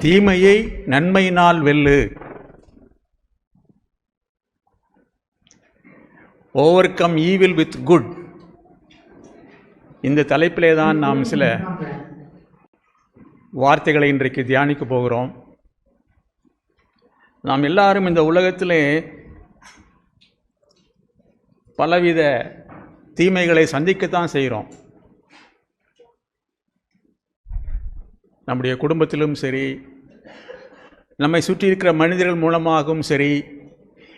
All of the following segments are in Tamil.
தீமையை நன்மையினால் வெல்லு. Overcome evil with good. இந்த தலைப்பிலே தான் நாம் சில வார்த்தைகளை இன்றைக்கு தியானிக்க போகிறோம். நாம் எல்லாரும் இந்த உலகத்திலே பலவித தீமைகளை சந்திக்கத்தான் செய்கிறோம். நம்முடைய குடும்பத்திலும் சரி, நம்மை சுற்றி இருக்கிற மனிதர்கள் மூலமாகவும் சரி,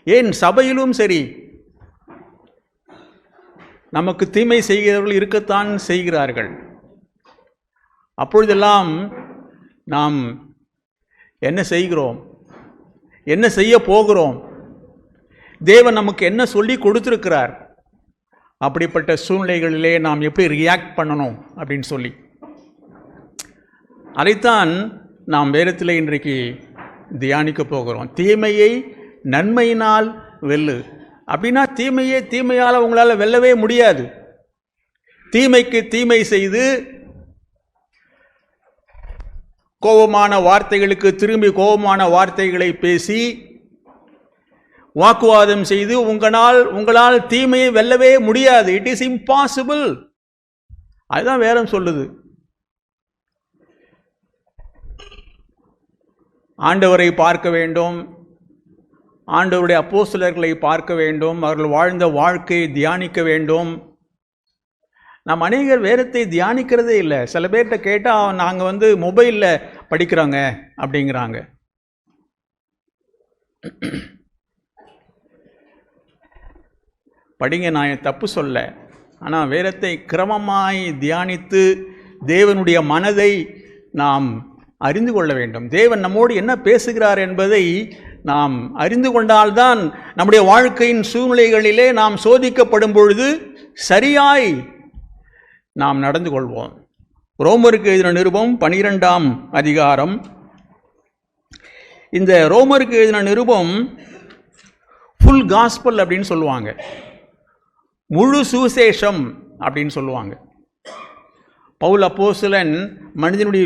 ஏன் சபையிலும் சரி, நமக்கு தீமை செய்கிறவர்கள் இருக்கத்தான் செய்கிறார்கள். அப்பொழுதெல்லாம் நாம் என்ன செய்கிறோம், என்ன செய்ய போகிறோம், தேவன் நமக்கு என்ன சொல்லி கொடுத்திருக்கிறார், அப்படிப்பட்ட சூழ்நிலைகளிலே நாம் எப்படி ரியாக்ட் பண்ணணும் அப்படின்னு சொல்லி அதைத்தான் நாம் வேதத்தில் இன்றைக்கு தியானிக்க போகிறோம். தீமையை நன்மையினால் வெல்லு. அப்படின்னா தீமையை தீமையால் உங்களால் வெல்லவே முடியாது. தீமைக்கு தீமை செய்து கோபமான வார்த்தைகளுக்கு திரும்பி கோபமான வார்த்தைகளை பேசி வாக்குவாதம் செய்து உங்களால் தீமையை வெல்லவே முடியாது. It is impossible. அதுதான் வேதம் சொல்லுது. ஆண்டவரை பார்க்க வேண்டும், ஆண்டவருடைய அப்போஸ்தலர்களை பார்க்க வேண்டும், அவர்கள் வாழ்ந்த வாழ்க்கையை தியானிக்க வேண்டும். நாம் அநேகர் வேதத்தை தியானிக்கிறதே இல்லை. சில பேர்கிட்ட கேட்டால் நாங்கள் மொபைலில் படிக்கிறோங்க அப்படிங்கிறாங்க. படிங்க, நான் தப்பு சொல்ல. ஆனால் வேதத்தை கிரமமாய் தியானித்து தேவனுடைய மனதை நாம் அறிந்து கொள்ள வேண்டும். தேவன் நம்மோடு என்ன பேசுகிறார் என்பதை நாம் அறிந்து கொண்டால்தான் நம்முடைய வாழ்க்கையின் சூழ்நிலைகளிலே நாம் சோதிக்கப்படும் பொழுது சரியாய் நாம் நடந்து கொள்வோம். ரோமருக்கு எழுதின நிருபம் 12ஆம் அதிகாரம். இந்த ரோமருக்கு எழுதின நிருபம் ஃபுல் காஸ்பல் அப்படின்னு சொல்லுவாங்க, முழு சுவிசேஷம் அப்படின்னு சொல்லுவாங்க. பவுல் அப்போஸ்தலன் மனிதனுடைய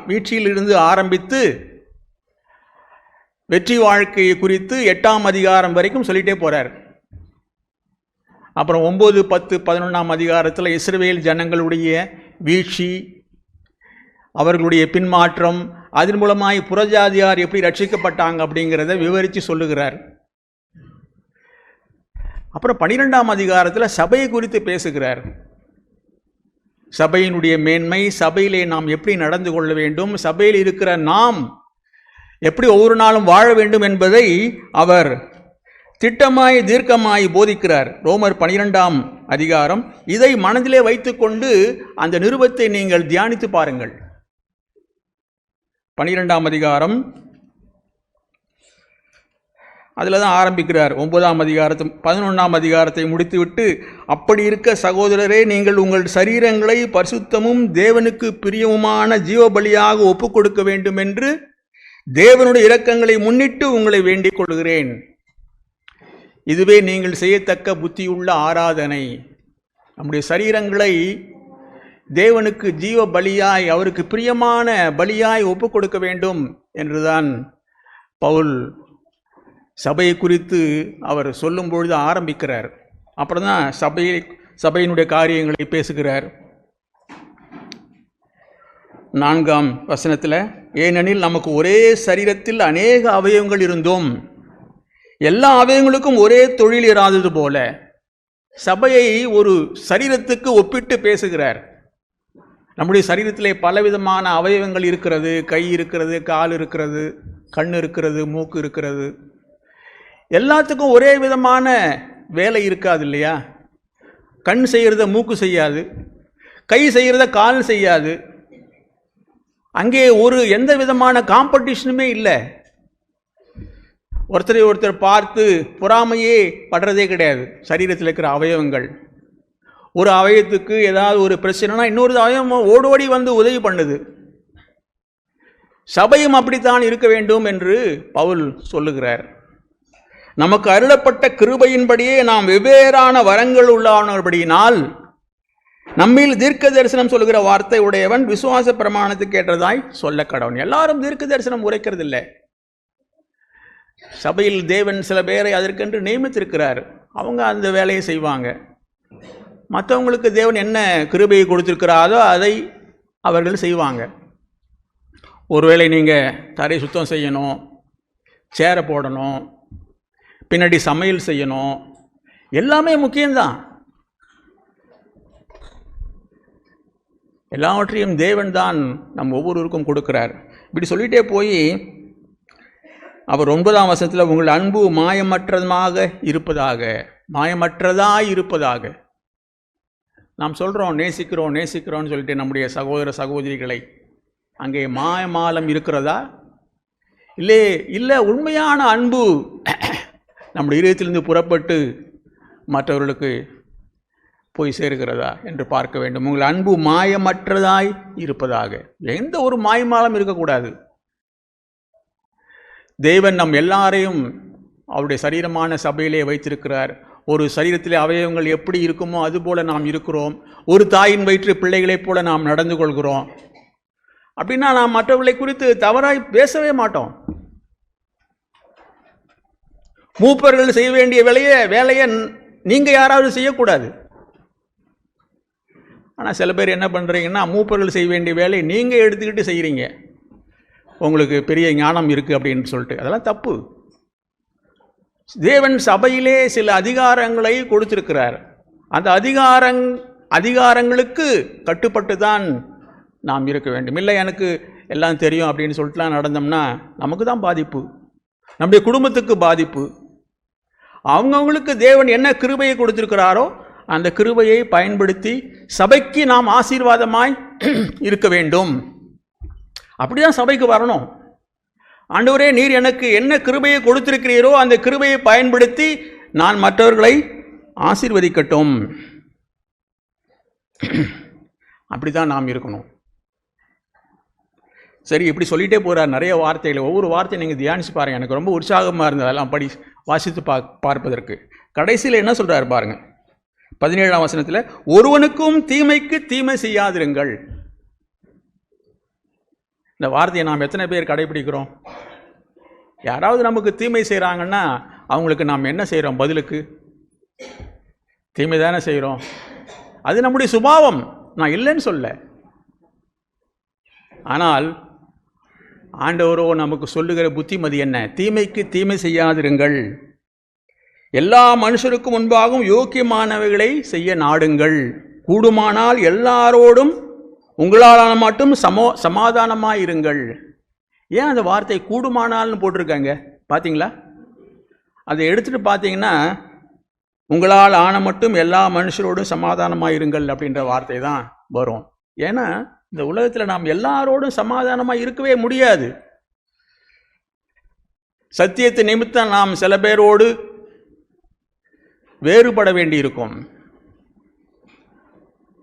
வீழ்ச்சியிலிருந்து ஆரம்பித்து வெற்றி வாழ்க்கையை குறித்து 8ஆம் அதிகாரம் வரைக்கும் சொல்லிட்டே போறார். அப்புறம் 9, 10, 11ஆம் அதிகாரத்தில் இஸ்ரவேல் ஜனங்களுடைய வீழ்ச்சி, அவர்களுடைய பின்மாற்றம், அதன் மூலமாய் புறஜாதியார் எப்படி ரட்சிக்கப்பட்டாங்க அப்படிங்கிறத விவரித்து சொல்லுகிறார். அப்புறம் 12ஆம் அதிகாரத்தில் சபையை குறித்து பேசுகிறார். சபையினுடைய மேன்மை, சபையிலே நாம் எப்படி நடந்து கொள்ள வேண்டும், சபையில் இருக்கிற நாம் எப்படி ஒவ்வொரு நாளும் வாழ வேண்டும் என்பதை அவர் திட்டமாய் தீர்க்கமாய் போதிக்கிறார். ரோமர் 12ஆம் அதிகாரம். இதை மனதிலே வைத்துக்கொண்டு அந்த நிருபத்தை நீங்கள் தியானித்து பாருங்கள். 12ஆம் அதிகாரம் அதில் தான் ஆரம்பிக்கிறார். 9ஆம் அதிகாரத்தை 11ஆம் அதிகாரத்தை முடித்துவிட்டு, அப்படி இருக்க சகோதரரே, நீங்கள் உங்கள் சரீரங்களை பரிசுத்தமும் தேவனுக்கு பிரியமுமான ஜீவபலியாக ஒப்புக் கொடுக்க வேண்டும் என்று தேவனுடைய இரக்கங்களை முன்னிட்டு உங்களை வேண்டிக் கொள்கிறேன். இதுவே நீங்கள் செய்யத்தக்க புத்தியுள்ள ஆராதனை. நம்முடைய சரீரங்களை தேவனுக்கு ஜீவ பலியாய், அவருக்கு பிரியமான பலியாய் ஒப்புக் கொடுக்க வேண்டும் என்றுதான் பவுல் சபையை குறித்து அவர் சொல்லும் பொழுது ஆரம்பிக்கிறார். அப்புறம் தான் சபையினுடைய காரியங்களை பேசுகிறார். 4ஆம் வசனத்தில், ஏனெனில் நமக்கு ஒரே சரீரத்தில் அநேக அவயவங்கள் இருந்தும் எல்லா அவயவங்களுக்கும் ஒரே தொழில் இராதது போல சபையை ஒரு சரீரத்துக்கு ஒப்பிட்டு பேசுகிறார். நம்முடைய சரீரத்திலே பலவிதமான அவயவங்கள் இருக்கிறது. கை இருக்கிறது, கால் இருக்கிறது, கண் இருக்கிறது, மூக்கு இருக்கிறது. எல்லாத்துக்கும் ஒரே விதமான வேலை இருக்காது இல்லையா? கண் செய்கிறத மூக்கு செய்யாது, கை செய்கிறத கால் செய்யாது. அங்கே எந்த விதமான காம்படிஷனுமே இல்லை. ஒருத்தர் பார்த்து பொறாமையே படுறதே கிடையாது. சரீரத்தில் இருக்கிற அவயவங்கள், ஒரு அவயத்துக்கு ஏதாவது ஒரு பிரச்சனைனா இன்னொரு அவயவம் ஓடோடி வந்து உதவி பண்ணுது. சபையும் அப்படித்தான் இருக்க வேண்டும் என்று பவுல் சொல்லுகிறார். நமக்கு அருளப்பட்ட கிருபையின்படியே நாம் வெவ்வேறான வரங்கள் உள்ளானபடியினால் நம்மில் தீர்க்க தரிசனம் சொல்லுகிற வார்த்தை உடையவன் விசுவாச பிரமாணத்துக்கு ஏற்றதாய் சொல்ல கடவன். எல்லாரும் தீர்க்க தரிசனம் உரைக்கிறது இல்லை. சபையில் தேவன் சில பேரை அதற்கென்று நியமித்திருக்கிறார். அவங்க அந்த வேலையை செய்வாங்க. மற்றவங்களுக்கு தேவன் என்ன கிருபையை கொடுத்திருக்கிறாரோ அதை அவர்கள் செய்வாங்க. ஒருவேளை நீங்கள் தரை சுத்தம் செய்யணும், சேரை போடணும், பின்னாடி சமையல் செய்யணும், எல்லாமே முக்கியம்தான். எல்லாவற்றையும் தேவன் தான் நம் ஒவ்வொருவருக்கும் கொடுக்கிறார். இப்படி சொல்லிகிட்டே போய் அவர் 9ஆம் வசனத்தில் உங்கள் அன்பு மாயமற்றதாக இருப்பதாக நாம் சொல்கிறோம் நேசிக்கிறோம்னு சொல்லிட்டு நம்முடைய சகோதர சகோதரிகளை. அங்கே மாயமாலம் இருக்கிறதா? இல்லை உண்மையான அன்பு நம்முடைய இதயத்திலிருந்து புறப்பட்டு மற்றவர்களுக்கு போய் சேர்கிறதா என்று பார்க்க வேண்டும். உங்கள் அன்பு மாயமற்றதாய் இருப்பதாக. எந்த ஒரு மாயமாலம் இருக்கக்கூடாது. தேவன் நம் எல்லாரையும் அவருடைய சரீரமான சபையிலே வைத்திருக்கிறார். ஒரு சரீரத்திலே அவயவங்கள் எப்படி இருக்குமோ அதுபோல நாம் இருக்கிறோம். ஒரு தாயின் வயிற்று பிள்ளைகளைப் போல நாம் நடந்து கொள்கிறோம். அப்படின்னா நாம் மற்றவர்களை குறித்து தவறாய் பேசவே மாட்டோம். மூப்பர்கள் செய்ய வேண்டிய வேலையை நீங்கள் யாராவது செய்யக்கூடாது. ஆனால் சில பேர் என்ன பண்ணுறீங்கன்னா, மூப்பர்கள் செய்ய வேண்டிய வேலையை நீங்கள் எடுத்துக்கிட்டு செய்கிறீங்க. உங்களுக்கு பெரிய ஞானம் இருக்குது அப்படின்னு சொல்லிட்டு. அதெல்லாம் தப்பு. தேவன் சபையிலே சில அதிகாரங்களை கொடுத்திருக்கிறார். அந்த அதிகாரங்களுக்கு கட்டுப்பட்டு தான் நாம் இருக்க வேண்டும். இல்லை எனக்கு எல்லாம் தெரியும் அப்படின்னு சொல்லிட்டுலாம் நடந்தோம்னா நமக்கு தான் பாதிப்பு, நம்முடைய குடும்பத்துக்கு பாதிப்பு. அவங்கவுங்களுக்கு தேவன் என்ன கிருபையை கொடுத்திருக்கிறாரோ அந்த கிருபையை பயன்படுத்தி சபைக்கு நாம் ஆசீர்வாதமாய் இருக்க வேண்டும். அப்படிதான் சபைக்கு வரணும். ஆண்டவரே, நீர் எனக்கு என்ன கிருபையை கொடுத்திருக்கிறீரோ அந்த கிருபையை பயன்படுத்தி நான் மற்றவர்களை ஆசீர்வதிக்கட்டும். அப்படிதான் நாம் இருக்கணும். சரி, இப்படி சொல்லிகிட்டே போகிறார் நிறைய வார்த்தைகள். ஒவ்வொரு வார்த்தையும் நீங்கள் தியானிச்சு பாருங்கள். எனக்கு ரொம்ப உற்சாகமாக இருந்தது அதெல்லாம் வாசித்து பார்ப்பதற்கு. கடைசியில் என்ன சொல்கிறார் பாருங்கள். 17ஆம் வசனத்தில், ஒருவனுக்கும் தீமைக்கு தீமை செய்யாதிருங்கள். இந்த வார்த்தையை நாம் எத்தனை பேர் கடைபிடிக்கிறோம்? யாராவது நமக்கு தீமை செய்கிறாங்கன்னா அவங்களுக்கு நாம் என்ன செய்கிறோம்? பதிலுக்கு தீமை தானே செய்கிறோம். அது நம்முடைய சுபாவம், நான் இல்லைன்னு சொல்ல. ஆனால் ஆண்டவரோ நமக்கு சொல்லுகிற புத்திமதி என்ன? தீமைக்கு தீமை செய்யாதிருங்கள், எல்லா மனுஷருக்கும் முன்பாகவும் யோக்கியமானவைகளை செய்ய நாடுங்கள், கூடுமானால் எல்லாரோடும் உங்களால் மட்டும் சமாதானமாயிருங்கள். ஏன் அந்த வார்த்தை கூடுமானால்னு போட்டிருக்காங்க பார்த்தீங்களா? அதை எடுத்துகிட்டு பார்த்தீங்கன்னா உங்களால் ஆன மட்டும் எல்லா மனுஷரோடும் சமாதானமாயிருங்கள் அப்படின்ற வார்த்தை தான் வரும். ஏன்னா இந்த உலகத்தில் நாம் எல்லாரோடும் சமாதானமாக இருக்கவே முடியாது. சத்தியத்தை நிமித்தம் நாம் சில பேரோடு வேறுபட வேண்டியிருக்கும்,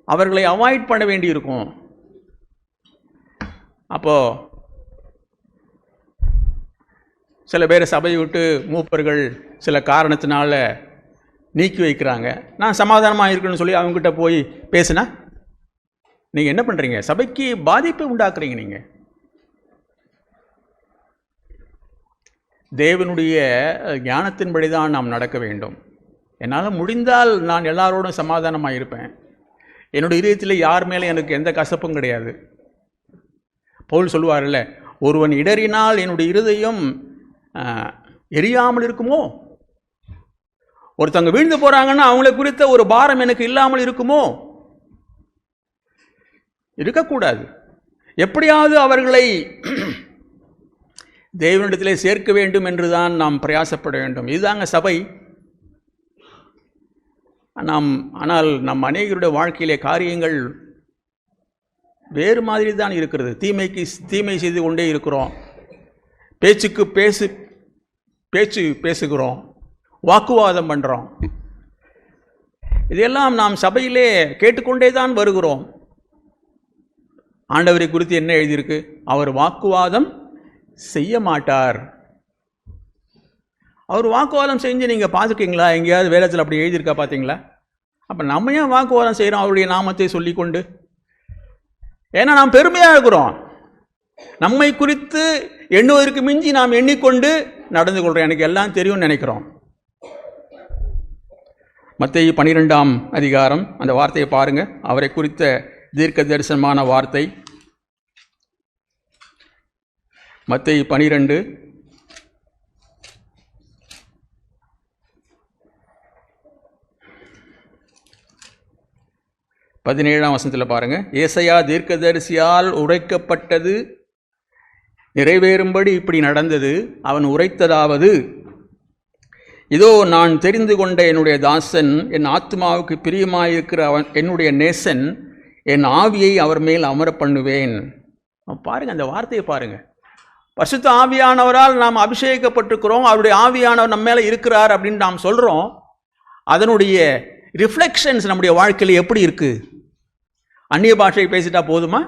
அவர்களை அவாய்ட் பண்ண வேண்டியிருக்கும். அப்போது சில பேர் சபையை விட்டு மூப்பர்கள் சில காரணத்தினால நீக்கி வைக்கிறாங்க. நான் சமாதானமாக இருக்குன்னு சொல்லி அவங்ககிட்ட போய் பேசுனா நீங்கள் என்ன பண்ணுறீங்க? சபைக்கு பாதிப்பை உண்டாக்குறீங்க. நீங்கள் தேவனுடைய ஞானத்தின்படி தான் நாம் நடக்க வேண்டும். என்னால் முடிந்தால் நான் எல்லாரோடும் சமாதானமாக இருப்பேன். என்னுடைய இதயத்தில் யார் மேலே எனக்கு எந்த கசப்பும் கிடையாது. பவுல் சொல்லுவார்ல, ஒருவன் இடறினால் என்னுடைய இருதயம் எரியாமல் இருக்குமோ? ஒருத்தவங்க வீழ்ந்து போகிறாங்கன்னா அவங்களை குறித்த ஒரு பாரம் எனக்கு இல்லாமல் இருக்குமோ? இருக்கக்கூடாது. எப்படியாவது அவர்களை தேவனிடத்திலே சேர்க்க வேண்டும் என்றுதான் நாம் பிரயாசப்பட வேண்டும். இதுதாங்க சபை. ஆனால் நம் அநேகருடைய வாழ்க்கையிலே காரியங்கள் வேறு மாதிரி தான் இருக்கிறது. தீமைக்கு தீமை செய்து கொண்டே இருக்கிறோம். பேச்சுக்கு பேச்சு பேசுகிறோம், வாக்குவாதம் பண்ணுறோம். இதெல்லாம் நாம் சபையிலே கேட்டுக்கொண்டே தான் வருகிறோம். ஆண்டவரை குறித்து என்ன எழுதியிருக்கு? அவர் வாக்குவாதம் செய்ய மாட்டார். அவர் வாக்குவாதம் செஞ்சு நீங்கள் பார்த்துருக்கீங்களா? எங்கேயாவது வேதத்தில் அப்படி எழுதியிருக்கா பார்த்தீங்களா? அப்போ நம்ம ஏன் வாக்குவாதம் செய்கிறோம் அவருடைய நாமத்தை சொல்லிக்கொண்டு? ஏன்னா நாம் பெருமையாக இருக்கிறோம். நம்மை குறித்து எண்ணுவதற்கு மிஞ்சி நாம் எண்ணிக்கொண்டு நடந்து கொள்கிறோம். எனக்கு எல்லாம் தெரியும்னு நினைக்கிறோம். மத்தேயு 12ஆம் அதிகாரம் அந்த வார்த்தையை பாருங்க. அவரை குறித்த தீர்க்க தரிசனமான வார்த்தை. மத்தேயு 12 17ஆம் வசனத்தில் பாருங்க. ஏசாயா தீர்க்கதரிசியால் உரைக்கப்பட்டது நிறைவேறும்படி இப்படி நடந்தது. அவன் உரைத்ததாவது, இதோ நான் தெரிந்து கொண்ட என்னுடைய தாசன், என் ஆத்மாவுக்கு பிரியமாயிருக்கிற அவன் என்னுடைய நேசன், என் ஆவியை அவர் மேல் அமர பண்ணுவேன். பாருங்க, அந்த வார்த்தையை பாருங்க. பரிசுத்த ஆவியானவரால் நாம் அபிஷேகிக்கப்பட்டிருக்கிறோம், அவருடைய ஆவியானவர் நம்ம மேலே இருக்கிறார் அப்படின்னு நாம் சொல்கிறோம். அதனுடைய ரிஃப்ளெக்ஷன்ஸ் நம்முடைய வாழ்க்கையில் எப்படி இருக்கு? அந்நிய பாஷை பேசிட்டா போதுமா?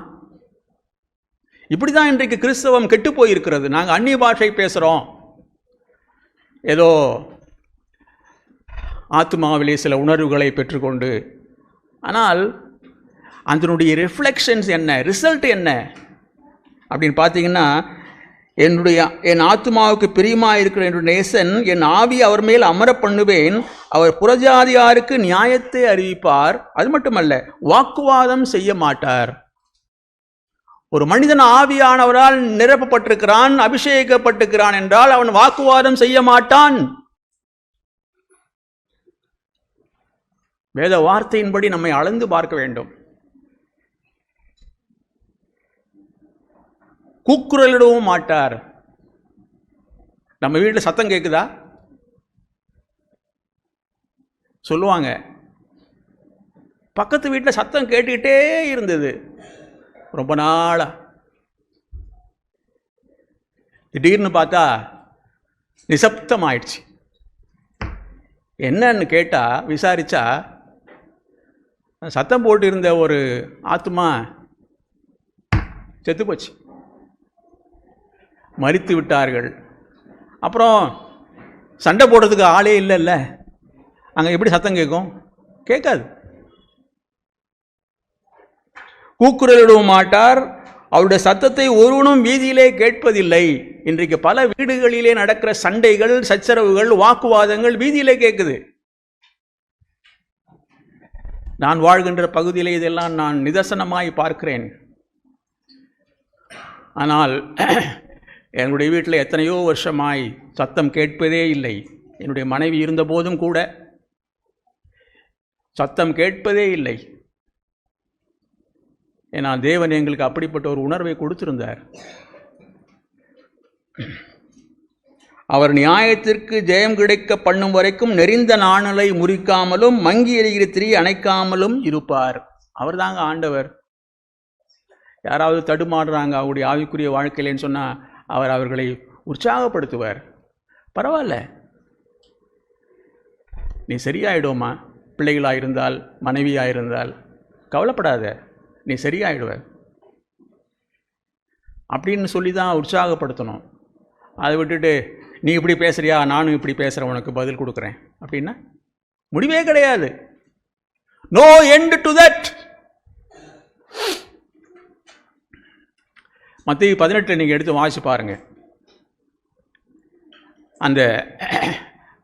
இப்படி தான் இன்றைக்கு கிறிஸ்தவம் கெட்டு போயிருக்கிறது. நாங்கள் அந்நிய பாஷை பேசுகிறோம், ஏதோ ஆத்மாவிலே சில உணர்வுகளை பெற்றுக்கொண்டு. ஆனால் அதனுடைய ரிஃப்ளெக்ஷன்ஸ் என்ன, ரிசல்ட் என்ன அப்படின்னு பார்த்தீங்கன்னா, என் ஆத்மாவுக்கு பிரியமாக இருக்கிற என்னுடைய நேசன், என் ஆவி அவர் மேல் அமர பண்ணுவேன், அவர் புறஜாதியாருக்கு நியாயத்தை அறிவிப்பார். அது மட்டுமல்ல, வாக்குவாதம் செய்ய மாட்டார். ஒரு மனிதன் ஆவியானவரால் நிரப்பப்பட்டிருக்கிறான், அபிஷேகிக்கப்பட்டிருக்கிறான் என்றால் அவன் வாக்குவாதம் செய்ய மாட்டான். வேத வார்த்தையின்படி நம்மை அளந்து பார்க்க வேண்டும். கூக்குரலிடவும் மாட்டார். நம்ம வீட்டில் சத்தம் கேட்குதா? சொல்லுவாங்க, பக்கத்து வீட்டில் சத்தம் கேட்டுக்கிட்டே இருந்தது ரொம்ப நாளா. திடீர்னு பார்த்தா நிசப்தம் ஆயிடுச்சு. என்னன்னு கேட்டா, விசாரிச்சா, சத்தம் போட்டு இருந்த ஒரு ஆத்மா செத்து போச்சு, மரித்து விட்டார்கள். அப்புறம் சண்டை போடுறதுக்கு ஆளே இல்லைல்ல, அங்கே எப்படி சத்தம் கேட்கும்? கேட்காது. கூக்குரலிடவும் மாட்டார், அவருடைய சத்தத்தை ஒருவனும் வீதியிலே கேட்பதில்லை. இன்றைக்கு பல வீடுகளிலே நடக்கிற சண்டைகள், சச்சரவுகள், வாக்குவாதங்கள் வீதியிலே கேட்குது. நான் வாழ்கின்ற பகுதியிலே இதெல்லாம் நான் நிதர்சனமாய் பார்க்கிறேன். ஆனால் என்னுடைய வீட்டில் எத்தனையோ வருஷமாய் சத்தம் கேட்பதே இல்லை. என்னுடைய மனைவி இருந்த போதும் கூட சத்தம் கேட்பதே இல்லை. ஏன்னா தேவன் எங்களுக்கு அப்படிப்பட்ட ஒரு உணர்வை கொடுத்திருந்தார். அவர் நியாயத்திற்கு ஜெயம் கிடைக்க பண்ணும் வரைக்கும் நெறிந்த நாணலை முறிக்காமலும் மங்கி எறிகிற திரி அணைக்காமலும் இருப்பார். அவர் தாங்க ஆண்டவர். யாராவது தடுமாறுறாங்க அவருடைய ஆவிக்குரிய வாழ்க்கையிலேன்னு சொன்னால் அவர் அவர்களை உற்சாகப்படுத்துவார். பரவாயில்ல, நீ சரியாயிடுமா, பிள்ளைகளாக இருந்தால், மனைவியாக இருந்தால் கவலைப்படாத, நீ சரியாயிடுவ அப்படின்னு சொல்லி தான் உற்சாகப்படுத்தணும். அதை விட்டுட்டு நீ இப்படி பேசுறியா, நானும் இப்படி பேசுகிறேன், உனக்கு பதில் கொடுக்குறேன் அப்படின்னா முடிவே கிடையாது. No end to that. மத்தேயு 18 நீங்கள் எடுத்து வாசிச்சு பாருங்க. அந்த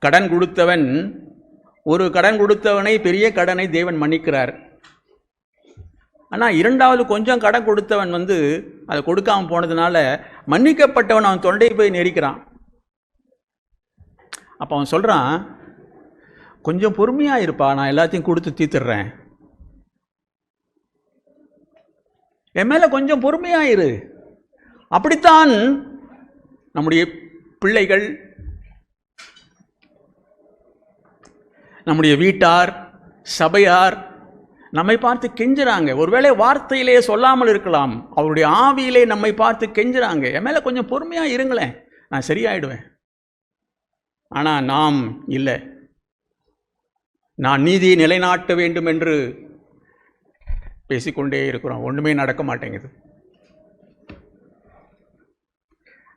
கடன் கொடுத்தவன், ஒரு கடன் கொடுத்தவனை, பெரிய கடனை தேவன் மன்னிக்கிறார். ஆனால் இரண்டாவது கொஞ்சம் கடன் கொடுத்தவன் அதை கொடுக்காமல் போனதுனால மன்னிக்கப்பட்டவன் அவன் தொண்டையை போய் நெரிக்கிறான். அப்போ அவன் சொல்கிறான், கொஞ்சம் பொறுமையாக இருப்பா, நான் எல்லாத்தையும் கொடுத்து தீர்த்துடுறேன், என் மேலே கொஞ்சம் பொறுமையாக இரு. அப்படித்தான் நம்முடைய பிள்ளைகள், நம்முடைய வீட்டார், சபையார் நம்மை பார்த்து கெஞ்சுறாங்க. ஒருவேளை வார்த்தையிலே சொல்லாமல் இருக்கலாம், அவருடைய ஆவியிலே நம்மை பார்த்து கெஞ்சுறாங்க, என் மேலே கொஞ்சம் பொறுமையாக இருங்களேன், நான் சரியாயிடுவேன். ஆனால் நாம் இல்லை, நான் நீதியை நிலைநாட்ட வேண்டும் என்று பேசிக்கொண்டே இருக்கிறோம். ஒன்றுமே நடக்க மாட்டேங்குது.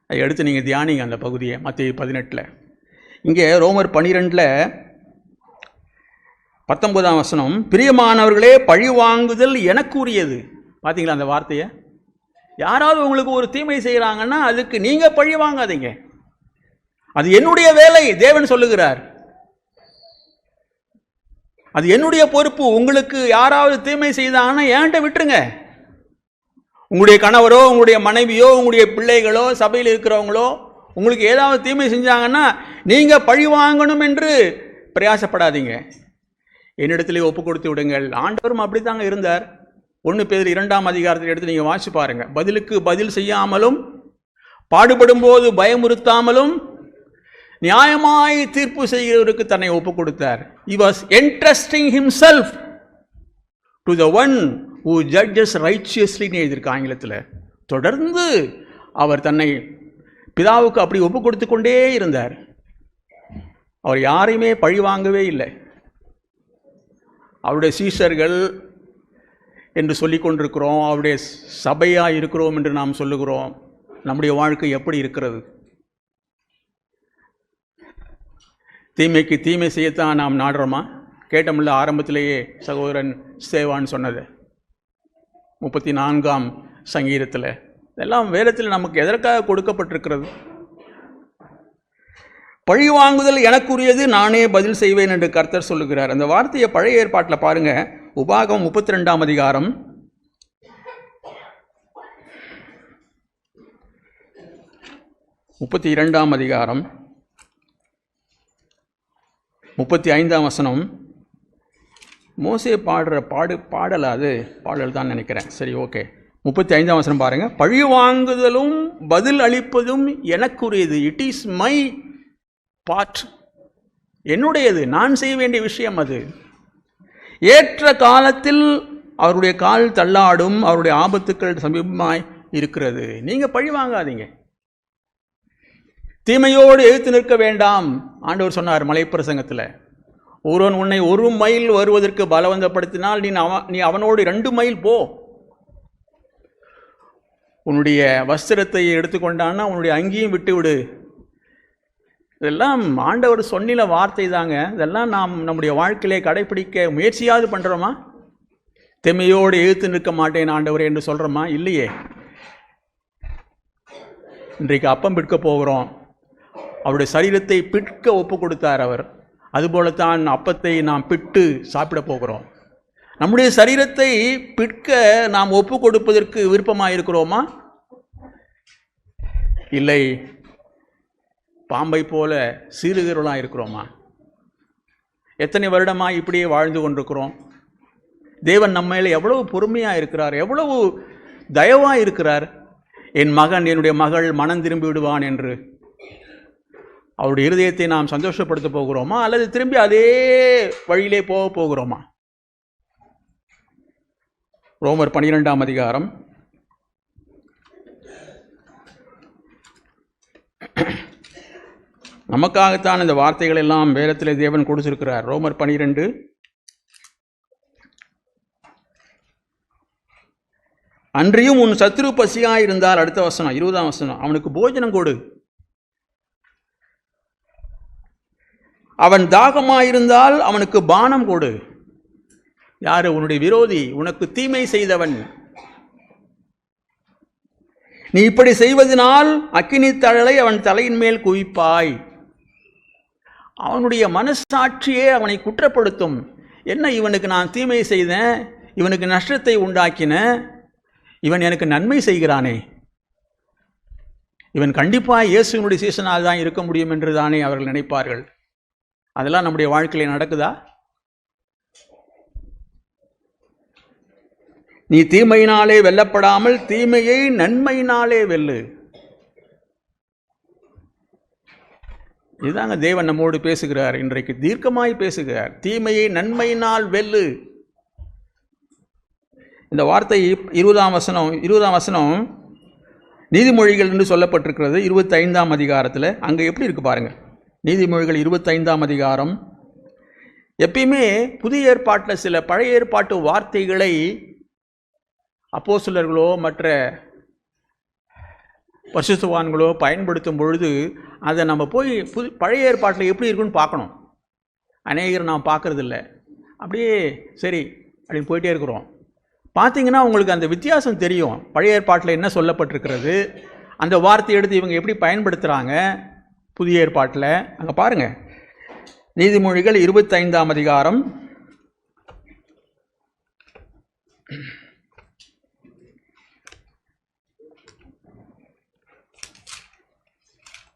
அதை எடுத்து நீங்கள் தியானிங்க அந்த பகுதியை. மத்தேயு 18. இங்கே ரோமர் 12 19ஆம் வசனம், பிரியமானவர்களே பழிவாங்குதல் எனக்குரியது. பார்த்தீங்களா அந்த வார்த்தையை? யாராவது உங்களுக்கு ஒரு தீமை செய்கிறாங்கன்னா அதுக்கு நீங்கள் பழி வாங்காதீங்க, அது என்னுடைய வேலை. தேவன் சொல்லுகிறார், அது என்னுடைய பொறுப்பு. உங்களுக்கு யாராவது தீமை செய்தாங்கன்னா என்கிட்ட விட்டுருங்க. உங்களுடைய கணவரோ, உங்களுடைய மனைவியோ, உங்களுடைய பிள்ளைகளோ, சபையில் இருக்கிறவங்களோ உங்களுக்கு ஏதாவது தீமை செஞ்சாங்கன்னா நீங்கள் பழி வாங்கணும் என்று பிரயாசப்படாதீங்க, என்னிடத்திலே ஒப்பு கொடுத்து விடுங்கள். ஆண்டவரும் அப்படித்தாங்க இருந்தார். 1 பேதுரு 2ஆம் அதிகாரத்தில் எடுத்து நீங்கள் வாசிச்சு பாருங்க. பதிலுக்கு பதில் செய்யாமலும், பாடுபடும் போது பயமுறுத்தாமலும், நியாயமாய் தீர்ப்பு செய்கிறவருக்கு தன்னை ஒப்பு கொடுத்தார். He was entrusting himself to the one who judges righteously எழுதியிருக்கு ஆங்கிலத்தில். தொடர்ந்து அவர் தன்னை பிதாவுக்கு அப்படி ஒப்பு கொடுத்து கொண்டே இருந்தார். அவர் யாரையுமே பழி வாங்கவே இல்லை. அவருடைய சீஷர்கள் என்று சொல்லிக் கொண்டிருக்கிறோம், அவருடைய சபையாக இருக்கிறோம் என்று நாம் சொல்லுகிறோம். நம்முடைய வாழ்க்கை எப்படி இருக்கிறது? தீமைக்கு தீமை செய்யத்தான் நாம் நாடுறோமா? கேட்டமில்ல ஆரம்பத்திலேயே சகோதரன் சேவான் சொன்னது 34ஆம் சங்கீதத்தில். இதெல்லாம் வேதத்தில் நமக்கு எதற்காக கொடுக்கப்பட்டிருக்கிறது? பழி வாங்குதல் எனக்குரியது, நானே பதில் செய்வேன் என்று கர்த்தர் சொல்லுகிறார். அந்த வார்த்தையை பழைய ஏற்பாட்டில் பாருங்க. உபாகமம் 32ஆம் அதிகாரம் 32ஆம் அதிகாரம் 35ஆம் வசனம். மோசே பாடுற பாடல், அது பாடல் தான் நினைக்கிறேன். சரி, ஓகே. 35ஆம் வசனம் பாருங்க. பழி வாங்குதலும் பதில் அளிப்பதும் எனக்குரியது. இட் இஸ் மை பார்ட், என்னுடையது, நான் செய்ய வேண்டிய விஷயம் அது. ஏற்ற காலத்தில் அவருடைய கால் தள்ளாடும், அவருடைய ஆபத்துக்கள் சமீபமாய் இருக்கிறது. நீங்க பழி வாங்காதீங்க, தீமையோடு எதிர்த்து நிற்க வேண்டாம். ஆண்டவர் சொன்னார் மலைப்பிரசங்கத்தில், ஒருவன் உன்னை 1 மைல் வருவதற்கு பலவந்தப்படுத்தினால் நீ அவனோடு 2 மைல் போ. உன்னுடைய வஸ்திரத்தை எடுத்துக்கொண்டான்னா உன்னுடைய அங்கேயும் விட்டு விடு. இதெல்லாம் ஆண்டவர் சொன்னில வார்த்தை தாங்க. இதெல்லாம் நாம் நம்முடைய வாழ்க்கையிலே கடைபிடிக்க முயற்சியாவது பண்ணுறோமா? தீமையோடு எதிர்த்து நிற்க மாட்டேன் ஆண்டவர் என்று சொல்கிறோமா? இல்லையே. இன்றைக்கு அப்பம் பிற்க போகிறோம். அவருடைய சரீரத்தை பிற்க ஒப்பு கொடுத்தார் அவர். அதுபோலத்தான் அப்பத்தை நாம் பிட்டு சாப்பிட போகிறோம். நம்முடைய சரீரத்தை பிற்க நாம் ஒப்பு கொடுப்பதற்கு விருப்பமாக இருக்கிறோமா? இல்லை, பாம்பை போல சீறுகிறவர்களாக இருக்கிறோமா? எத்தனை வருடமாக இப்படியே வாழ்ந்து கொண்டிருக்கிறோம். தேவன் நம்ம மேலே எவ்வளவு பொறுமையாக இருக்கிறார், எவ்வளவு தயவாக இருக்கிறார். என் மகன், என்னுடைய மகள் மனம் திரும்பி விடுவான் என்று அவருடைய இருதயத்தை நாம் சந்தோஷப்படுத்த போகிறோமா, அல்லது திரும்பி அதே வழியிலே போகிறோமா? ரோமர் 12ஆம் அதிகாரம் நமக்காகத்தான் இந்த வார்த்தைகள் எல்லாம் வேதத்திலே தேவன் கொடுத்திருக்கிறார். ரோமர் 12 அன்றியும் உன் சத்துரு பசியாயிருந்தால், அடுத்த வசனம் 20ஆம் வசனம், அவனுக்கு போஜனம் கொடு. அவன் தாகமாயிருந்தால் அவனுக்கு பானம் கொடு. யாரு? உன்னுடைய விரோதி, உனக்கு தீமை செய்தவன். நீ இப்படி செய்வதனால் அக்கினி தழலை அவன் தலையின் மேல் குவிப்பாய். அவனுடைய மனசாட்சியே அவனை குற்றப்படுத்தும். என்ன, இவனுக்கு நான் தீமை செய்தேன், இவனுக்கு நஷ்டத்தை உண்டாக்கினேன், இவன் எனக்கு நன்மை செய்கிறானே, இவன் கண்டிப்பாக இயேசுவினுடைய சீசனால் தான் இருக்க முடியும் என்று தானே அவர்கள் நினைப்பார்கள். அதெல்லாம் நம்முடைய வாழ்க்கையில் நடக்குதா? நீ தீமையினாலே வெல்லப்படாமல் தீமையை நன்மையினாலே வெல்லு. இதுதாங்க தேவன் நம்மோடு பேசுகிறார். இன்றைக்கு தீர்க்கமாய் பேசுகிறார். தீமையை நன்மையினால் வெல்லு. இந்த வார்த்தை 20ஆம் வசனம் நீதிமொழிகள் என்று சொல்லப்பட்டிருக்கிறது 25ஆம் அதிகாரத்தில். அங்கே எப்படி இருக்கு பாருங்க. நீதிமொழிகள் 25ஆம் அதிகாரம். எப்பயுமே புதிய ஏற்பாட்டில் சில பழைய ஏற்பாட்டு வார்த்தைகளை அப்போஸ்தலர்களோ மற்ற பரிசுத்தவான்களோ பயன்படுத்தும் பொழுது அதை நம்ம போய் பழைய ஏற்பாட்டில் எப்படி இருக்குன்னு பார்க்கணும். அநேகர் நாம் பார்க்கறதில்ல. அப்படியே சரி அப்படின்னு போயிட்டே இருக்கிறோம். பார்த்தீங்கன்னா உங்களுக்கு அந்த வித்தியாசம் தெரியும். பழைய ஏற்பாட்டில் என்ன சொல்லப்பட்டிருக்கிறது, அந்த வார்த்தையை எடுத்து இவங்க எப்படி பயன்படுத்துகிறாங்க புதிய ஏற்பாட்டில். அங்கே பாருங்கள், நீதிமொழிகள் 25ஆம் அதிகாரம்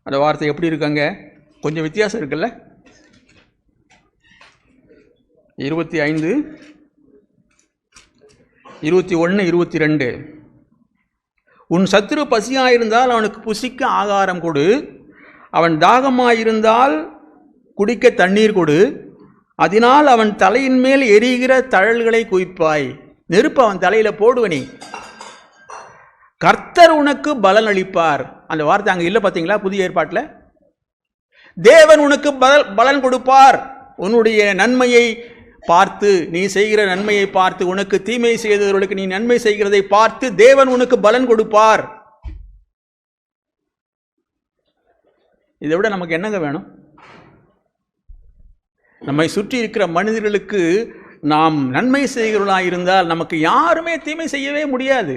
அந்த வார்த்தை எப்படி இருக்காங்க, கொஞ்சம் வித்தியாசம் இருக்குல்ல. 25, 21, 22. உன் சத்துரு பசியாயிருந்தால் அவனுக்கு புசிக்க ஆகாரம் கொடு, அவன் தாகமாயிருந்தால் குடிக்க தண்ணீர் கொடு, அதனால் அவன் தலையின் மேல் எரிகிற தழல்களை குவிப்பாய். நெருப்பு அவன் தலையில் போடுவனி, கர்த்தர் உனக்கு பலன் அளிப்பார். அந்த வார்த்தை அங்கே இல்லை பார்த்தீங்களா புதிய ஏற்பாட்டில். தேவன் உனக்கு பலன் கொடுப்பார். உன்னுடைய நன்மையை பார்த்து, நீ செய்கிற நன்மையை பார்த்து, உனக்கு தீமை செய்தவர்களுக்கு நீ நன்மை செய்கிறதை பார்த்து தேவன் உனக்கு பலன் கொடுப்பார். இதை விட நமக்கு என்னங்க வேணும்? நம்மை சுற்றி இருக்கிற மனிதர்களுக்கு நாம் நன்மை செய்கிறவர்களாக இருந்தால் நமக்கு யாருமே தீமை செய்யவே முடியாது.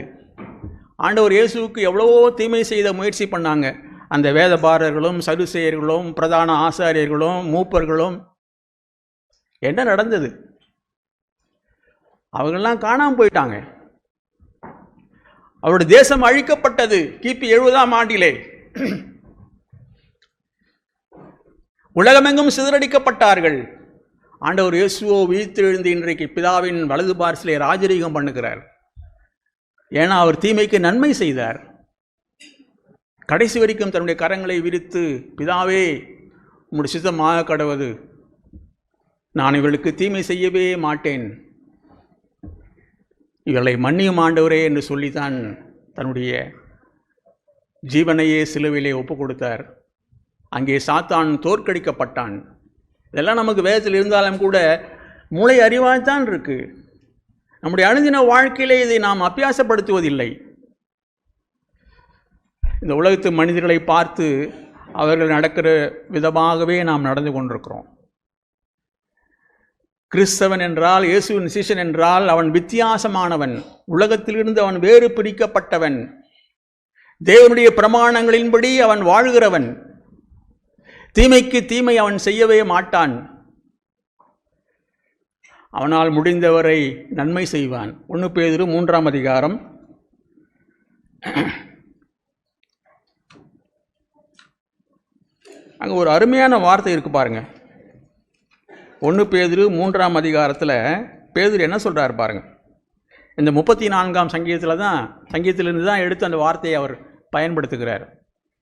ஆண்டவர் இயேசுவுக்கு எவ்வளவோ தீமை செய்த முயற்சி பண்ணாங்க. அந்த வேதபாரர்களும் சதுசேயர்களும் பிரதான ஆசாரியர்களும் மூப்பர்களும். என்ன நடந்தது? அவர்களெல்லாம் காணாமல் போயிட்டாங்க. அவருடைய தேசம் அழிக்கப்பட்டது கிபி 70ஆம் ஆண்டிலே. உலகமெங்கும் சிதறடிக்கப்பட்டார்கள். ஆண்டவர் இயேசுவோ உயிர்த்தெழுந்து இன்றைக்கு பிதாவின் வலது பார்சிலே ராஜரீகம் பண்ணுகிறார். ஏன்னா அவர் தீமைக்கு நன்மை செய்தார். கடைசி வரைக்கும் தன்னுடைய கரங்களை விரித்து, பிதாவே உம்முடைய சித்தமாக கடவது, நான் இவர்களுக்கு தீமை செய்யவே மாட்டேன், இவர்களை மன்னியும் ஆண்டவரே என்று சொல்லித்தான் தன்னுடைய ஜீவனையே சிலுவையிலே ஒப்பு கொடுத்தார். அங்கே சாத்தான் தோற்கடிக்கப்பட்டான். இதெல்லாம் நமக்கு வேதத்தில் இருந்தாலும் கூட மூளை அறிவாய்த்தான் இருக்கு. நம்முடைய அனுதின வாழ்க்கையிலே இதை நாம் அபியாசப்படுத்துவதில்லை. இந்த உலகத்து மனிதர்களை பார்த்து அவர்கள் நடக்கிற விதமாகவே நாம் நடந்து கொண்டிருக்கிறோம். கிறிஸ்தவன் என்றால், இயேசுவின் சீஷன் என்றால் அவன் வித்தியாசமானவன், உலகத்திலிருந்து அவன் வேறு பிரிக்கப்பட்டவன், தேவனுடைய பிரமாணங்களின்படி அவன் வாழ்கிறவன், தீமைக்கு தீமை அவன் செய்யவே மாட்டான், அவனால் முடிந்தவரை நன்மை செய்வான். 1 பேதுரு 3ஆம் அதிகாரம் அங்கே ஒரு அருமையான வார்த்தை இருக்கு பாருங்க. 1 பேதுரு 3ஆம் அதிகாரத்தில் பேதுரு என்ன சொல்கிறார் பாருங்க. இந்த 34ஆம் சங்கீதத்திலிருந்து தான் எடுத்து அந்த வார்த்தையை அவர் பயன்படுத்துகிறார்.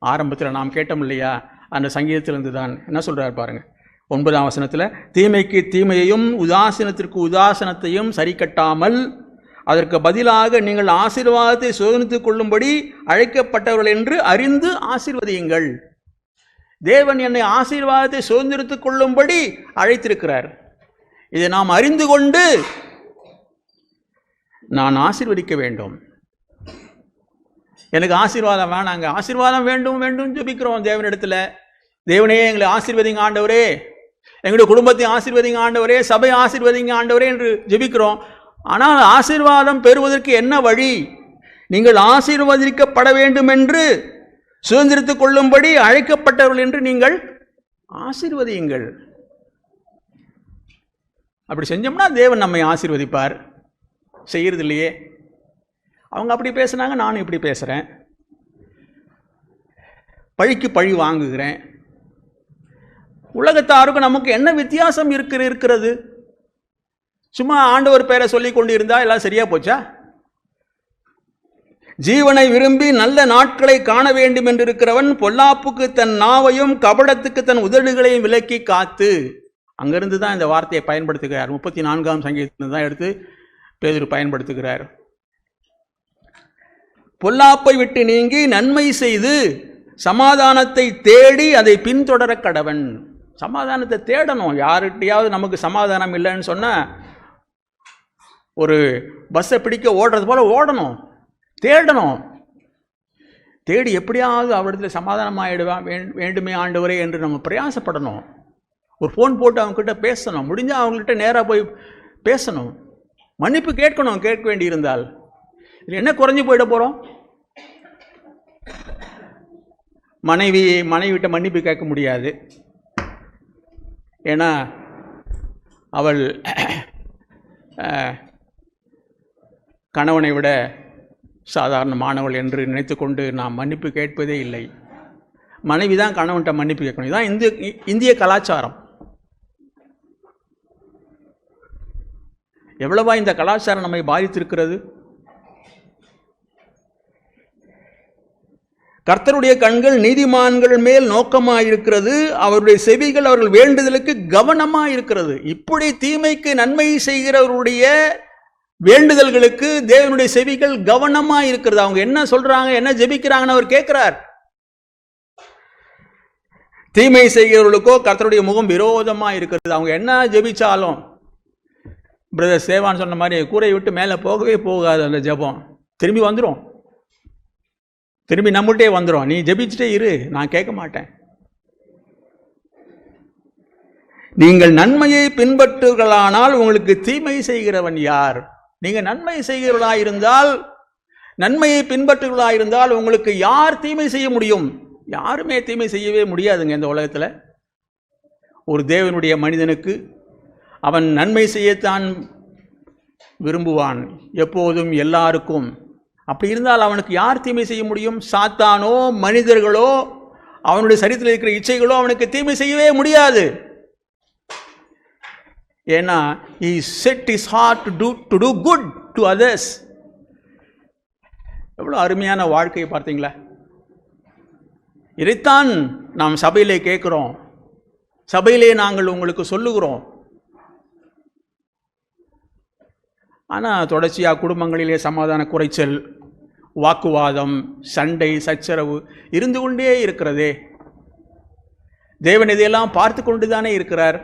ஆரம்பத்தில் நாம் கேட்டோம் இல்லையா, அந்த சங்கீதத்திலிருந்து தான். என்ன சொல்கிறார் பாருங்க, 9ஆம் வசனத்தில், தீமைக்கு தீமையையும் உதாசீனத்திற்கு உதாசனத்தையும் சரி கட்டாமல் அதற்கு பதிலாக நீங்கள் ஆசீர்வாதத்தை சோதனித்துக் கொள்ளும்படி அழைக்கப்பட்டவர்கள் என்று அறிந்து ஆசீர்வதியுங்கள். தேவன் என்னை ஆசீர்வாதத்தை சுதந்திரித்துக் கொள்ளும்படி அழைத்திருக்கிறார். இதை நாம் அறிந்து கொண்டு நான் ஆசீர்வதிக்க வேண்டும். எனக்கு ஆசீர்வாதம் வேணாங்க, ஆசீர்வாதம் வேண்டும் வேண்டும் ஜெபிக்கிறோம் தேவனிடத்தில். தேவனே எங்களை ஆசீர்வதிங்க ஆண்டவரே, எங்களுடைய குடும்பத்தை ஆசீர்வதிங்க ஆண்டவரே, சபை ஆசீர்வதிங்க ஆண்டவரே என்று ஜெபிக்கிறோம். ஆனால் ஆசீர்வாதம் பெறுவதற்கு என்ன வழி? நீங்கள் ஆசீர்வதிக்கப்பட வேண்டும் என்று சுதந்திரித்துக் கொள்ளும்படி அழைக்கப்பட்டவர்கள் என்று நீங்கள் ஆசீர்வதியுங்கள். அப்படி செஞ்சோம்னா தேவன் நம்மை ஆசீர்வதிப்பார். செய்யறது இல்லையே. அவங்க அப்படி பேசுனாங்க, நானும் இப்படி பேசுகிறேன், பழிக்கு பழி வாங்குகிறேன். உலகத்தாருக்கும் நமக்கு என்ன வித்தியாசம் இருக்கிறது? சும்மா ஆண்டவர் பேரை சொல்லி கொண்டு இருந்தா எல்லாம் சரியா போச்சா? ஜீவனை விரும்பி நல்ல நாட்களை காண வேண்டும் என்று இருக்கிறவன் பொல்லாப்புக்கு தன் நாவையும் கபடத்துக்கு தன் உதடுகளையும் விலக்கி காத்து. அங்கிருந்து தான் இந்த வார்த்தையை பயன்படுத்துகிறார். 34ஆம் சங்கீதத்திலிருந்து தான் எடுத்து பேதுரு பயன்படுத்துகிறார். பொல்லாப்பை விட்டு நீங்கி நன்மை செய்து சமாதானத்தை தேடி அதை பின்தொடர கடவன். சமாதானத்தை தேடணும். யார்கிட்டையாவது நமக்கு சமாதானம் இல்லைன்னு சொன்னால் ஒரு பஸ்ஸை பிடிக்க ஓடுறது போல ஓடணும், தேடணும். தேடி எப்படியாவது அவரிடத்தில் சமாதானம் ஆகிடுவா வேண்டுமே ஆண்டவரே என்று நம்ம பிரயாசப்படணும். ஒரு ஃபோன் போட்டு அவங்ககிட்ட பேசணும், முடிஞ்சால் அவங்ககிட்ட நேராக போய் பேசணும், மன்னிப்பு கேட்கணும் கேட்க வேண்டி இருந்தால். இது என்ன குறைஞ்சி போயிட போகிறோம்? மனைவிட்ட மன்னிப்பு கேட்க முடியாது. ஏன்னா அவள் கணவனை விட சாதாரணமானவள் என்று நினைத்து கொண்டு நாம் மன்னிப்பு கேட்பதே இல்லை. மனைவி தான் கணவன்கிட்ட மன்னிப்பு கேட்கணும். இதுதான் இந்திய கலாச்சாரம். எவ்வளவா இந்த கலாச்சாரம் நம்மை பாதித்திருக்கிறது. கர்த்தருடைய கண்கள் நீதிமான்கள் மேல் நோக்கமாயிருக்கிறது, அவருடைய செவிகள் அவர்கள் வேண்டுதலுக்கு கவனமாயிருக்கிறது. இப்படி தீமைக்கு நன்மை செய்கிறவருடைய வேண்டுதல்களுக்கு தேவனுடைய செவிகள் கவனமாயிருக்கிறது. அவங்க என்ன சொல்றாங்க, என்ன ஜெபிக்கிறாங்கன்னு அவர் கேட்கிறார். தீமை செய்கிறவர்களுக்கோ கர்த்தருடைய முகம் விரோதமா இருக்கிறது. அவங்க என்ன ஜெபிச்சாலும், பிரதர் சேவான் சொன்ன மாதிரி கூரை விட்டு மேலே போகவே போகாது. அந்த ஜெபம் திரும்பி வந்துடும், திரும்பி நம்மகிட்டே வந்துடும். நீ ஜெபிச்சுட்டே இரு, நான் கேட்க மாட்டேன். நீங்கள் நன்மையை பின்பற்றுகளானால் உங்களுக்கு தீமை செய்கிறவன் யார்? நீங்க நன்மை செய்கிறவர்களாயிருந்தால், நன்மையை பின்பற்றுகளாயிருந்தால் உங்களுக்கு யார் தீமை செய்ய முடியும்? யாருமே தீமை செய்யவே முடியாதுங்க இந்த உலகத்தில். ஒரு தேவனுடைய மனிதனுக்கு அவன் நன்மை செய்யத்தான் விரும்புவான், எப்போதும் எல்லாருக்கும். அப்படி இருந்தால் அவனுக்கு யார் தீமை செய்ய முடியும்? சாத்தானோ மனிதர்களோ அவனுடைய சரீரத்தில் இருக்கிற இச்சைகளோ அவனுக்கு தீமை செய்யவே முடியாது. ஏன்னா he set his heart to do good to others. எவ்வளோ அருமையான வாழ்க்கையை பார்த்தீங்களா? இதைத்தான் நாம் சபையிலே கேட்குறோம், சபையிலே நாங்கள் உங்களுக்கு சொல்லுகிறோம். ஆனால் தொடர்ச்சியாக குடும்பங்களிலே சமாதான குறைச்சல், வாக்குவாதம், சண்டை, சச்சரவு இருந்து கொண்டே இருக்கிறதே. தேவன் இதையெல்லாம் பார்த்து கொண்டு தானே இருக்கிறார்.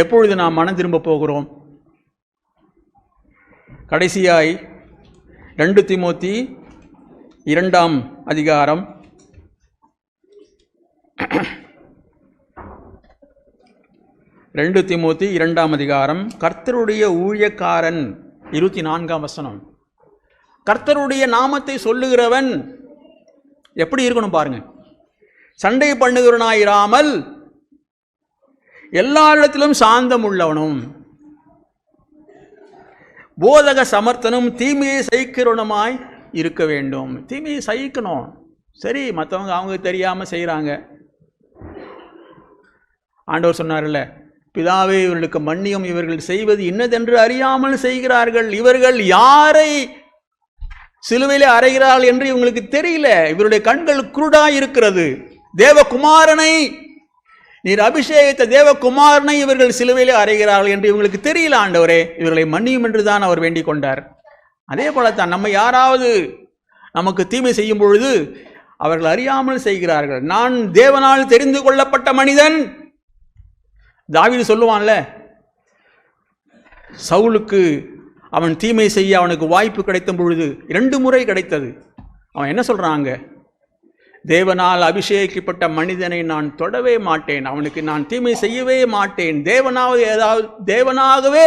எப்பொழுது நாம் மனம் திரும்ப போகிறோம்? கடைசியாய் 2 தீமோத்தி 2ஆம் அதிகாரம் 2 தீமோத்தி 2ஆம் அதிகாரம் கர்த்தருடைய ஊழியக்காரன் 24ஆம் வசனம். கர்த்தருடைய நாமத்தை சொல்லுகிறவன் எப்படி இருக்கணும் பாருங்க. சண்டை பண்ணுகிறவனாயிராமல் எல்லா இடத்திலும் சாந்தம் உள்ளவனும், போதக சமர்த்தனும், தீமையை சகிக்கிறவனுமாய் இருக்க வேண்டும். தீமையை சகிக்கணும். சரி, மற்றவங்க அவங்க தெரியாமல் செய்கிறாங்க. ஆண்டவர் சொன்னார்ல, பிதாவே இவர்களுக்கு மன்னியும், இவர்கள் செய்வது இன்னதென்று அறியாமல் செய்கிறார்கள். இவர்கள் யாரை சிலுவையிலே அறைகிறார்கள் என்று இவங்களுக்கு தெரியல. இவருடைய கண்கள் குருடாய் இருக்கிறது. தேவகுமாரனை, நீர் அபிஷேகித்த தேவகுமாரனை இவர்கள் சிலுவையிலே அறைகிறார்கள் என்று இவங்களுக்கு தெரியல. ஆண்டவரே இவர்களை மன்னியும் என்று தான் அவர் வேண்டிக் கொண்டார். அதே போலத்தான் நம்ம யாராவது நமக்கு தீமை செய்யும் பொழுது அவர்கள் அறியாமல் செய்கிறார்கள். நான் தேவனால் தெரிந்து கொள்ளப்பட்ட மனிதன். தாவீது சொல்லுவான்ல, சவுலுக்கு அவன் தீமை செய்ய அவனுக்கு வாய்ப்பு கிடைத்த பொழுது 2 முறை கிடைத்தது. அவன் என்ன சொல்றாங்க? தேவனால் அபிஷேகிக்கப்பட்ட மனிதனை நான் தொடவே மாட்டேன், அவனுக்கு நான் தீமை செய்யவே மாட்டேன். தேவனாகவே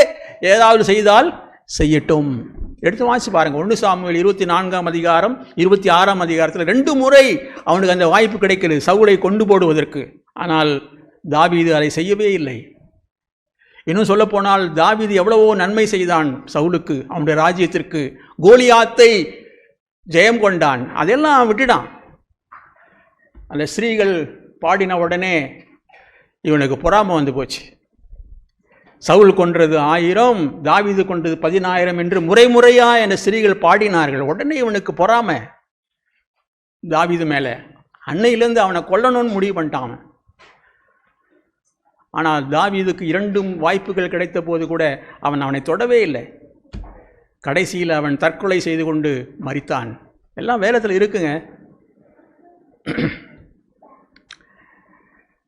ஏதாவது செய்தால் செய்யட்டும். எடுத்து வாசி பாருங்க. 1 சாமுவேல் 24ஆம் அதிகாரம் 26ஆம் அதிகாரத்தில் 2 முறை அவனுக்கு அந்த வாய்ப்பு கிடைக்கிறது சவுலை கொண்டு போடுவதற்கு. ஆனால் தாவீது அதை செய்யவே இல்லை. இன்னும் சொல்ல போனால் தாவீது எவ்வளவோ நன்மை செய்தான் சவுலுக்கு, அவனுடைய ராஜ்யத்திற்கு. கோலியாத்தை ஜெயம் கொண்டான், அதெல்லாம் விட்டுடான். அந்த ஸ்திரீகள் பாடின உடனே இவனுக்கு பொறாமை வந்து போச்சு. சவுல் கொன்றது 1000, தாவீது கொன்றது 10000 என்று முறையாக அந்த ஸ்திரீகள் பாடினார்கள். உடனே இவனுக்கு பொறாமை தாவீது மேலே. அன்னையிலேருந்து அவனை கொல்லணும்னு முடிவு பண்ணிட்டான். ஆனால் தாவீதுக்கு 2 வாய்ப்புகள் கிடைத்த போது கூட அவனை தொடவே இல்லை. கடைசியில் அவன் தற்கொலை செய்து கொண்டு மரித்தான். எல்லாம் வேதத்தில் இருக்குங்க.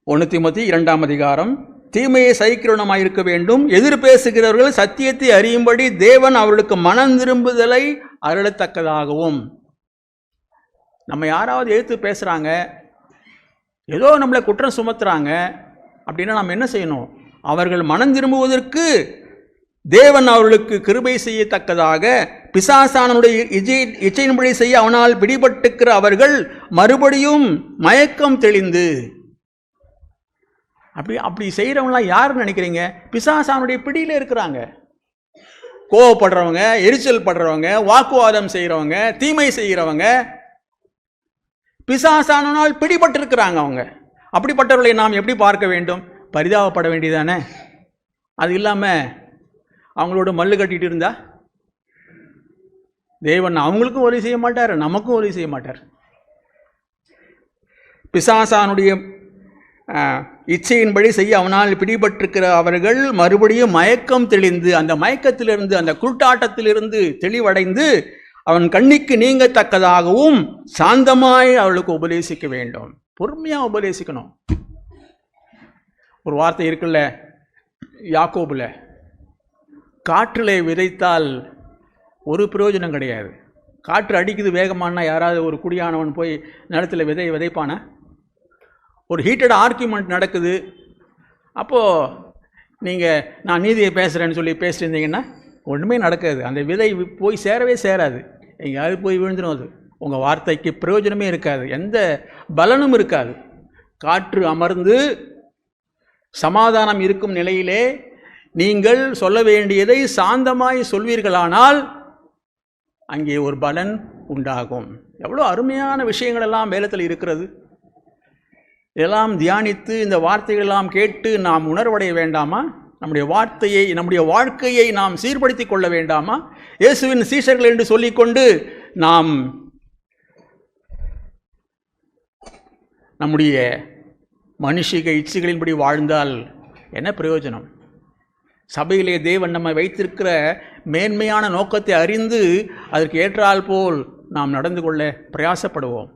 1 தீமோத்தி 2ஆம் அதிகாரம், தீமையை சகிக்கிறவனமாய் இருக்க வேண்டும், எதிர் பேசுகிறவர்கள் சத்தியத்தை அறியும்படி தேவன் அவர்களுக்கு மனம் திரும்புதலை அருளத்தக்கதாகவும். நம்ம யாராவது எதிர்த்து பேசுகிறாங்க, ஏதோ நம்மளை குற்றம் சுமத்துறாங்க அப்படின்னா நாம் என்ன செய்யணும்? அவர்கள் மனம் திரும்புவதற்கு தேவன் அவர்களுக்கு கிருபை செய்யத்தக்கதாக பிசாசானுடைய இச்சையின்படி செய்ய அவனால் பிடிபட்டுக்கிற அவர்கள் மறுபடியும் மயக்கம் தெளிந்து, அப்படி செய்கிறவங்களாம் யாருன்னு நினைக்கிறீங்க? பிசாசானுடைய பிடியில் இருக்கிறாங்க. கோவப்படுறவங்க, எரிச்சல் படுறவங்க, வாக்குவாதம் செய்கிறவங்க, தீமை செய்கிறவங்க, பிசாசானால் பிடிபட்டிருக்கிறாங்க அவங்க. அப்படிப்பட்டவர்களை நாம் எப்படி பார்க்க வேண்டும்? பரிதாபப்பட வேண்டியதானே? அது இல்லாமல் அவங்களோட மல்லு கட்டிட்டு இருந்தா தேவன் அவங்களுக்கும் உதவி செய்ய மாட்டார், நமக்கும் உதவி செய்ய மாட்டார். பிசாசானுடைய இச்சையின்படி செய்ய அவனால் பிடிபட்டிருக்கிற அவர்கள் மறுபடியும் மயக்கம் தெளிந்து, அந்த மயக்கத்திலிருந்து, அந்த குருட்டாட்டத்திலிருந்து தெளிவடைந்து அவன் கண்ணிக்கு நீங்கத்தக்கதாகவும் சாந்தமாய் அவளுக்கு உபதேசிக்க வேண்டும். பொறுமையாக உபதேசிக்கணும். ஒரு வார்த்தை இருக்குல்ல யாக்கோபுல, காற்றிலே விதைத்தால் ஒரு பிரயோஜனம் கிடையாது. காற்று அடிக்குது வேகமானா யாராவது ஒரு குடியானவன் போய் நிலத்தில் விதைப்பானா? ஒரு ஹீட்டட் ஆர்கியூமெண்ட் நடக்குது, அப்போது நீங்கள் நான் நீதியை பேசுகிறேன்னு சொல்லி பேசிட்டு இருந்தீங்கன்னா ஒன்றுமே நடக்காது. அந்த விதை போய் சேரவே சேராது, எங்கேயாவது போய் விழுந்துடும். அது உங்கள் வார்த்தைக்கு பிரயோஜனமே இருக்காது, எந்த பலனும் இருக்காது. காற்று அமர்ந்து சமாதானம் இருக்கும் நிலையிலே நீங்கள் சொல்ல வேண்டியதை சாந்தமாய் சொல்வீர்களானால் அங்கே ஒரு பலன் உண்டாகும். எவ்வளோ அருமையான விஷயங்கள் எல்லாம் வேதத்தில் இருக்கிறது. இதெல்லாம் தியானித்து இந்த வார்த்தைகளெல்லாம் கேட்டு நாம் உணர்வடைய வேண்டாமா? நம்முடைய வார்த்தையை, நம்முடைய வாழ்க்கையை நாம் சீர்படுத்தி கொள்ள வேண்டாமா? இயேசுவின் சீஷர்கள் என்று சொல்லிக்கொண்டு நாம் நம்முடைய மனுஷிக இச்சைகளின்படி வாழ்ந்தால் என்ன பிரயோஜனம்? சபையிலே தேவன் நம்மை வைத்திருக்கிற மேன்மையான நோக்கத்தை அறிந்து அதற்கு ஏற்றால் போல் நாம் நடந்து கொள்ள பிரயாசப்படுவோம்.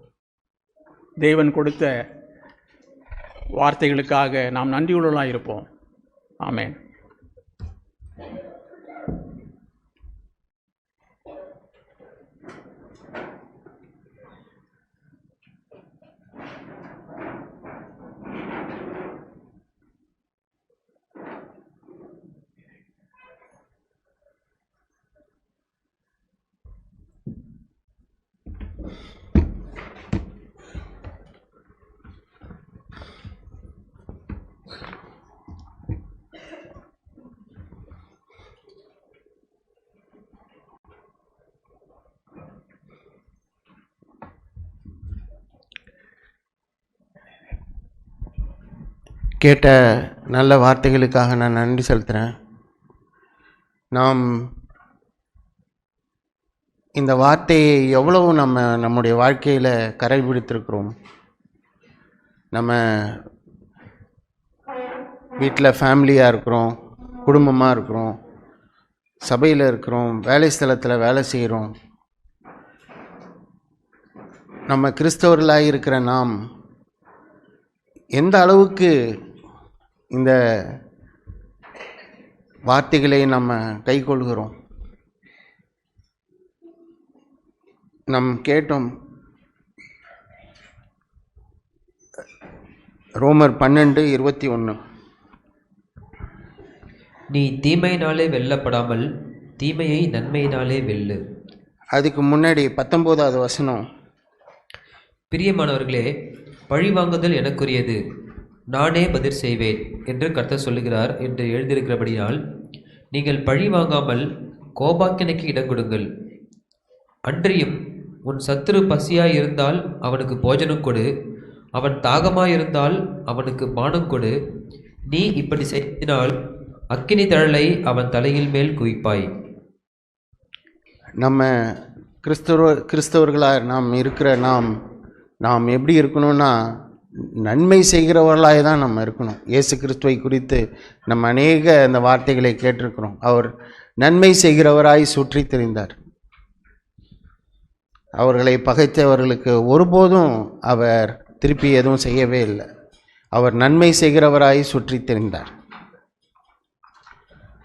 தேவன் கொடுத்த வார்த்தைகளுக்காக நாம் நன்றியுள்ளவர்களாக இருப்போம். ஆமென். கேட்ட நல்ல வார்த்தைகளுக்காக நான் நன்றி செலுத்துகிறேன். நாம் இந்த வார்த்தையை எவ்வளவு நம்முடைய வாழ்க்கையில் கடைபிடித்திருக்கிறோம். நம்ம வீட்டில் ஃபேமிலியாக இருக்கிறோம், குடும்பமாக இருக்கிறோம், சபையில் இருக்கிறோம், வேலை ஸ்தலத்தில் வேலை செய்கிறோம். நம்ம கிறிஸ்தவர்களாக இருக்கிற நாம் எந்த அளவுக்கு இந்த வார்த்தைகளை நம்ம கைக்கொள்கிறோம்? நம் கேட்டோம், ரோமர் 12:21, நீ தீமையினாலே வெல்லப்படாமல் தீமையை நன்மையினாலே வெல்லு. அதுக்கு முன்னாடி 19வது வசனம், பிரியமானவர்களே, பழிவாங்குதல் எனக்குரியது, நானே பதில் செய்வேன் என்று கர்த்தர் சொல்லுகிறார் என்று எழுதியிருக்கிறபடியால் நீங்கள் பழி வாங்காமல் கோபாக்கினைக்கு இடம் கொடுங்கள். அன்றியும் உன் சத்துரு பசியாய் இருந்தால் அவனுக்கு போஜனம் கொடு, அவன் தாகமாயிருந்தால் அவனுக்கு பானம் கொடு. நீ இப்படி செய்தினால் அக்கினி தழலை அவன் தலையில் மேல் குவிப்பாய். நம்ம கிறிஸ்தவர்களாக நாம் இருக்கிற நாம் எப்படி இருக்கணும்னா நன்மை செய்கிறவர்களாக தான் நம்ம இருக்கணும். இயேசு கிறிஸ்துவை குறித்து நம்ம அநேக அந்த வார்த்தைகளை கேட்டிருக்கிறோம். அவர் நன்மை செய்கிறவராய் சுற்றி திரிந்தார். அவர்களை பகைத்தவர்களுக்கு ஒருபோதும் அவர் திருப்பி எதுவும் செய்யவே இல்லை. அவர் நன்மை செய்கிறவராய் சுற்றி திரிந்தார்.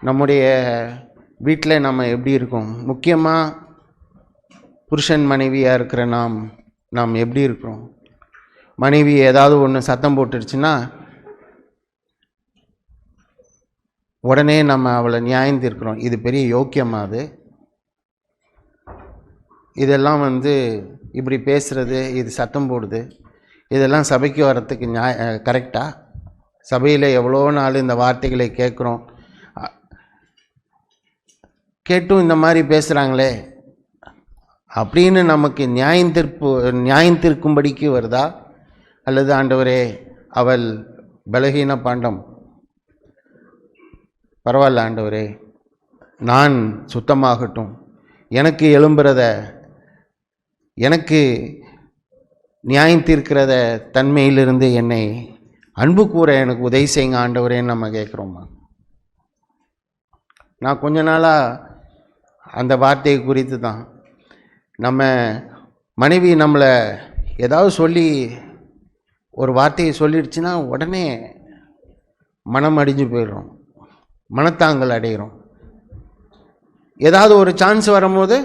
நம்முடைய வீட்டில் நம்ம எப்படி இருக்கோம்? முக்கியமாக புருஷன் மனைவியாக இருக்கிற நாம் எப்படி இருக்கிறோம்? மனைவி ஏதாவது ஒன்று சத்தம் போட்டுருச்சுன்னா உடனே நம்ம அவளை நியாயம் தீர்க்கிறோம். இது பெரிய யோக்கியமா? அது இதெல்லாம் இப்படி பேசுகிறது, இது சத்தம் போடுது, இதெல்லாம் சபைக்கு வர்றதுக்கு கரெக்டா? சபையில் எவ்வளோ நாள் இந்த வார்த்தைகளை கேட்குறோம், கேட்டும் இந்த மாதிரி பேசுகிறாங்களே அப்படின்னு நமக்கு நியாயம் தீர்க்கும்படிக்கு வருதா? அல்லது ஆண்டவரே அவள் பலகீன பாண்டம், பரவாயில்ல ஆண்டவரே, நான் சுத்தமாகட்டும், எனக்கு எழும்புறத, எனக்கு நியாயம் தீர்க்கிறத தன்மையிலிருந்து என்னை அன்பு கூற எனக்கு உதவி செய்யுங்க ஆண்டவரேன்னு நம்ம கேட்குறோமா? நான் கொஞ்ச நாளாக அந்த வார்த்தையை குறித்து தான், நம்ம மனைவி நம்மளை ஏதாவது சொல்லி ஒரு வார்த்தையை சொல்லிடுச்சுன்னா உடனே மனம் அடிஞ்சு போயிடுறோம், மனத்தாங்கல் அடைகிறோம். ஏதாவது ஒரு சான்ஸ் வரும்போது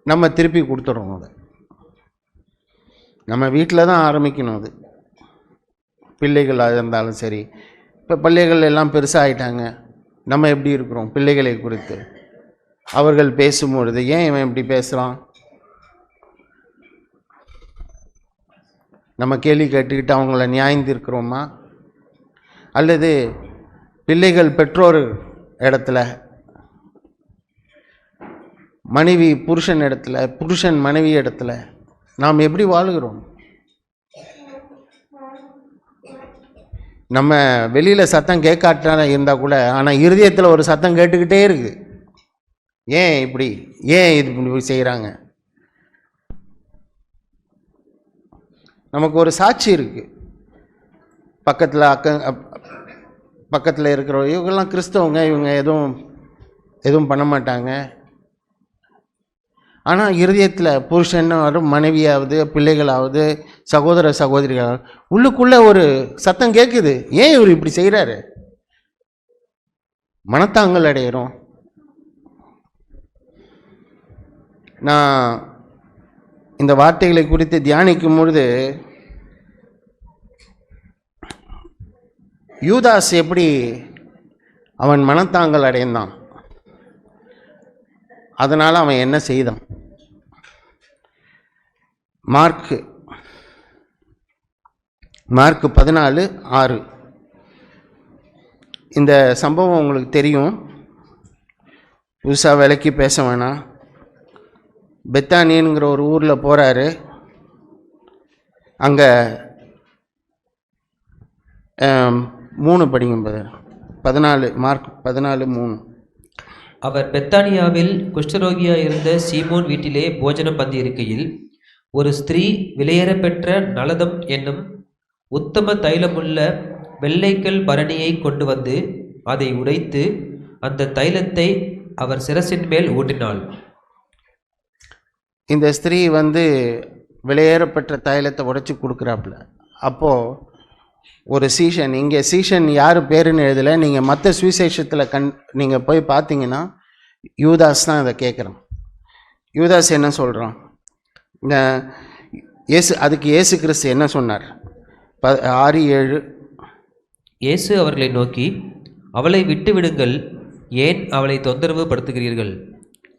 நம்ம திருப்பி கொடுத்துட்றோம். அதை நம்ம வீட்டில் தான் ஆரம்பிக்கணும். அது பிள்ளைகளாக இருந்தாலும் சரி. இப்போ பிள்ளைகள் எல்லாம் பெருசாகிட்டாங்க, நம்ம எப்படி இருக்கிறோம் பிள்ளைகளை குறித்து? அவர்கள் பேசும்பொழுது ஏன் இவன் இப்படி பேசுகிறான், நம்ம கேள்வி கேட்டுக்கிட்டு அவங்கள நியாயம் தீர்க்கிறோமா? அல்லது பிள்ளைகள் பெற்றோர் இடத்துல, மனைவி புருஷன் இடத்துல, புருஷன் மனைவி இடத்துல நாம் எப்படி வாழுகிறோம்? நம்ம வெளியில் சத்தம் கேட்காட்டா இருந்தால் கூட, ஆனால் இருதயத்தில் ஒரு சத்தம் கேட்டுக்கிட்டே இருக்குது. ஏன் இது இப்படி செய்கிறாங்க? நமக்கு ஒரு சாட்சி இருக்குது. பக்கத்தில் இருக்கிற இவங்கெல்லாம் கிறிஸ்தவங்க, இவங்க எதுவும் பண்ண மாட்டாங்க. ஆனால் இருதயத்தில் புருஷனாவது மனைவியாவது பிள்ளைகளாவது சகோதர சகோதரிகளாவது உள்ளுக்குள்ளே ஒரு சத்தம் கேட்குது, ஏன் இவர் இப்படி செய்கிறாரு? மனத்தாங்கல் அடைகிறோம். நான் இந்த வார்த்தைகளை குறித்து தியானிக்கும் பொழுது யூதாஸ் எப்படி அவன் மனத்தாங்கல் அடைந்தான், அதனால் அவன் என்ன செய்தான்? மார்க்கு 14:6 இந்த சம்பவம் உங்களுக்கு தெரியும், புதுசாக விலைக்கு பேச வேணாம். பெத்தானியனுங்கிற ஒரு ஊரில் போகிறாரு. அங்கே 3 படிக்கும்போது 14 மார்க் 14:3 அவர் பெத்தானியாவில் குஷ்டரோகியாக இருந்த சீமோன் வீட்டிலே போஜனம் பந்தி இருக்கையில் ஒரு ஸ்திரீ விலையேறப்பெற்ற நலதம் என்னும் உத்தம தைலமுள்ள வெள்ளைக்கல் பரணியை கொண்டு வந்து அதை உடைத்து அந்த தைலத்தை அவர் சிரசின் மேல் ஊற்றினாள். இந்த ஸ்திரீ விலையேறப்பெற்ற தைலத்தை உடைச்சி கொடுக்குறாப்புல. அப்போது ஒரு சீஷன், இங்கே சீஷன் யார் பேருன்னு எழுதலை, நீங்கள் மற்ற சுவிசேஷத்தில் நீங்கள் போய் பார்த்தீங்கன்னா யூதாஸ் தான் இதை கேட்குறான். யூதாஸ் என்ன சொல்கிறான்? அதுக்கு இயேசு கிறிஸ்து என்ன சொன்னார்? 6:7 இயேசு அவர்களை நோக்கி, அவளை விட்டு விடுங்கள், ஏன் அவளை தொந்தரவு படுத்துகிறீர்கள்?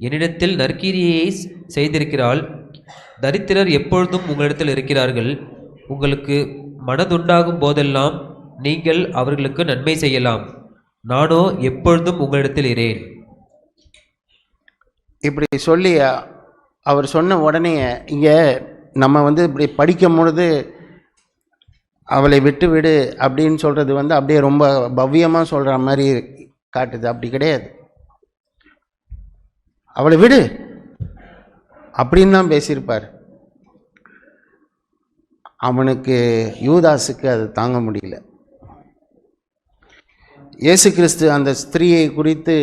என்னிடத்தில் நற்கிரியை செய்திருக்கிறாள். தரித்திரர் எப்பொழுதும் உங்களிடத்தில் இருக்கிறார்கள். உங்களுக்கு மனதுண்டாகும் போதெல்லாம் நீங்கள் அவர்களுக்கு நன்மை செய்யலாம். நானோ எப்பொழுதும் உங்களிடத்தில் இரேன். இப்படி சொல்லி அவர் சொன்ன உடனே இங்கே நம்ம இப்படி படிக்கும் பொழுது அவளை விட்டு விடு அப்படின்னு சொல்கிறது அப்படியே ரொம்ப பவ்யமாக சொல்கிற மாதிரி காட்டுது. அப்படி கிடையாது. அவளை விடு அப்படின்னு தான் பேசியிருப்பார். அவனுக்கு யூதாஸுக்கு அது தாங்க முடியல. இயேசு கிறிஸ்து அந்த ஸ்திரீயை குறித்து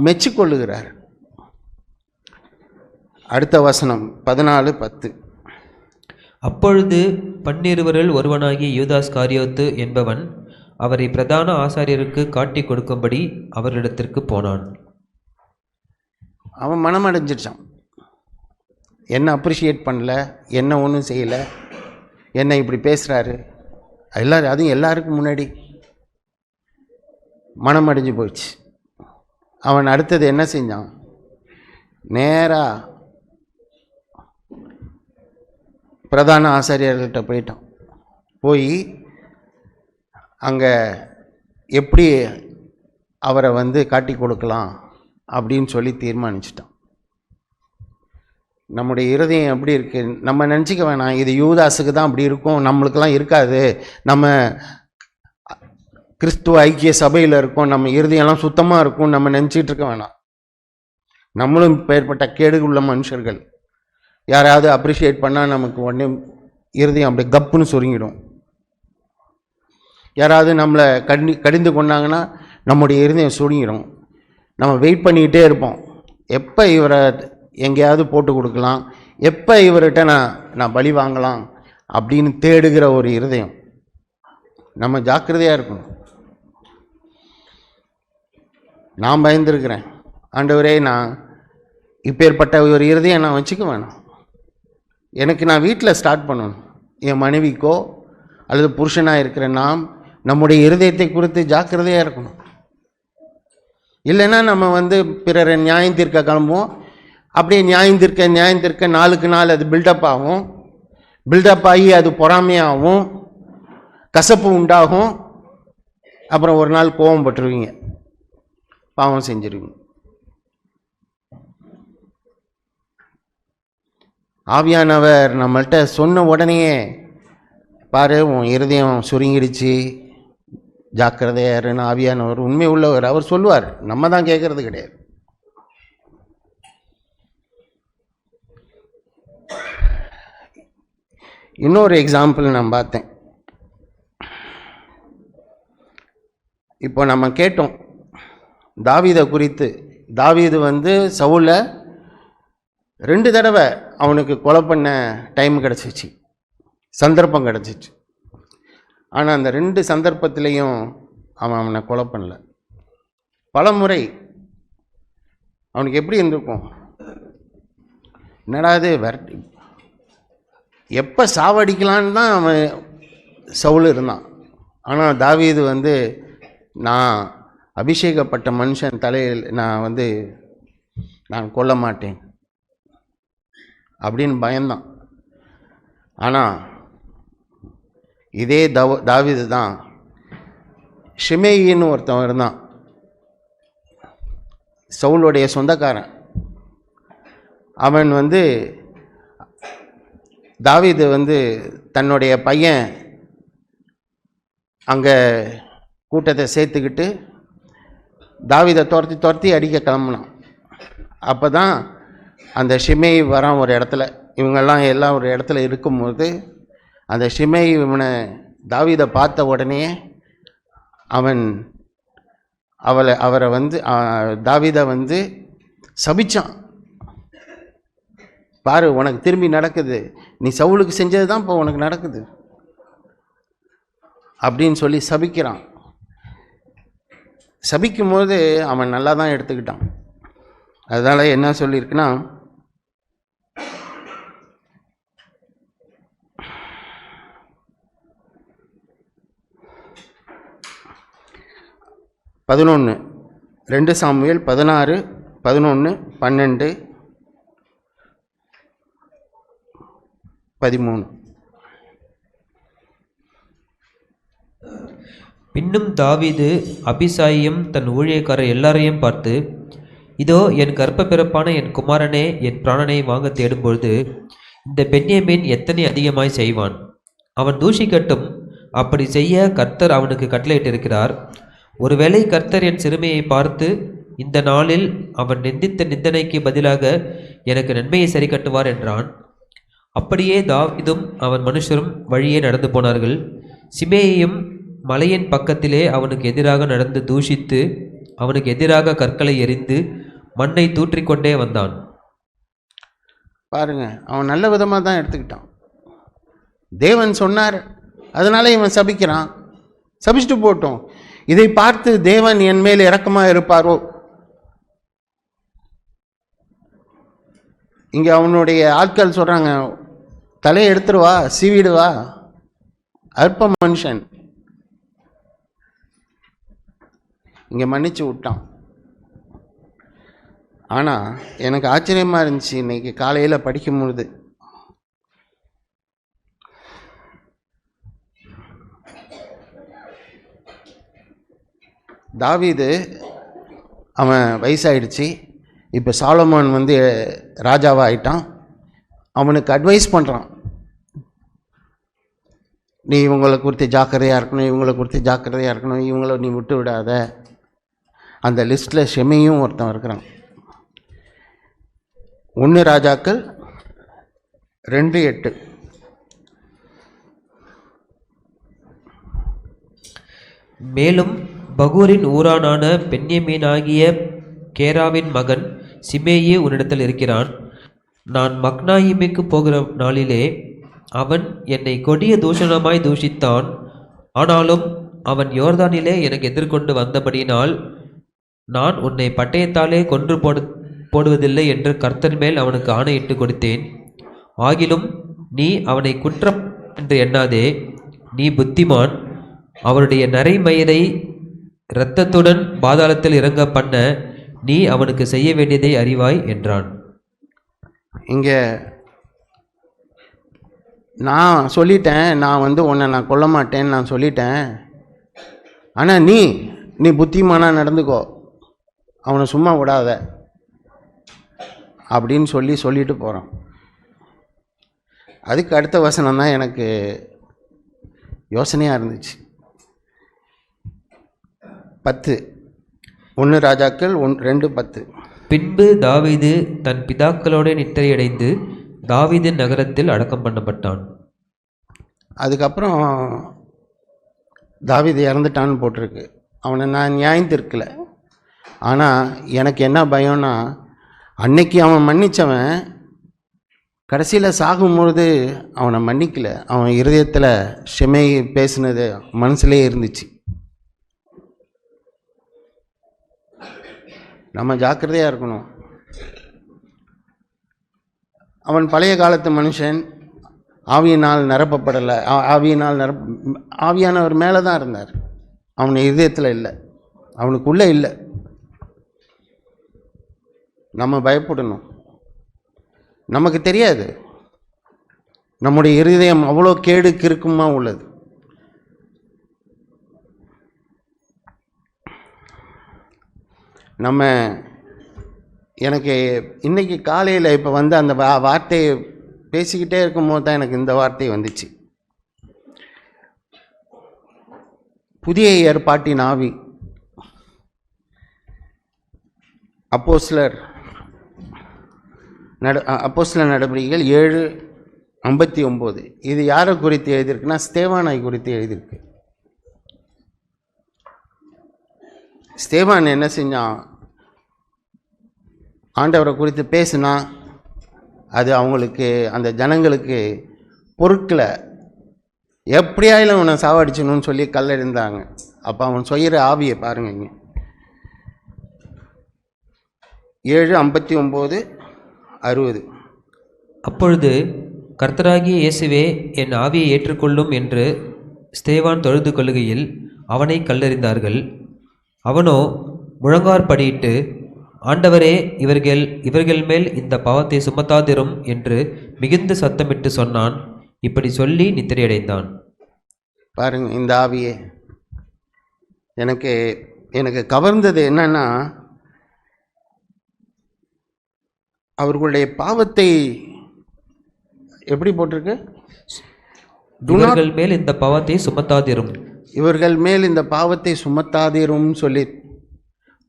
மெச்சிக்கொள்ளுகிறார். அடுத்த வசனம் 14:10 அப்பொழுது 12 ஒருவனாகிய யூதாஸ் காரியோத்து என்பவன் அவரை பிரதான ஆசாரியருக்கு காட்டி கொடுக்கும்படி அவர்களிடத்திற்கு போனான். அவன் மனம் அடைஞ்சிட்டான். என்ன அப்ரிஷியேட் பண்ணல, என்ன ஒன்றும் செய்யலை, என்ன இப்படி பேசுகிறாரு, அதுவும் எல்லாருக்கும் முன்னாடி மனம் அடைஞ்சு போயிடுச்சு. அவன் அடுத்தது என்ன செஞ்சான்? நேராக பிரதான ஆசாரியர்கள்ட்ட போயிட்டான். போய் அங்கே எப்படி அவரை காட்டி கொடுக்கலாம் அப்படின்னு சொல்லி தீர்மானிச்சிட்டான். நம்முடைய இருதயம் எப்படி இருக்குது நம்ம நினச்சிக்க வேணாம், இது யூதாஸுக்கு தான் அப்படி இருக்கும், நம்மளுக்கெல்லாம் இருக்காது, நம்ம கிறிஸ்துவ ஐக்கிய சபையில் இருக்கோம், நம்ம இருதயம்லாம் சுத்தமாக இருக்கும் நம்ம நினச்சிட்டு இருக்க வேணாம். நம்மளும் பெயர்பட்ட கேடுள்ள மனுஷர்கள். யாராவது அப்ரிஷியேட் பண்ணால் நமக்கு உடனே இருதயம் அப்படியே கப்புன்னு சுருங்கிடும். யாராவது நம்மளை கடிந்து கொண்டாங்கன்னா நம்முடைய இருதயம் சுருங்கிடும். நம்ம வெயிட் பண்ணிக்கிட்டே இருப்போம், எப்போ இவரை எங்கேயாவது போட்டு கொடுக்கலாம், எப்போ இவர்கிட்ட நான் பலி வாங்கலாம் அப்படின்னு தேடுகிற ஒரு இருதயம். நம்ம ஜாக்கிரதையாக இருக்கணும். நான் பயந்துருக்கிறேன், ஆண்டவரே நான் இப்பேற்பட்ட ஒரு இருதயம் நான் வச்சுக்க வேணாம். எனக்கு நான் வீட்டில் ஸ்டார்ட் பண்ணணும். என் மனைவிக்கோ அல்லது புருஷனாக இருக்கிற நாம் நம்முடைய இருதயத்தை குறித்து ஜாக்கிரதையாக இருக்கணும். இல்லைன்னா நம்ம பிறரை நியாயம் தீர்க்க கிளம்புவோம். அப்படியே நியாயம் தீர்க்க நாளுக்கு நாள் அது பில்டப் ஆகும். பில்டப் ஆகி அது பொறாமையாகும், கசப்பு உண்டாகும். அப்புறம் ஒரு நாள் கோபம் பட்டுருவீங்க, பாவம் செஞ்சிருவீங்க. ஆவியானவர் நம்மள்கிட்ட சொன்ன உடனேயே பாரு உன் இருதயம் சுருங்கிடுச்சு, ஜாக்கிரதையாருன்னு ஆவியானவர் உண்மை உள்ளவர், அவர் சொல்லுவார். நம்ம தான் கேட்கறது கிடையாது. இன்னொரு எக்ஸாம்பிள் நான் பார்த்தேன். இப்போ நம்ம கேட்டோம் தாவீதை குறித்து. தாவீது சவுலை 2 தடவை அவனுக்கு கொலை பண்ண டைம் கிடச்சிச்சு, சந்தர்ப்பம் கிடச்சிச்சு. ஆனால் அந்த 2 சந்தர்ப்பத்திலையும் அவனை கொலை பண்ணல. பல முறை அவனுக்கு எப்படி இருந்திருக்கும், என்னடா இது விரட்டி எப்போ சாவடிக்கலான்னு தான் அவன் சவுல் இருந்தான். ஆனால் தாவீது நான் அபிஷேகப்பட்ட மனுஷன் தலையில் நான் கொல்ல மாட்டேன் அப்படின்னு பயந்தான். ஆனால் இதே தாவீது தான் ஷிமேயின்னு ஒருத்தன் இருந்தான், சவுலுடைய சொந்தக்காரன். அவன் தாவீது தன்னுடைய பையன் அங்கே கூட்டத்தை சேர்த்துக்கிட்டு தாவீதை துரத்தி அடிக்க கிளம்புனான். அப்போ தான் அந்த ஷிமேய் வரான் ஒரு இடத்துல. எல்லாம் ஒரு இடத்துல இருக்கும்போது அந்த ஷிமேய் இவனை தாவீதை பார்த்த உடனே அவரை தாவீதை சபிச்சான். பாரு உனக்கு திரும்பி நடக்குது, நீ சவுலுக்கு செஞ்சது தான் இப்போ உனக்கு நடக்குது அப்படின்னு சொல்லி சபிக்கிறான். சபிக்கும் போது அவன் நல்லா தான் எடுத்துக்கிட்டான். அதனால் என்ன சொல்லியிருக்குன்னா, பதினொன்று 2 சாமுவேல் 16, 11, 12, 13. பின்னும் தாவீது அபிசாயையும் தன் ஊழியக்காரர் எல்லாரையும் பார்த்து, இதோ என் கர்ப்ப பிறப்பான என் குமாரனே என் பிராணனை வாங்க தேடும்பொழுது இந்த பென்யமீன் எத்தனை அதிகமாய் செய்வான். அவன் தூஷிக்கட்டும், அப்படி செய்ய கர்த்தர் அவனுக்கு கட்டளையிட்டிருக்கிறார். ஒருவேளை கர்த்தர் என் சிறுமையை பார்த்து இந்த நாளில் அவன் நிந்தித்த நிந்தனைக்கு பதிலாக எனக்கு நன்மையை சரி கட்டுவார் என்றான். அப்படியே தாவீதும் அவன் மனுஷரும் வழியே நடந்து போனார்கள். சிமேயும் மலையின் பக்கத்திலே அவனுக்கு எதிராக நடந்து தூஷித்து அவனுக்கு எதிராக கற்களை எறிந்து மண்ணை தூற்றிக்கொண்டே வந்தான். பாருங்க, அவன் நல்ல விதமாக தான் எடுத்துக்கிட்டான். தேவன் சொன்னார், அதனால இவன் சபிக்கிறான். சபிச்சுட்டு போட்டோம். இதை பார்த்து தேவன் என் மேல் இரக்கமாக இருப்பாரோ? இங்கே அவனுடைய ஆட்கள் சொல்கிறாங்க, தலையை எடுத்துருவா, சீவிடுவா. அற்ப மனுஷன் இங்கே மன்னிச்சு விட்டான். ஆனால் எனக்கு ஆச்சரியமாக இருந்துச்சு இன்னைக்கு காலையில் படிக்கும்பொழுது. தாவீது அவன் வயசாயிடுச்சு. இப்போ சாலமோன் வந்து ராஜாவாக ஆயிட்டான். அவனுக்கு அட்வைஸ் பண்ணுறான், நீ இவங்களை குறித்து ஜாக்கிரதையாக இருக்கணும், இவங்களை குறித்து ஜாக்கிரதையாக இருக்கணும், இவங்கள நீ விட்டு விடாத. அந்த லிஸ்ட்டில் ஷெமையும் ஒருத்தன் இருக்கிறான். 1 ராஜாக்கள் 2:8. மேலும் பகூரின் ஊரானான பென்யமீனாகிய கேராவின் மகன் சிமேயி உன்னிடத்தில் இருக்கிறான். நான் மக்னாயிமிக்கு போகிற நாளிலே அவன் என்னை கொடிய தூஷணமாய் தூஷித்தான். ஆனாலும் அவன் யோர்தானிலே எனக்கு எதிர்கொண்டு வந்தபடியினால் நான் உன்னை பட்டயத்தாலே கொன்று போடுவதில்லை என்று கர்த்தர் மேல் அவனுக்கு ஆணையிட்டு கொடுத்தேன். ஆகிலும் நீ அவனை குற்றம் என்று எண்ணாதே, நீ புத்திமான். அவருடைய நரைமயிரை இரத்தத்துடன் பாதாளத்தில் இறங்க பண்ண நீ அவனுக்கு செய்ய வேண்டியதை அறிவாய் என்றான். இங்கே நான் சொல்லிட்டேன், நான் வந்து உன்னை நான் கொல்ல மாட்டேன்னு நான் சொல்லிட்டேன். ஆனால் நீ புத்திமானாக நடந்துக்கோ, அவனை சும்மா விடாத அப்படின்னு சொல்லிட்டு போகிறான். அதுக்கு அடுத்த வசனம் தான் எனக்கு யோசனையாக இருந்துச்சு. 10 1 ராஜாக்கள் 2:10. பின்பு தாவீது தன் பிதாக்களோட நித்திரையடைந்து தாவீதின் நகரத்தில் அடக்கம் பண்ணப்பட்டான். அதுக்கப்புறம் தாவீது இறந்துட்டான்னு போட்டிருக்கு. அவனை நான் நியாயம் தீர்க்கலை. ஆனால் எனக்கு என்ன பயம்னா, அன்னைக்கு அவன் மன்னித்தவன் கடைசியில் சாகும்பொழுது அவனை மன்னிக்கல. அவன் இருதயத்தில் ஷெமை பேசினது மனசுலே இருந்துச்சு. நம்ம ஜாக்கிரதையாக இருக்கணும். அவன் பழைய காலத்து மனுஷன், ஆவியினால் நிரப்பப்படலை. ஆவியானவர் மேலே தான் இருந்தார், அவன் இதயத்தில் இல்லை, அவனுக்குள்ளே இல்லை. நம்ம பயப்படணும். நமக்கு தெரியாது, நம்முடைய இருதயம் அவ்வளோ கேடு கிறுக்குமா உள்ளது. எனக்கு இன்னைக்கு காலையில் இப்போ வந்து அந்த வார்த்தையை பேசிக்கிட்டே இருக்கும்போது தான் எனக்கு இந்த வார்த்தை வந்துச்சு. புதிய ஏற்பாட்டின் ஆவி. அப்போஸ்தலர் நடவடிக்கைகள் 7:59. இது யாரை குறித்து எழுதியிருக்குன்னா, ஸ்தேவானை குறித்து எழுதியிருக்கு. ஸ்தேவான் என்ன செஞ்சான்? ஆண்டவரை குறித்து பேசுனா அது அவங்களுக்கு, அந்த ஜனங்களுக்கு பொருட்களை எப்படியாயிலும் அவனை சாவடிச்சணும்னு சொல்லி கல்லெறிந்தாங்க. அப்போ அவன் சொல்கிற ஆவியை பாருங்க இங்கே. 7:59-60. அப்பொழுது கர்த்தராகிய இயேசுவே என் ஆவியை ஏற்றுக்கொள்ளும் என்று ஸ்தேவான் தொழுது கொள்ளுகையில் அவனை கல்லெறிந்தார்கள். அவனோ முழங்காற்படியிட்டு, ஆண்டவரே, இவர்கள் மேல் இந்த பாவத்தை சுமத்தாதிரும் என்று மிகுந்த சத்தமிட்டு சொன்னான். இப்படி சொல்லி நித்திரையடைந்தான். பாருங்க, இந்த ஆவியே எனக்கு கவர்ந்தது என்னன்னா, அவர்களுடைய பாவத்தை எப்படி போட்டிருக்கு? இவர்கள் மேல் இந்த பாவத்தை சுமத்தாதிரும், இவர்கள் மேல் இந்த பாவத்தை சுமத்தாதிரும் சொல்லி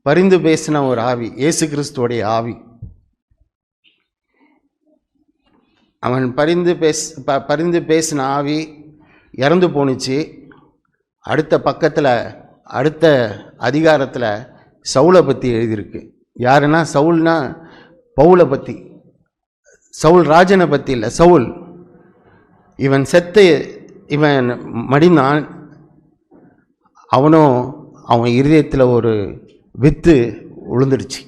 பரிந்து பேசின ஒரு ஆவி, இயேசு கிறிஸ்துவோடைய ஆவி. அவன் பரிந்து பேசின ஆவி இறந்து போணுச்சு. அடுத்த அதிகாரத்தில் சவுலை பற்றி எழுதியிருக்கு. யாருன்னா, சவுல்னா பவுலை பற்றி, சவுல் ராஜனை பற்றி இல்லை, சவுல். இவன் செத்து இவன் மடிந்தான். அவன் இருதயத்தில் ஒரு வித்து விழுந்துடுச்சு.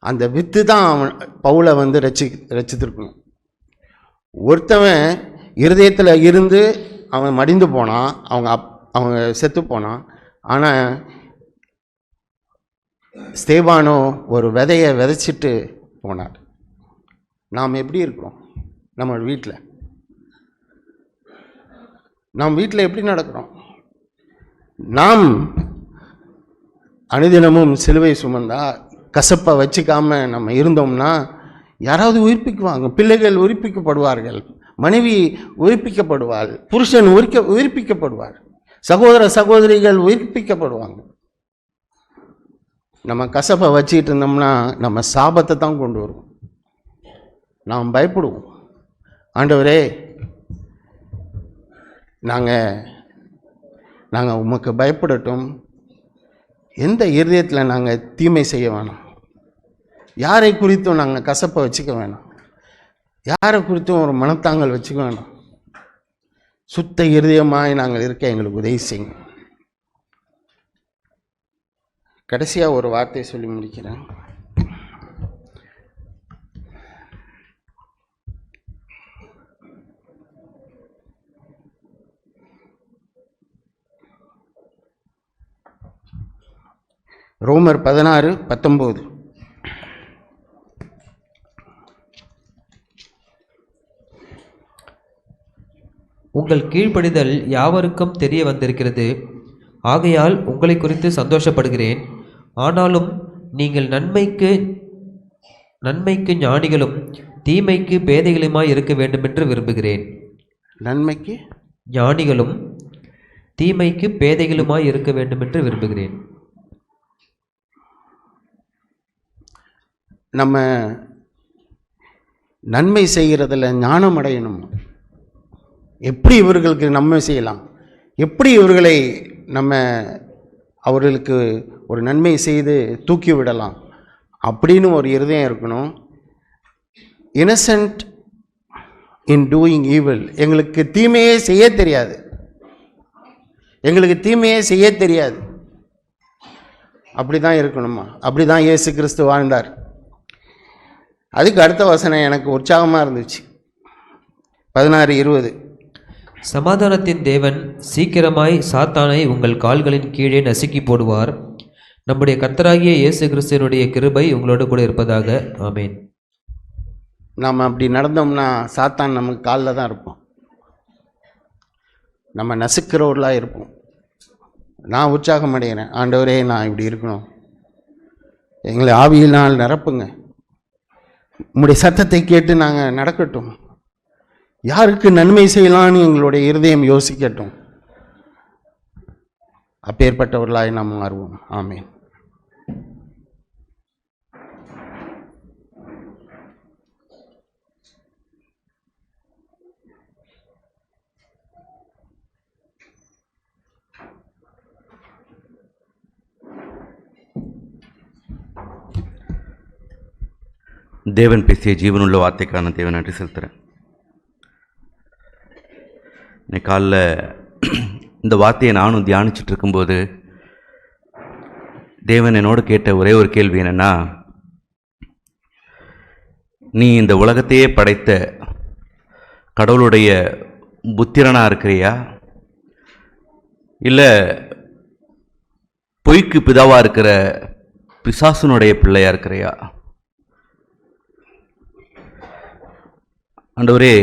அந்த வித்து தான் அவன் பவுலை ரட்சித்திருக்கணும். ஒருத்தவன் இருதயத்தில் இருந்து அவன் மடிந்து போனான், அவங்க செத்து போனான். ஆனால் ஸ்தேவானோ ஒரு விதையை விதைச்சிட்டு போனார். நாம் எப்படி இருக்கிறோம்? நம்ம வீட்டில் எப்படி நடக்கிறோம்? நாம் அனுதினமும் சிலுவை சுமந்தா கசப்பை வச்சுக்காம நம்ம இருந்தோம்னா யாராவது உயிர்ப்பிக்குவாங்க. பிள்ளைகள் உயிர்ப்பிக்கப்படுவார்கள், மனைவி உயிர்ப்பிக்கப்படுவாள், புருஷன் உயிர்ப்பிக்கப்படுவார், சகோதர சகோதரிகள் உயிர்ப்பிக்கப்படுவாங்க. நம்ம கசப்பை வச்சுக்கிட்டு இருந்தோம்னா நம்ம சாபத்தை தான் கொண்டு வருவோம். நாம் பயப்படுவோம். ஆண்டவரே, நாங்கள் உமக்கு பயப்படட்டும். எந்த இருதயத்தில் நாங்கள் தீமை செய்ய வேணாம். யாரை குறித்தும் நாங்கள் கசப்பை வச்சுக்க வேணாம். யாரை குறித்தும் ஒரு மனத்தாங்கல் வச்சுக்க வேணாம். சுத்த இருதயமாய் நாங்கள் இருக்க எங்களுக்கு உதவி செய்யுங்க. கடைசியாக ஒரு வார்த்தை சொல்லி முடிக்கிறேன். ரோமர் 16:19. உங்கள் கீழ்ப்படிதல் யாவருக்கும் தெரிய வந்திருக்கிறது. ஆகையால் உங்களை குறித்து சந்தோஷப்படுகிறேன். ஆனாலும் நீங்கள் நன்மைக்கு ஞானிகளும் தீமைக்கு பேதைகளுமாய் இருக்க வேண்டுமென்று விரும்புகிறேன். நன்மைக்கு ஞானிகளும் தீமைக்கு பேதைகளுமாய் இருக்க வேண்டுமென்று விரும்புகிறேன். நம்ம நன்மை செய்கிறதில் ஞானம் அடையணும். எப்படி இவர்களுக்கு நன்மை செய்யலாம், எப்படி இவர்களை அவர்களுக்கு ஒரு நன்மை செய்து தூக்கி விடலாம் அப்படின்னு ஒரு இருதயம் இருக்கணும். Innocent in doing evil. எங்களுக்கு தீமையே செய்ய தெரியாது. அப்படி தான் இருக்கணுமா? அப்படி தான் இயேசு கிறிஸ்து வாழ்ந்தார். அதுக்கு அடுத்த வசனம் எனக்கு உற்சாகமாக இருந்துச்சு. 16:20. சமாதானத்தின் தேவன் சீக்கிரமாய் சாத்தானை உங்கள் கால்களின் கீழே நசுக்கி போடுவார். நம்முடைய கர்த்தராகிய இயேசு கிறிஸ்துவினுடைய கிருபை உங்களோடு கூட இருப்பதாக. ஆமேன். நாம் அப்படி நடந்தோம்னா சாத்தான் நமக்கு காலில் தான் இருப்போம். நம்ம நசுக்கிறவர்களாக இருப்போம். நான் உற்சாகம் அடைகிறேன். ஆண்டவரே, நான் இப்படி இருக்கணும், எங்களை ஆவியினால் நிரப்புங்க, உம்முடைய சத்தத்தை கேட்டு நாங்கள் நடக்கட்டும், யாருக்கு நன்மை செய்யலான்னு எங்களுடைய இருதயம் யோசிக்கட்டும். அப்பேற்பட்டவர்களாய் நாம் மாறுவோம். ஆமேன். தேவன் பேசிய ஜீவனுள்ள வார்த்தைக்கான தேவன் நன்றி செலுத்துகிறேன். இன்னைக்கு காலைல இந்த வார்த்தையை நானும் தியானிச்சுட்டு இருக்கும்போது தேவன் என்னோடு கேட்ட ஒரே ஒரு கேள்வி என்னென்னா, நீ இந்த உலகத்தையே படைத்த கடவுளுடைய புத்திரனாக இருக்கிறியா, இல்லை பொய்க்கு பிதாவாக இருக்கிற பிசாசுனுடைய பிள்ளையாக இருக்கிறியா? ஆண்டவரே,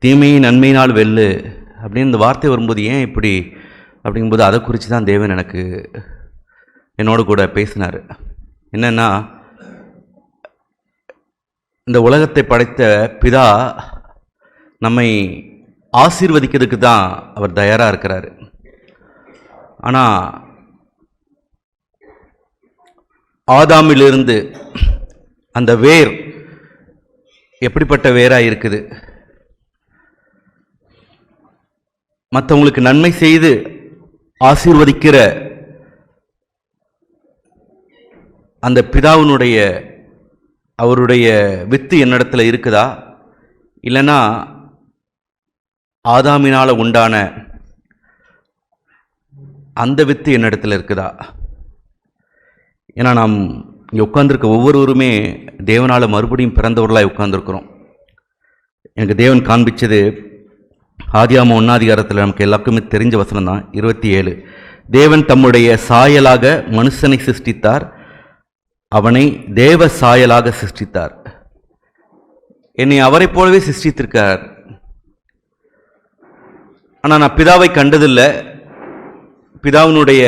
தீமையை நன்மையினால் வெல்லு அப்படின்னு இந்த வார்த்தை வரும்போது ஏன் இப்படி அப்படிங்கும்போது அதை குறித்து தான் தேவன் என்னோடு கூட பேசினார். என்னென்னா, இந்த உலகத்தை படைத்த பிதா நம்மை ஆசீர்வதிக்கிறதுக்கு தான் அவர் தயாராக இருக்கிறார். ஆனால் ஆதாமிலிருந்து அந்த வேர் எப்படிப்பட்ட வேராக இருக்குது? மற்றவங்களுக்கு நன்மை செய்து ஆசீர்வதிக்கிற அந்த பிதாவினுடைய அவருடைய வித்து என்னிடத்துல இருக்குதா, இல்லைன்னா ஆதாமினால் உண்டான அந்த வித்து என்னிடத்துல இருக்குதா? ஏன்னா நாம் இங்கே உட்கார்ந்துருக்க ஒவ்வொருவருமே தேவனால் மறுபடியும் பிறந்தவர்களாக உட்கார்ந்துருக்குறோம். எனக்கு தேவன் காண்பிச்சது ஆதியாகமம் 1 அதிகாரத்தில் நமக்கு எல்லாருக்குமே தெரிஞ்ச வசனம் தான் 27. தேவன் தம்முடைய சாயலாக மனுஷனை சிருஷ்டித்தார், அவனை தேவ சாயலாக சிருஷ்டித்தார். என்னை அவரை போலவே சிருஷ்டித்திருக்கார். ஆனால் நான் பிதாவை கண்டதில்லை, பிதாவினுடைய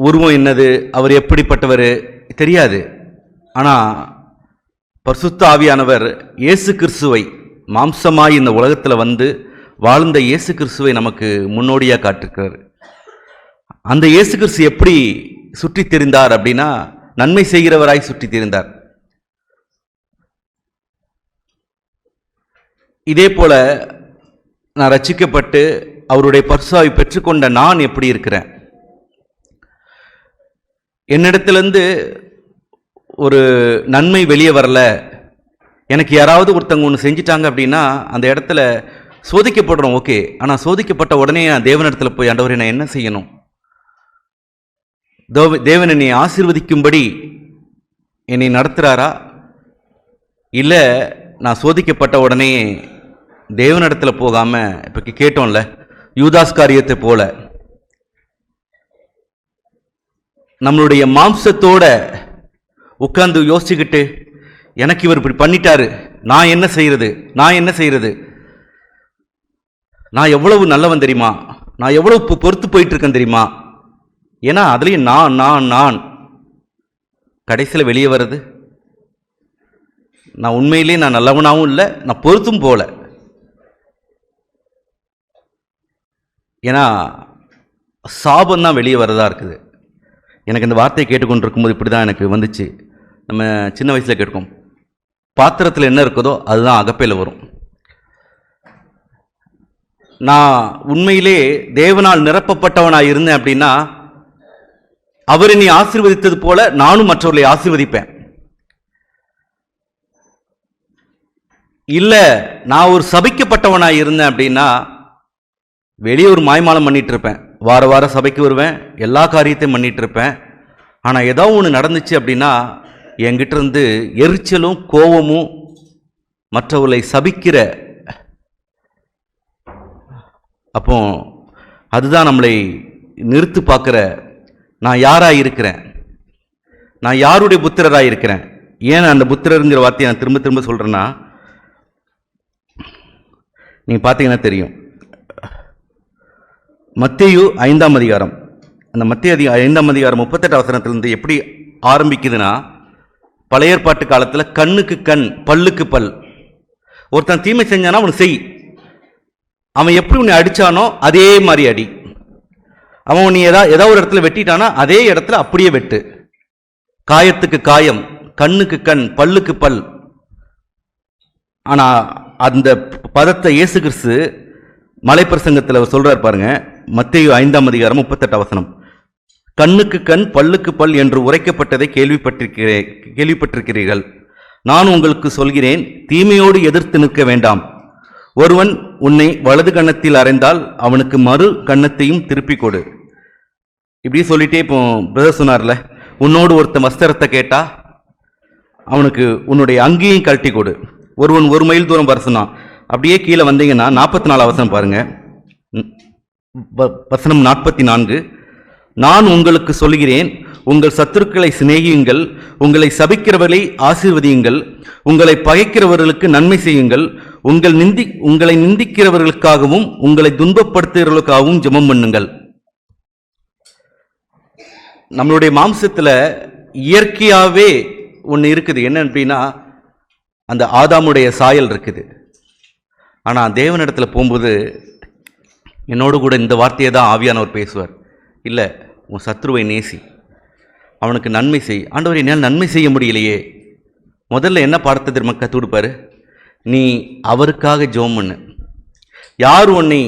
உருவம் என்னது, அவர் எப்படிப்பட்டவர் தெரியாது. ஆனால் பரிசுத்த ஆவியானவர் இயேசு கிறிஸ்துவை மாம்சமாய் இந்த உலகத்தில் வந்து வாழ்ந்த இயேசு கிறிஸ்துவை நமக்கு முன்னோடியாக காட்டிருக்கிறார். அந்த இயேசு கிறிஸ்து எப்படி சுற்றி திரிந்தார் அப்படின்னா, நன்மை செய்கிறவராய் சுற்றி திரிந்தார். இதே போல நான் ரட்சிக்கப்பட்டு அவருடைய பரிசுத்தாவியை பெற்றுக்கொண்ட நான் எப்படி இருக்கிறேன்? என்னிடத்திலிருந்து ஒரு நன்மை வெளியே வரல, எனக்கு யாராவது ஒருத்தவங்க ஒன்று செஞ்சிட்டாங்க அப்படின்னா அந்த இடத்துல சோதிக்கப்படுறோம், ஓகே. ஆனால் சோதிக்கப்பட்ட உடனே நான் தேவனிடத்துல போய், ஆண்டவரே நான் என்ன செய்யணும்? தேவன் என்னை ஆசீர்வதிக்கும்படி என்னை நடத்துகிறாரா? இல்லை நான் சோதிக்கப்பட்ட உடனே தேவனிடத்துல போகாமல், இப்போ கேட்டோம்ல யூதாஸ் காரியத்தை போல நம்மளுடைய மாம்சத்தோட உட்கார்ந்து யோசிச்சுக்கிட்டு, எனக்கு இவர் இப்படி பண்ணிட்டாரு, நான் என்ன செய்யறது, நான் என்ன செய்யறது, நான் எவ்வளவு நல்லவன் தெரியுமா, நான் எவ்வளவு பொறுத்து போயிட்டு இருக்கேன் தெரியுமா? ஏன்னா அதுலேயும் நான் கடைசியில் வெளியே வர்றது, நான் உண்மையிலேயே நான் நல்லவனாகவும் இல்லை, நான் பொறுத்தும் போல. ஏன்னா சாபம் தான் வெளியே வரதா இருக்குது. எனக்கு இந்த வார்த்தையை கேட்டுக்கொண்டிருக்கும்போது இப்படி தான் எனக்கு வந்துச்சு. நம்ம சின்ன வயசில் கேட்கும், பாத்திரத்தில் என்ன இருக்குதோ அதுதான் அகப்பையில் வரும். நான் உண்மையிலே தேவனால் நிரப்பப்பட்டவனாக இருந்தேன் அப்படின்னா, அவர் என்னை ஆசீர்வதித்தது போல நானும் மற்றவர்களை ஆசீர்வதிப்பேன். இல்லை நான் ஒரு சபிக்கப்பட்டவனாக இருந்தேன் அப்படின்னா, வெளியே ஒரு மாய்மாலம் பண்ணிட்டு இருப்பேன், வார வாரம் சபைக்கு வருவேன், எல்லா காரியத்தையும் பண்ணிட்டு இருப்பேன். ஆனால் ஏதோ ஒன்று நடந்துச்சு அப்படின்னா என்கிட்ட இருந்து எரிச்சலும் கோபமும் மற்றவர்களை சபிக்கிற, அப்போ அதுதான் நம்மளை நிறுத்து பார்க்குற, நான் யாராக இருக்கிறேன், நான் யாருடைய புத்திரராக இருக்கிறேன். ஏன் அந்த புத்திரருங்கிற வார்த்தையை நான் திரும்ப திரும்ப சொல்கிறேன்னா, நீங்கள் பார்த்தீங்கன்னா தெரியும், மத்தேயு 5ஆம் அதிகாரம், அந்த மத்தேயு 5ஆம் அதிகாரம் 38 வசனத்திலிருந்து எப்படி ஆரம்பிக்குதுன்னா, பழைய ஏற்பாட்டு காலத்தில் கண்ணுக்கு கண் பல்லுக்கு பல். ஒருத்தன் தீமை செஞ்சானா அவனுக்கு செய், அவன் எப்படி உன்னை அடித்தானோ அதே மாதிரி அடி, அவன் உன்னை ஏதாவது ஒரு இடத்துல வெட்டிட்டானா அதே இடத்துல அப்படியே வெட்டு. காயத்துக்கு காயம், கண்ணுக்கு கண் பல்லுக்கு பல். ஆனால் அந்த பதத்தை இயேசு கிறிஸ்து மலைப்பிரசங்கத்தில் சொல்றார் பாருங்க, மத்தேயு 5ஆம் அதிகாரம் 38 வசனம். கண்ணுக்கு கண் பல்லுக்கு பல் என்று உரைக்கப்பட்டதை கேள்விப்பட்டிருக்கிறீர்கள். நான் உங்களுக்கு சொல்கிறேன், தீமையோடு எதிர்த்து நிற்க வேண்டாம். ஒருவன் உன்னை வலது கன்னத்தில் அறைந்தால் அவனுக்கு மறு கன்னத்தையும் திருப்பி கொடு. இப்படி சொல்லிட்டே இப்போ பிரதர் சொன்னார்ல, உன்னோடு ஒருத்தன் வஸ்திரத்தை கேட்டா அவனுக்கு உன்னுடைய அங்கேயும் கழட்டி கொடு. ஒருவன் 1 மைல் தூரம் வர சொன்னான், அப்படியே கீழே வந்தீங்கன்னா 44 வசனம் பாருங்க, வசனம் 44. நான் உங்களுக்கு சொல்கிறேன், உங்கள் சத்துருக்களை சிநேகியுங்கள், உங்களை சபிக்கிறவர்களை ஆசீர்வதியுங்கள், உங்களை பகைக்கிறவர்களுக்கு நன்மை செய்யுங்கள், உங்களை நிந்திக்கிறவர்களுக்காகவும் உங்களை துன்பப்படுத்துகிறவர்களுக்காகவும் ஜெபம் பண்ணுங்கள். நம்மளுடைய மாம்சத்தில் இயற்கையாகவே ஒன்று இருக்குது, என்ன அப்படின்னா அந்த ஆதாமுடைய சாயல் இருக்குது. ஆனால் தேவனிடத்தில் போகும்போது என்னோடு கூட இந்த வார்த்தையை தான் ஆவியானவர் பேசுவார். இல்லை, உன் சத்ருவை நேசி, அவனுக்கு நன்மை செய். ஆண்டவர் என்னால் நன்மை செய்ய முடியலையே. முதல்ல என்ன பாடத்தை திரும்ப கற்றுக் கொடுப்பாரு, நீ அவருக்காக ஜெபம் பண்ணு. யார் உன்னை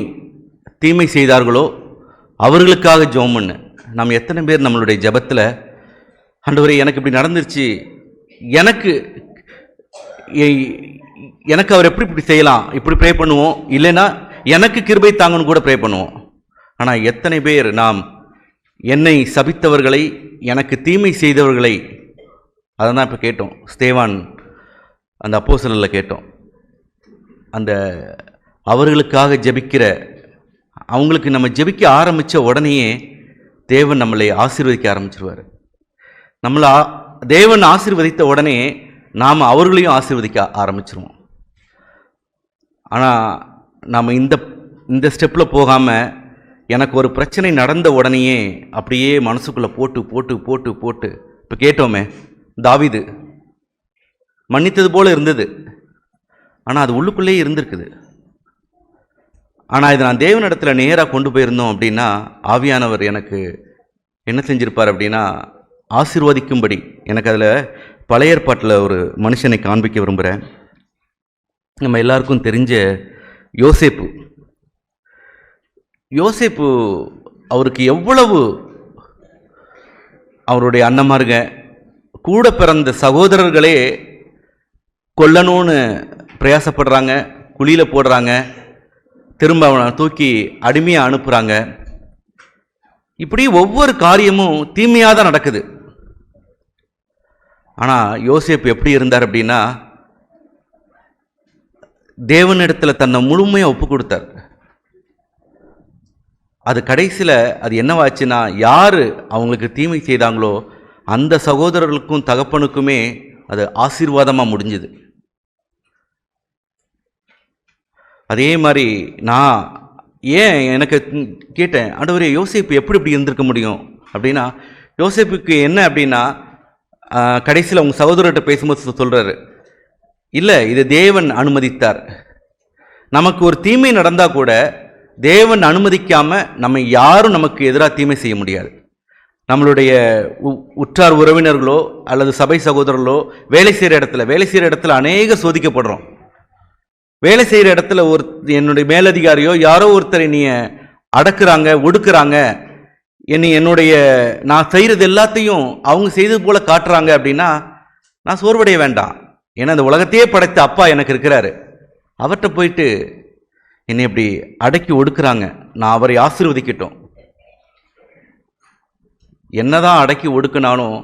தீமை செய்தார்களோ அவர்களுக்காக ஜெபம் பண்ணு. நாம் எத்தனை பேர் நம்மளுடைய ஜெபத்தில், ஆண்டவரே எனக்கு இப்படி நடந்துருச்சு, எனக்கு அவர் எப்படி இப்படி செய்யலாம், இப்படி ப்ரே பண்ணுவோம். இல்லைன்னா எனக்கு கிருபை தாங்கன்னு கூட ப்ரே பண்ணுவோம். ஆனால் எத்தனை பேர் நாம் என்னை சபித்தவர்களை எனக்கு தீமை செய்தவர்களை, அதை தான் இப்போ கேட்டோம், ஸ்தேவான் அந்த அப்போஸ்தலரில் கேட்டோம். அந்த அவர்களுக்காக ஜெபிக்கிற, அவங்களுக்கு நம்ம ஜெபிக்க ஆரம்பித்த உடனேயே தேவன் நம்மளை ஆசீர்வதிக்க ஆரம்பிச்சிருவார். நம்மளை தேவன் ஆசீர்வதித்த உடனே நாம் அவர்களையும் ஆசீர்வதிக்க ஆரம்பிச்சிருவோம். ஆனால் நாம் இந்த ஸ்டெப்பில் போகாமல், எனக்கு ஒரு பிரச்சனை நடந்த உடனேயே அப்படியே மனசுக்குள்ளே போட்டு போட்டு போட்டு போட்டு இப்போ கேட்டோமே, தாவீது மன்னித்தது போல் இருந்தது, ஆனால் அது உள்ளுக்குள்ளேயே இருந்திருக்குது. ஆனால் இதை நான் தேவனிடத்தில் நேராக கொண்டு போயிருந்தோம் அப்படின்னா, ஆவியானவர் எனக்கு என்ன செஞ்சிருப்பார் அப்படின்னா, ஆசீர்வதிக்கும்படி. எனக்கு அதில் பழைய ஏற்பாட்டில் ஒரு மனுஷனை காண்பிக்க விரும்புகிறேன். நம்ம எல்லாருக்கும் தெரிஞ்ச யோசேப்பு. யோசேப்பு அவருக்கு எவ்வளவு அவருடைய அண்ணன்மாருங்க, கூட பிறந்த சகோதரர்களே கொல்லணும்னு பிரயாசப்படுறாங்க, குழியில் போடுறாங்க, திரும்ப அவனை தூக்கி அடிமையாக அனுப்புகிறாங்க. இப்படி ஒவ்வொரு காரியமும் தீமையாக தான் நடக்குது. ஆனால் யோசேப்பு எப்படி இருந்தார் அப்படின்னா, தேவனிடத்தில் தன்னை முழுமையாக ஒப்பு கொடுத்தார். அது கடைசியில் அது என்னவாச்சுன்னா, யார் அவங்களுக்கு தீமை செய்தாங்களோ அந்த சகோதரர்களுக்கும் தகப்பனுக்குமே அது ஆசீர்வாதமாக முடிஞ்சுது. அதே மாதிரி நான் எனக்கு கேட்டேன், ஆண்டவரே யோசேப்பு எப்படி இப்படி இருந்திருக்க முடியும் அப்படின்னா, யோசேப்புக்கு என்ன அப்படின்னா, கடைசியில் அவங்க சகோதரர்கிட்ட பேசும்போது சொல்கிறாரு, இல்லை இது தேவன் அனுமதித்தார். நமக்கு ஒரு தீமை நடந்தால் கூட தேவன் அனுமதிக்காமல் நம்ம யாரும் நமக்கு எதிராக தீமை செய்ய முடியாது. நம்மளுடைய உற்றார் உறவினர்களோ அல்லது சபை சகோதரர்களோ வேலை செய்கிற இடத்துல அநேக சோதிக்கப்படுறோம். வேலை செய்கிற இடத்துல என்னுடைய மேலதிகாரியோ யாரோ ஒருத்தரை நீ அடக்குறாங்க, ஒடுக்குறாங்க, நான் செய்கிறது எல்லாத்தையும் அவங்க செய்தது போல காட்டுறாங்க அப்படின்னா நான் சோர்வடைய வேண்டாம். ஏன்னா இந்த உலகத்தையே படைத்த அப்பா எனக்கு இருக்கிறாரு. அவர்கிட்ட போயிட்டு என்னை இப்படி அடக்கி ஒடுக்குறாங்க, நான் அவரை ஆசீர்வதிக்கட்டும். என்னதான் அடக்கி ஒடுக்குனாலும்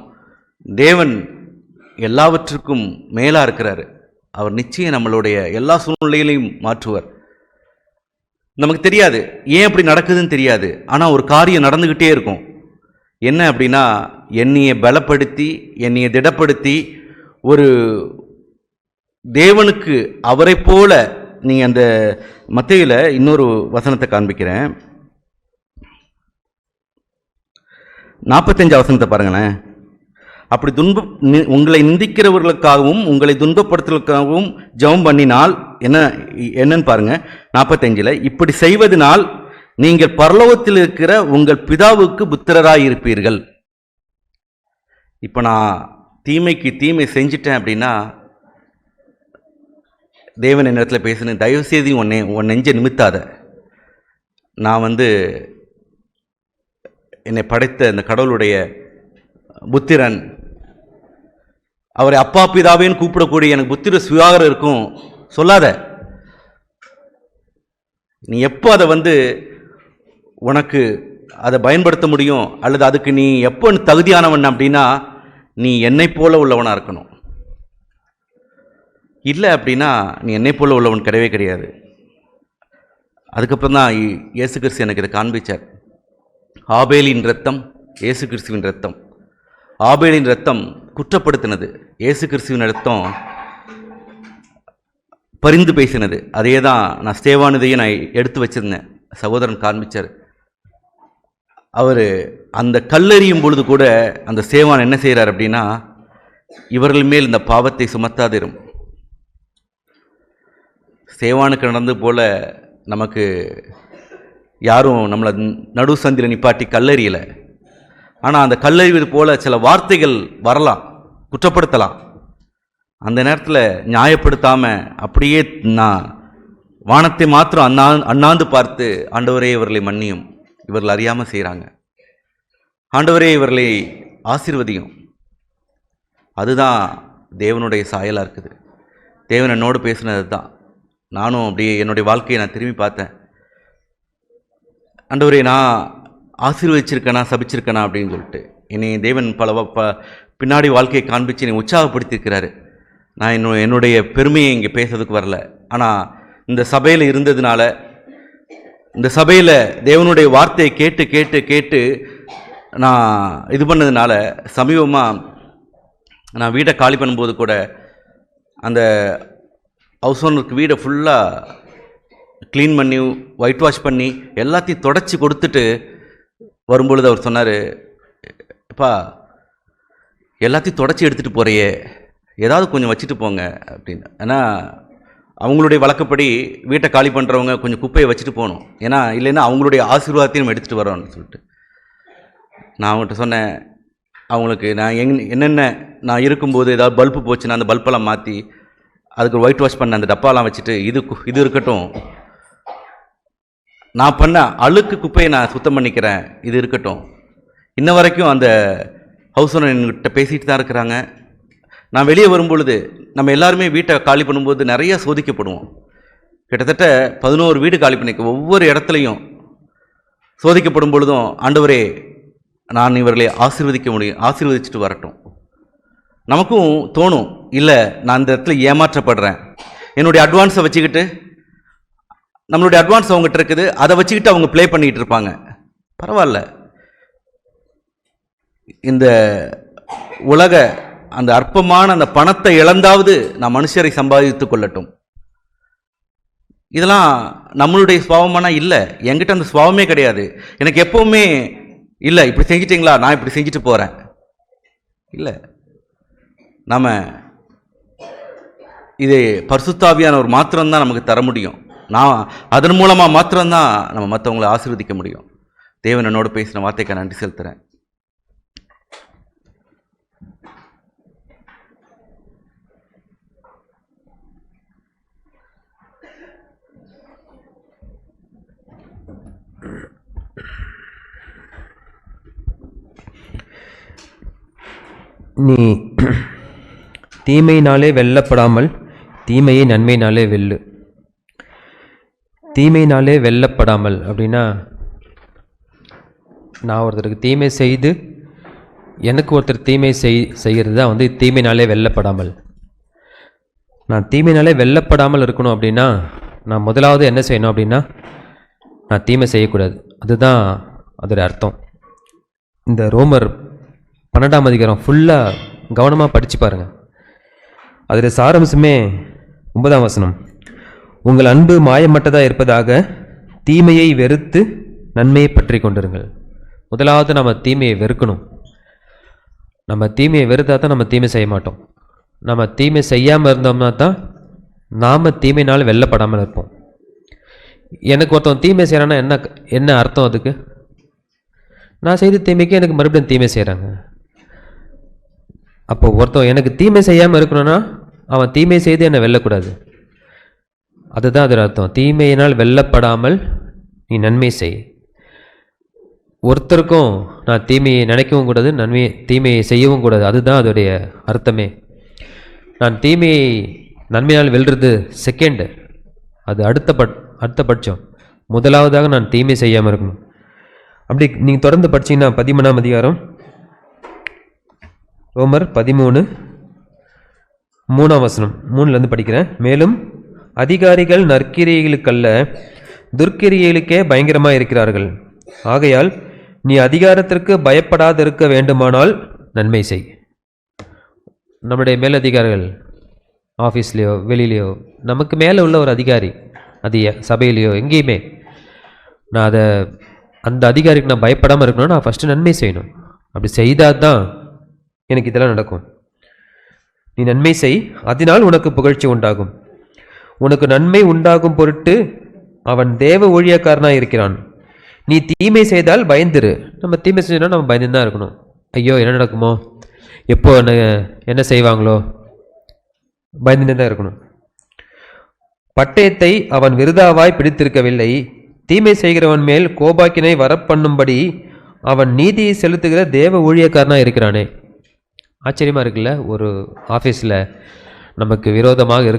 தேவன் எல்லாவற்றுக்கும் மேலாக இருக்கிறாரு. அவர் நிச்சயம் நம்மளுடைய எல்லா சூழ்நிலைகளையும் மாற்றுவார். நமக்கு தெரியாது ஏன் அப்படி நடக்குதுன்னு தெரியாது, ஆனால் ஒரு காரியம் நடந்துக்கிட்டே இருக்கும். என்ன அப்படின்னா, என்னையை பலப்படுத்தி என்னையை திடப்படுத்தி ஒரு தேவனுக்கு அவரை போல, நீங்கள் அந்த மத்தேயுல இன்னொரு வசனத்தை காண்பிக்கிறேன், 45 வசனத்தை பாருங்களேன். அப்படி உங்களை நிந்திக்கிறவர்களுக்காகவும் உங்களை துன்பப்படுத்துவதற்காகவும் ஜெபம் பண்ணினால் என்னன்னு பாருங்க. 45 இப்படி செய்வதனால் நீங்கள் பரலோகத்தில் இருக்கிற உங்கள் பிதாவுக்கு புத்திரராய் இருப்பீர்கள். இப்போ நான் தீமைக்கு தீமை செஞ்சிட்டேன் அப்படின்னா, தேவன் என்னிடத்தில் பேசுனேன், தயவுசெய்து உன் நெஞ்சை நிமித்தாத. நான் என்னை படைத்த இந்த கடவுளுடைய புத்திரன், அவரை அப்பா பிதாவேன்னு கூப்பிடக்கூடிய எனக்கு புத்திர சுயாகரம் இருக்கும் சொல்லாத. நீ எப்போ அதை உனக்கு அதை பயன்படுத்த முடியும் அல்லது அதுக்கு நீ எப்போ தகுதியானவன் அப்படின்னா, நீ என்னை போல உள்ளவனாக இருக்கணும். இல்லை அப்படின்னா நீ என்னை போல உள்ளவன் கிடையவே கிடையாது. அதுக்கப்புறம் தான் இயேசு கிறிஸ்து எனக்கு இதை காண்பிச்சார். ஆபேலின் இரத்தம், இயேசு கிறிஸ்துவின் இரத்தம். ஆபேலின் இரத்தம் குற்றப்படுத்தினது, இயேசு கிறிஸ்துவின் இரத்தம் பரிந்து பேசினது. அதே தான் நான் ஸ்தேவானுதையும் நான் எடுத்து வச்சிருந்தேன். சகோதரன் காண்பிச்சார். அவர் அந்த கல்லெறியும் பொழுது கூட அந்த ஸ்தேவான் என்ன செய்கிறார் அப்படின்னா, இவர்கள் மேல் இந்த பாவத்தை சுமத்தாதிரும். ஸ்தேவானுக்கு நடந்தது போல நமக்கு யாரும் நம்மளை நடு சந்தில நிப்பாட்டி கல்லெறியலை. ஆனால் அந்த கல்லறிவது போல சில வார்த்தைகள் வரலாம், குற்றப்படுத்தலாம். அந்த நேரத்தில் நியாயப்படுத்தாமல் அப்படியே நான் வானத்தை மாத்திரம் அண்ணாந்து பார்த்து, ஆண்டவரே இவர்களை மன்னியும், இவர்கள் அறியாமல் செய்கிறாங்க, ஆண்டவரே இவர்களை ஆசீர்வதியும். அதுதான் தேவனுடைய சாயலாக இருக்குது. தேவன் என்னோடு பேசுனது தான். நானும் அப்படியே என்னுடைய வாழ்க்கையை நான் திரும்பி பார்த்தேன். ஆண்டவரே நான் ஆசீர்வதிச்சிருக்கேனா சபிச்சிருக்கேனா அப்படின்னு சொல்லிட்டு என்னை தேவன் பின்னாடி வாழ்க்கையை காண்பிச்சு என்னை உற்சாகப்படுத்தியிருக்கிறாரு. நான் என்னுடைய பெருமையை இங்கே பேசுறதுக்கு வரல. ஆனால் இந்த சபையில் இருந்ததுனால, இந்த சபையில் தேவனுடைய வார்த்தையை கேட்டு கேட்டு கேட்டு நான் இது பண்ணதுனால, சமீபமாக நான் வீட்டை காலி பண்ணும்போது கூட அந்த ஹவுஸ் ஓனருக்கு வீடை ஃபுல்லாக க்ளீன் பண்ணி ஒயிட் வாஷ் பண்ணி எல்லாத்தையும் தொடச்சி கொடுத்துட்டு வரும்பொழுது அவர் சொன்னார், அப்பா எல்லாத்தையும் தொடச்சி எடுத்துகிட்டு போகிறையே, ஏதாவது கொஞ்சம் வச்சுட்டு போங்க அப்படின்னு. ஏன்னா அவங்களுடைய வழக்கப்படி வீட்டை காலி பண்ணுறவங்க கொஞ்சம் குப்பையை வச்சுட்டு போகணும், ஏன்னா இல்லைன்னா அவங்களுடைய ஆசீர்வாதத்தையும் நம்ம எடுத்துகிட்டு வரோம்னு சொல்லிட்டு நான் அவங்கள்ட்ட சொன்னேன். அவங்களுக்கு நான் என்னென்ன நான் இருக்கும்போது ஏதாவது பல்பு போச்சுன்னா அந்த பல்பெல்லாம் மாற்றி அதுக்கு ஒயிட் வாஷ் பண்ண அந்த டப்பாலாம் வச்சுட்டு இது இருக்கட்டும், நான் பண்ண அழுக்கு குப்பையை நான் சுத்தம் பண்ணிக்கிறேன், இது இருக்கட்டும். இன்ன வரைக்கும் அந்த ஹவுஸ் ஓனர் என்கிட்ட பேசிகிட்டு தான் இருக்கிறாங்க. நான் வெளியே வரும்பொழுது நம்ம எல்லாருமே வீட்டை காலி பண்ணும்போது நிறைய சோதிக்கப்படுவோம். கிட்டத்தட்ட 11 வீடு காலி பண்ணிக்க, ஒவ்வொரு இடத்துலையும் சோதிக்கப்படும் பொழுதும் ஆண்டவரே நான் இவர்களை ஆசீர்வதிச்சுட்டு வரட்டும். நமக்கும் தோணும், இல்லை நான் இந்த இடத்துல ஏமாற்றப்படுறேன், என்னுடைய அட்வான்ஸை வச்சுக்கிட்டு, நம்மளுடைய அட்வான்ஸ் அவங்ககிட்ட இருக்குது, அதை வச்சுக்கிட்டு அவங்க ப்ளே பண்ணிகிட்டு இருப்பாங்க. பரவாயில்ல, இந்த உலக அந்த அற்பமான அந்த பணத்தை இழந்தாவது நான் மனுஷரை சம்பாதித்து கொள்ளட்டும். இதெல்லாம் நம்மளுடைய சுபாவமானா இல்லை, என்கிட்ட அந்த சுபாவமே கிடையாது. எனக்கு எப்பவுமே இல்லை இப்படி செஞ்சிட்டிங்களா, நான் இப்படி செஞ்சுட்டு போகிறேன், இல்லை. நாம் இது பரிசுத்தாவியானவர் மாத்திரம்தான் நமக்கு தர முடியும். நான் அதன் மூலமாக மாத்திரம்தான் நம்ம மற்றவங்களை ஆசீர்வதிக்க முடியும். தேவன் என்னோட பேசின வார்த்தைக்கு நன்றி செலுத்துகிறேன். நீ தீமையினாலே வெல்லப்படாமல் தீமையை நன்மையினாலே வெல்லு. தீமையினாலே வெல்லப்படாமல் அப்படின்னா, நான் ஒருத்தருக்கு தீமை செய்து எனக்கு ஒருத்தர் தீமை செய்கிறது தான் தீமையினாலே வெல்லப்படாமல். நான் தீமையினாலே வெல்லப்படாமல் இருக்கணும் அப்படின்னா, நான் முதலாவது என்ன செய்யணும் அப்படின்னா, நான் தீமை செய்யக்கூடாது. அதுதான் அதோட அர்த்தம். இந்த ரோமர் 12ஆம் அதிகாரம் ஃபுல்லாக கவனமாக படித்து பாருங்கள். அதில் சாரம்சமே 9ஆம் வசனம், உங்கள் அன்பு மாயமற்றதாக இருப்பதாக தீமையை வெறுத்து நன்மையை பற்றி கொண்டிருங்கள். முதலாவது நம்ம தீமையை வெறுக்கணும். நம்ம தீமையை வெறுத்தா தான் நம்ம தீமை செய்ய மாட்டோம். நம்ம தீமை செய்யாமல் இருந்தோம்னா தான் நாம் தீமையினால் வெல்லப்படாமல் இருப்போம். எனக்கு ஒருத்தன் தீமை செய்கிறான்னா என்ன அர்த்தம்? அதுக்கு நான் செய்த தீமைக்கு எனக்கு மறுபடியும் தீமை செய்கிறாங்க. அப்போ ஒருத்தன் எனக்கு தீமை செய்யாமல் இருக்கணும்னா அவன் தீமை செய்து என்னை வெல்லக்கூடாது. அதுதான் அதோட அர்த்தம். தீமையினால் வெல்லப்படாமல் நீ நன்மை செய். ஒருத்தருக்கும் நான் தீமையை நினைக்கவும் கூடாது, தீமையை செய்யவும் கூடாது. அதுதான் அதோடைய அர்த்தமே. நான் தீமையை நன்மையால் வெல்றது செகண்டு, அது அடுத்த பட்சம். முதலாவதாக நான் தீமை செய்யாமல் இருக்கணும். அப்படி நீங்கள் தொடர்ந்து படிச்சீங்கன்னா 13ஆம் அதிகாரம் ரோமர் 13 3ஆம் வசனம் 3லேருந்து படிக்கிறேன். மேலும் அதிகாரிகள் நற்கிரியைகளுக்கல்ல துர்க்கிரியைகளுக்கே பயங்கரமாக இருக்கிறார்கள். ஆகையால் நீ அதிகாரத்திற்கு பயப்படாதிருக்க வேண்டுமானால் நன்மை செய். நம்முடைய மேலதிகாரிகள் ஆஃபீஸ்லேயோ வெளியிலையோ நமக்கு மேலே உள்ள ஒரு அதிகாரி, அது சபையிலையோ எங்கேயுமே, நான் அந்த அதிகாரிக்கு நான் பயப்படாமல் இருக்கணும்னா நான் ஃபஸ்ட்டு நன்மை செய்யணும். அப்படி செய்தால் தான் எனக்கு இதெல்லாம் நடக்கும். நீ நன்மை செய், அதனால் உனக்கு புகழ்ச்சி உண்டாகும். உனக்கு நன்மை உண்டாகும் பொருட்டு அவன் தேவ ஊழியக்காரனாக இருக்கிறான். நீ தீமை செய்தால் பயந்துரு. நம்ம தீமை செஞ்சோன்னா நம்ம பயந்து தான் இருக்கணும். ஐயோ என்ன நடக்குமோ, எப்போ என்ன செய்வாங்களோ, பயந்துட்டே தான் இருக்கணும். பட்டயத்தை அவன் விருதாவாய் பிடித்திருக்கவில்லை. தீமை செய்கிறவன் மேல் கோபாக்கினை வரப்பண்ணும்படி அவன் நீதியை செலுத்துகிற தேவ ஊழியக்காரனாக இருக்கிறானே. ஆச்சரியமாக இருக்குல்ல? ஒரு ஆஃபீஸில் நமக்கு விரோதமாக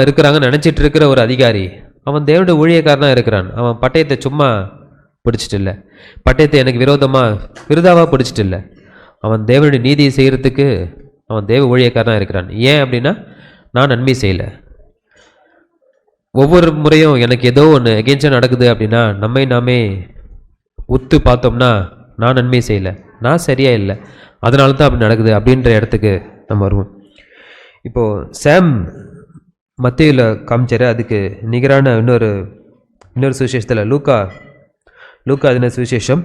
இருக்கிறாங்கன்னு நினச்சிட்டு இருக்கிற ஒரு அதிகாரி, அவன் தேவனுடைய ஊழியக்காரனாக இருக்கிறான். அவன் பட்டயத்தை சும்மா பிடிச்சிட்டு இல்லை, பட்டயத்தை எனக்கு விரோதாவாக பிடிச்சிட்டு இல்லை. அவன் தேவனுடைய நீதியை செய்கிறதுக்கு அவன் தேவ ஊழியக்காரனாக இருக்கிறான். ஏன் அப்படின்னா நான் நன்மை செய்யலை. ஒவ்வொரு முறையும் எனக்கு ஏதோ ஒன்று எகென்ஸ்டாக நடக்குது அப்படின்னா நம்மை நாமே உத்து பார்த்தோம்னா நான் நன்மை செய்யலை, நான் சரியா இல்லை, அதனால தான் அப்படி நடக்குது அப்படின்ற இடத்துக்கு நம்ம வருவோம். இப்போது சாம் மத்தேயுல காமிச்சாரு, அதுக்கு நிகரான இன்னொரு சுவிசேஷத்தில் லூக்கா அதின சுவிசேஷம்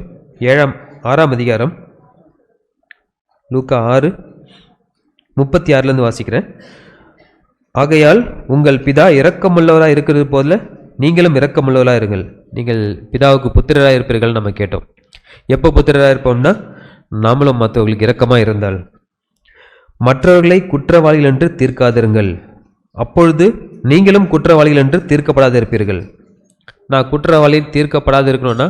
6ஆம் அதிகாரம், லூக்கா 6:36 வாசிக்கிறேன். ஆகையால் உங்கள் பிதா இரக்கமுள்ளவராக இருக்கிறது போல நீங்களும் இரக்கமுள்ளவராக இருங்கள், நீங்கள் பிதாவுக்கு புத்திரராக இருப்பீர்கள் நம்ம கேட்டோம். எப்போ புத்திரராக இருப்போம்னா நாமளும் மற்றவர்களுக்கு இரக்கமாக இருந்தால். மற்றவர்களை குற்றவாளிகள் என்று தீர்க்காதிருங்கள், அப்பொழுது நீங்களும் குற்றவாளிகள் என்று தீர்க்கப்படாது இருப்பீர்கள். நான் குற்றவாளி தீர்க்கப்படாது இருக்கணும்னா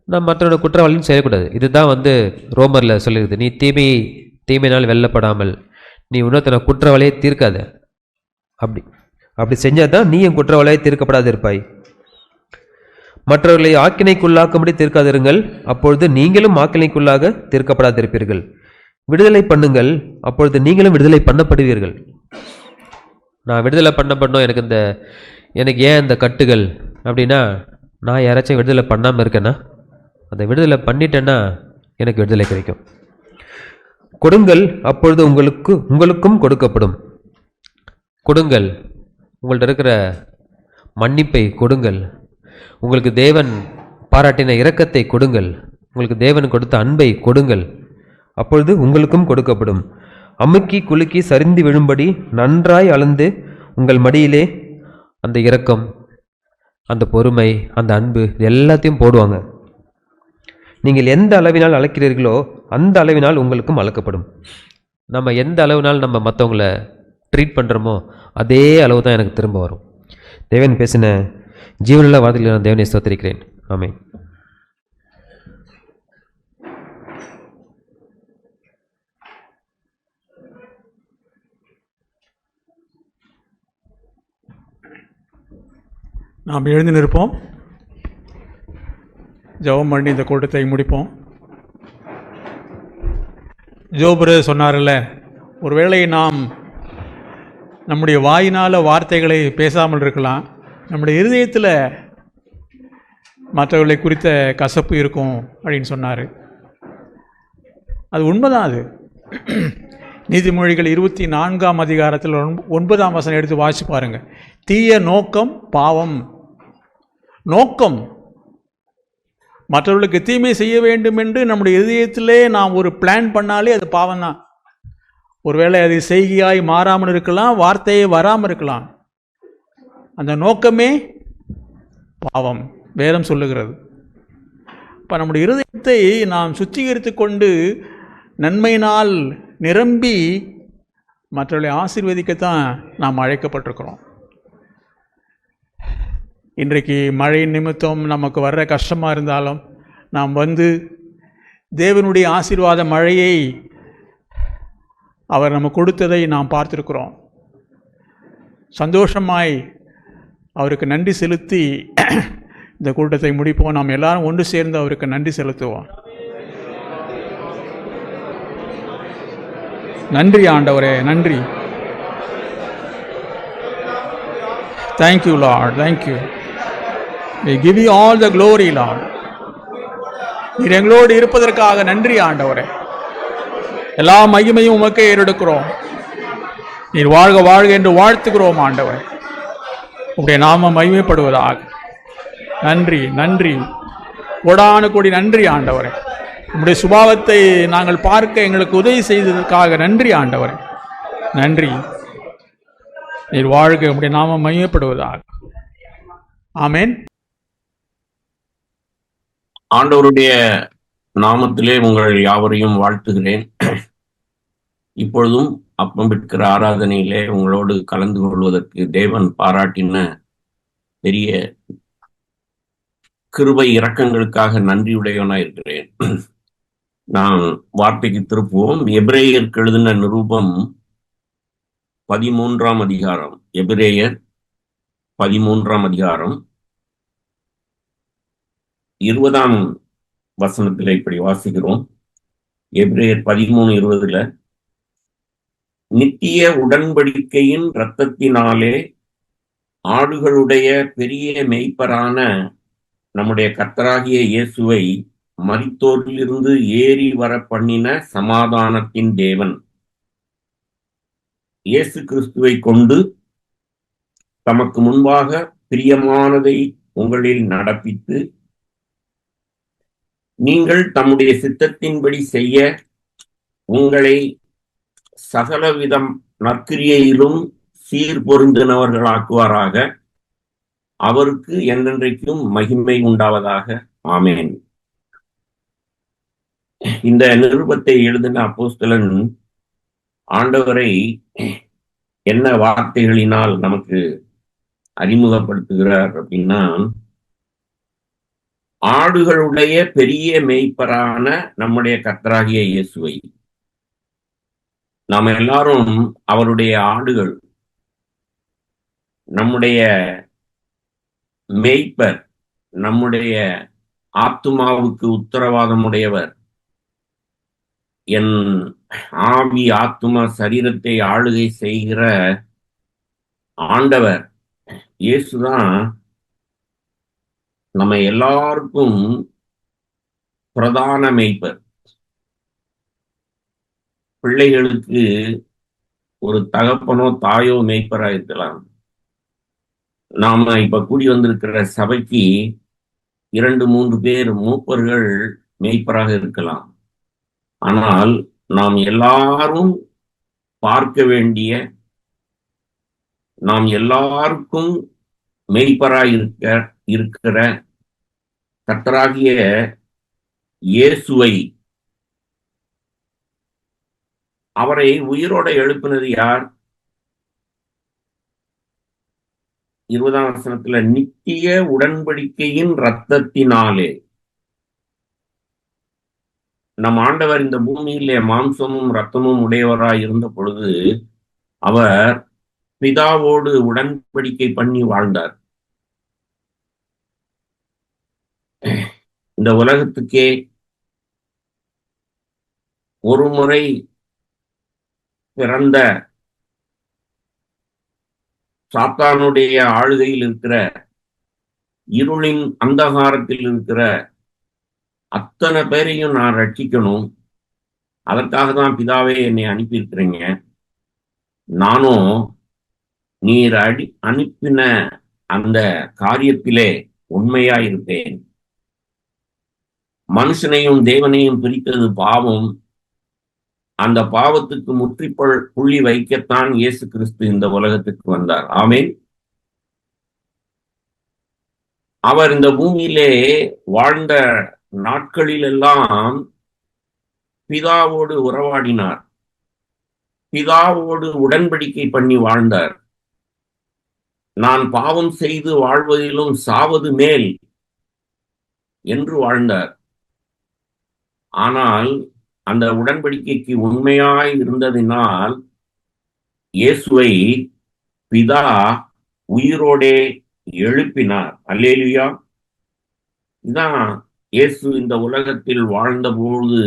நான் மற்றவனோட குற்றவாளின்னு செய்யக்கூடாது. இதுதான் ரோமரில் சொல்லியிருக்குது, நீ தீமையினால் வெல்லப்படாமல் நீ இன்னொருத்தனை குற்றவாளியை தீர்க்காத. அப்படி செஞ்சால் தான் நீ என் குற்றவாளியை தீர்க்கப்படாது இருப்பாய். மற்றவர்களை ஆக்கினைக்குள்ளாக்கும்படி தீர்க்காதிருங்கள், அப்பொழுது நீங்களும் ஆக்கினைக்குள்ளாக தீர்க்கப்படாதிருப்பீர்கள். விடுதலை பண்ணுங்கள், அப்பொழுது நீங்களும் விடுதலை பண்ணப்படுவீர்கள். நான் விடுதலை பண்ணப்படணும், எனக்கு ஏன் இந்த கட்டுகள் அப்படின்னா நான் யாராச்சும் விடுதலை பண்ணாமல் இருக்கேன்னா, அதை விடுதலை பண்ணிட்டேன்னா எனக்கு விடுதலை கிடைக்கும். கொடுங்கள், அப்பொழுது உங்களுக்கும் கொடுக்கப்படும். கொடுங்கள், உங்கள்கிட்ட இருக்கிற மன்னிப்பை கொடுங்கள், உங்களுக்கு தேவன் பாராட்டின இரக்கத்தை கொடுங்கள், உங்களுக்கு தேவன் கொடுத்த அன்பை கொடுங்கள், அப்பொழுது உங்களுக்கும் கொடுக்கப்படும். அமுக்கி குலுக்கி சரிந்து விழும்படி நன்றாய் அளந்து உங்கள் மடியிலே அந்த இரக்கம், அந்த பொறுமை, அந்த அன்பு எல்லாத்தையும் போடுவாங்க. நீங்கள் எந்த அளவினால் அளக்கிறீர்களோ அந்த அளவினால் உங்களுக்கும் அளக்கப்படும். நம்ம எந்த அளவினால் நம்ம மற்றவங்களை ட்ரீட் பண்ணுறோமோ அதே அளவு தான் எனக்கு திரும்ப வரும். தேவன் பேசின ஜீவனுள்ள வார்த்தைகளை நான் தேவனை ஸ்தோத்திரிக்கிறேன். ஆமென். நாம் எழுந்து நிற்போம், ஜெபம் பண்ணி இந்த கூட்டத்தை முடிப்போம். ஜோபுரு சொன்னார்ல, ஒருவேளை நாம் நம்முடைய வாயினால் வார்த்தைகளை பேசாமல் இருக்கலாம், நம்முடைய இருதயத்தில் மற்றவர்களை குறித்த கசப்பு இருக்கும் அப்படின்னு சொன்னார். அது உண்மைதான். அது நீதிமொழிகள் 24ஆம் அதிகாரத்தில் 9ஆம் வசனம் எடுத்து வாசிச்சு பாருங்க. தீய நோக்கம் பாவம். நோக்கம் மற்றவர்களுக்கு தீமை செய்ய வேண்டும் என்று நம்முடைய இதயத்திலே நாம் ஒரு பிளான் பண்ணாலே அது பாவம் தான். ஒருவேளை அது செய்கையாய் மாறாமல் இருக்கலாம், வார்த்தையே வராமல் இருக்கலாம். அந்த நோக்கமே பாவம், வேதம் சொல்லுகிறது. இப்போ நம்முடைய இருதயத்தை நாம் சுத்திகரித்து கொண்டு நன்மையினால் நிரம்பி மற்றவர்களை ஆசீர்வதிக்கத்தான் நாம் அழைக்கப்பட்டிருக்கிறோம். இன்றைக்கு மழை நிமித்தம் நமக்கு வர்ற கஷ்டமாக இருந்தாலும் நாம் தேவனுடைய ஆசீர்வாத மழையை அவர் நமக்கு கொடுத்ததை நாம் பார்த்துருக்கிறோம். சந்தோஷமாய் அவருக்கு நன்றி செலுத்தி இந்த கூட்டத்தை முடிப்போம். நாம் எல்லாரும் ஒன்று சேர்ந்து அவருக்கு நன்றி செலுத்துவோம். நன்றி ஆண்டவரே, நன்றி. Thank you, Lord. Thank you. We give you all the glory, Lord. நீர் எங்களோடு இருப்பதற்காக நன்றி ஆண்டவரே. எல்லா மகிமையும் உமக்கே ஏறெடுக்கிறோம். நீர் வாழ்க வாழ்க என்று வாழ்த்துகிறோம் ஆண்டவரே. உடைய நாமம் மகிமைப்படுவதாக. நன்றி, நன்றி, கோடானு கோடி நன்றி ஆண்டவரே. உம்முடைய சுபாவத்தை நாங்கள் பார்க்க எங்களுக்கு உதவி செய்ததற்காக நன்றி ஆண்டவரே. நன்றி. நீர் வாழ்க, உம்முடைய நாமம் மகிமைப்படுவதாக. ஆமென். ஆண்டவருடைய நாமத்திலே உங்கள் யாவரையும் வாழ்த்துகிறேன். இப்பொழுதும் அப்பம் விற்கிற ஆராதனையிலே உங்களோடு கலந்து கொள்வதற்கு தேவன் பாராட்டின பெரிய கிருபை இரக்கங்களுக்காக நன்றியுடையவனாய் இருக்கிறேன். நாம் வார்த்தைக்கு திருப்புவோம். எபிரேயருக்கு எழுதின நிருபம் 13ஆம் அதிகாரம். எபிரேயர் 13ஆம் அதிகாரம் 20ஆம் வசனத்தில் இப்படி வாசிக்கிறோம். எபிரேயர் 13:20, நித்திய உடன்படிக்கையின் இரத்தத்தினாலே ஆடுகளுடைய பெரிய மேய்ப்பரான நம்முடைய கர்த்தராகிய இயேசுவை மரித்தோரிலிருந்து ஏறி வர பண்ணின சமாதானத்தின் தேவன் இயேசு கிறிஸ்துவை கொண்டு தமக்கு முன்பாக பிரியமானதை உங்களில் நடப்பித்து, நீங்கள் தம்முடைய சித்தத்தின்படி செய்ய உங்களை சகலவிதம் நற்கிரியையிலும் சீர்பொருந்தினவர்களாக்குவாராக. அவருக்கு என்றென்றைக்கும் மகிமை உண்டாவதாக. ஆமென். இந்த நிருபத்தை எழுதின அப்போஸ்தலன் ஆண்டவரை என்ன வார்த்தைகளினால் நமக்கு அறிமுகப்படுத்துகிறார் அப்படின்னா, ஆடுகளுடைய பெரிய மேய்ப்பரான நம்முடைய கர்த்தராகிய இயேசுவை, நாம் எல்லாரும் அவருடைய ஆடுகள். நம்முடைய மேய்ப்பர், நம்முடைய ஆத்துமாவுக்கு உத்தரவாதமுடையவர், என் ஆவி ஆத்துமா சரீரத்தை ஆளுகை செய்கிற ஆண்டவர் இயேசுதான் நம்ம எல்லாருக்கும் பிரதான மேய்ப்பர். பிள்ளைகளுக்கு ஒரு தகப்பனோ தாயோ மேய்ப்பரா இருக்கலாம். நாம இப்ப கூடி வந்திருக்கிற சபைக்கு 2-3 பேர் மூப்பர்கள் மேய்ப்பராக இருக்கலாம். ஆனால் நாம் எல்லாரும் பார்க்க வேண்டிய, நாம் எல்லாருக்கும் மேய்ப்பராய் இருக்கிற கர்த்தராகிய இயேசுவை, அவரை உயிரோட எழுப்பினது யார்? 20ஆம் வசனத்துல, நித்திய உடன்படிக்கையின் இரத்தத்தினாலே. நம் ஆண்டவர் இந்த பூமியிலே மாம்சமும் இரத்தமும் உடையவராய் இருந்த பொழுது அவர் பிதாவோடு உடன்படிக்கை பண்ணி வாழ்ந்தார். இந்த உலகத்துக்கே ஒரு முறை பிறந்த சாத்தானுடைய ஆளுகையில் இருக்கிற, இருளின் அந்தகாரத்தில் இருக்கிற அத்தனை பேரையும் நான் ரட்சிக்கணும். அதற்காக தான் பிதாவே என்னை அனுப்பியிருக்கிறீங்க. நானும் நீர் அனுப்பின அந்த காரியத்திலே உண்மையாயிருப்பேன். மனுஷனையும் தேவனையும் பிரித்தது பாவம். அந்த பாவத்துக்கு புள்ளி வைக்கத்தான் இயேசு கிறிஸ்து இந்த உலகத்துக்கு வந்தார். ஆமென். அவர் இந்த பூமியிலே வாழ்ந்த நாட்களிலெல்லாம் பிதாவோடு உறவாடினார், பிதாவோடு உடன்படிக்கை பண்ணி வாழ்ந்தார். நான் பாவம் செய்து வாழ்வதிலும் சாவது மேல் என்று வாழ்ந்தார். ஆனால் அந்த உடன்படிக்கைக்கு உண்மையாய் இருந்ததினால் இயேசுவை பிதா உயிரோடே எழுப்பினார். அல்லேலூயா. இதான் இயேசு இந்த உலகத்தில் வாழ்ந்தபோது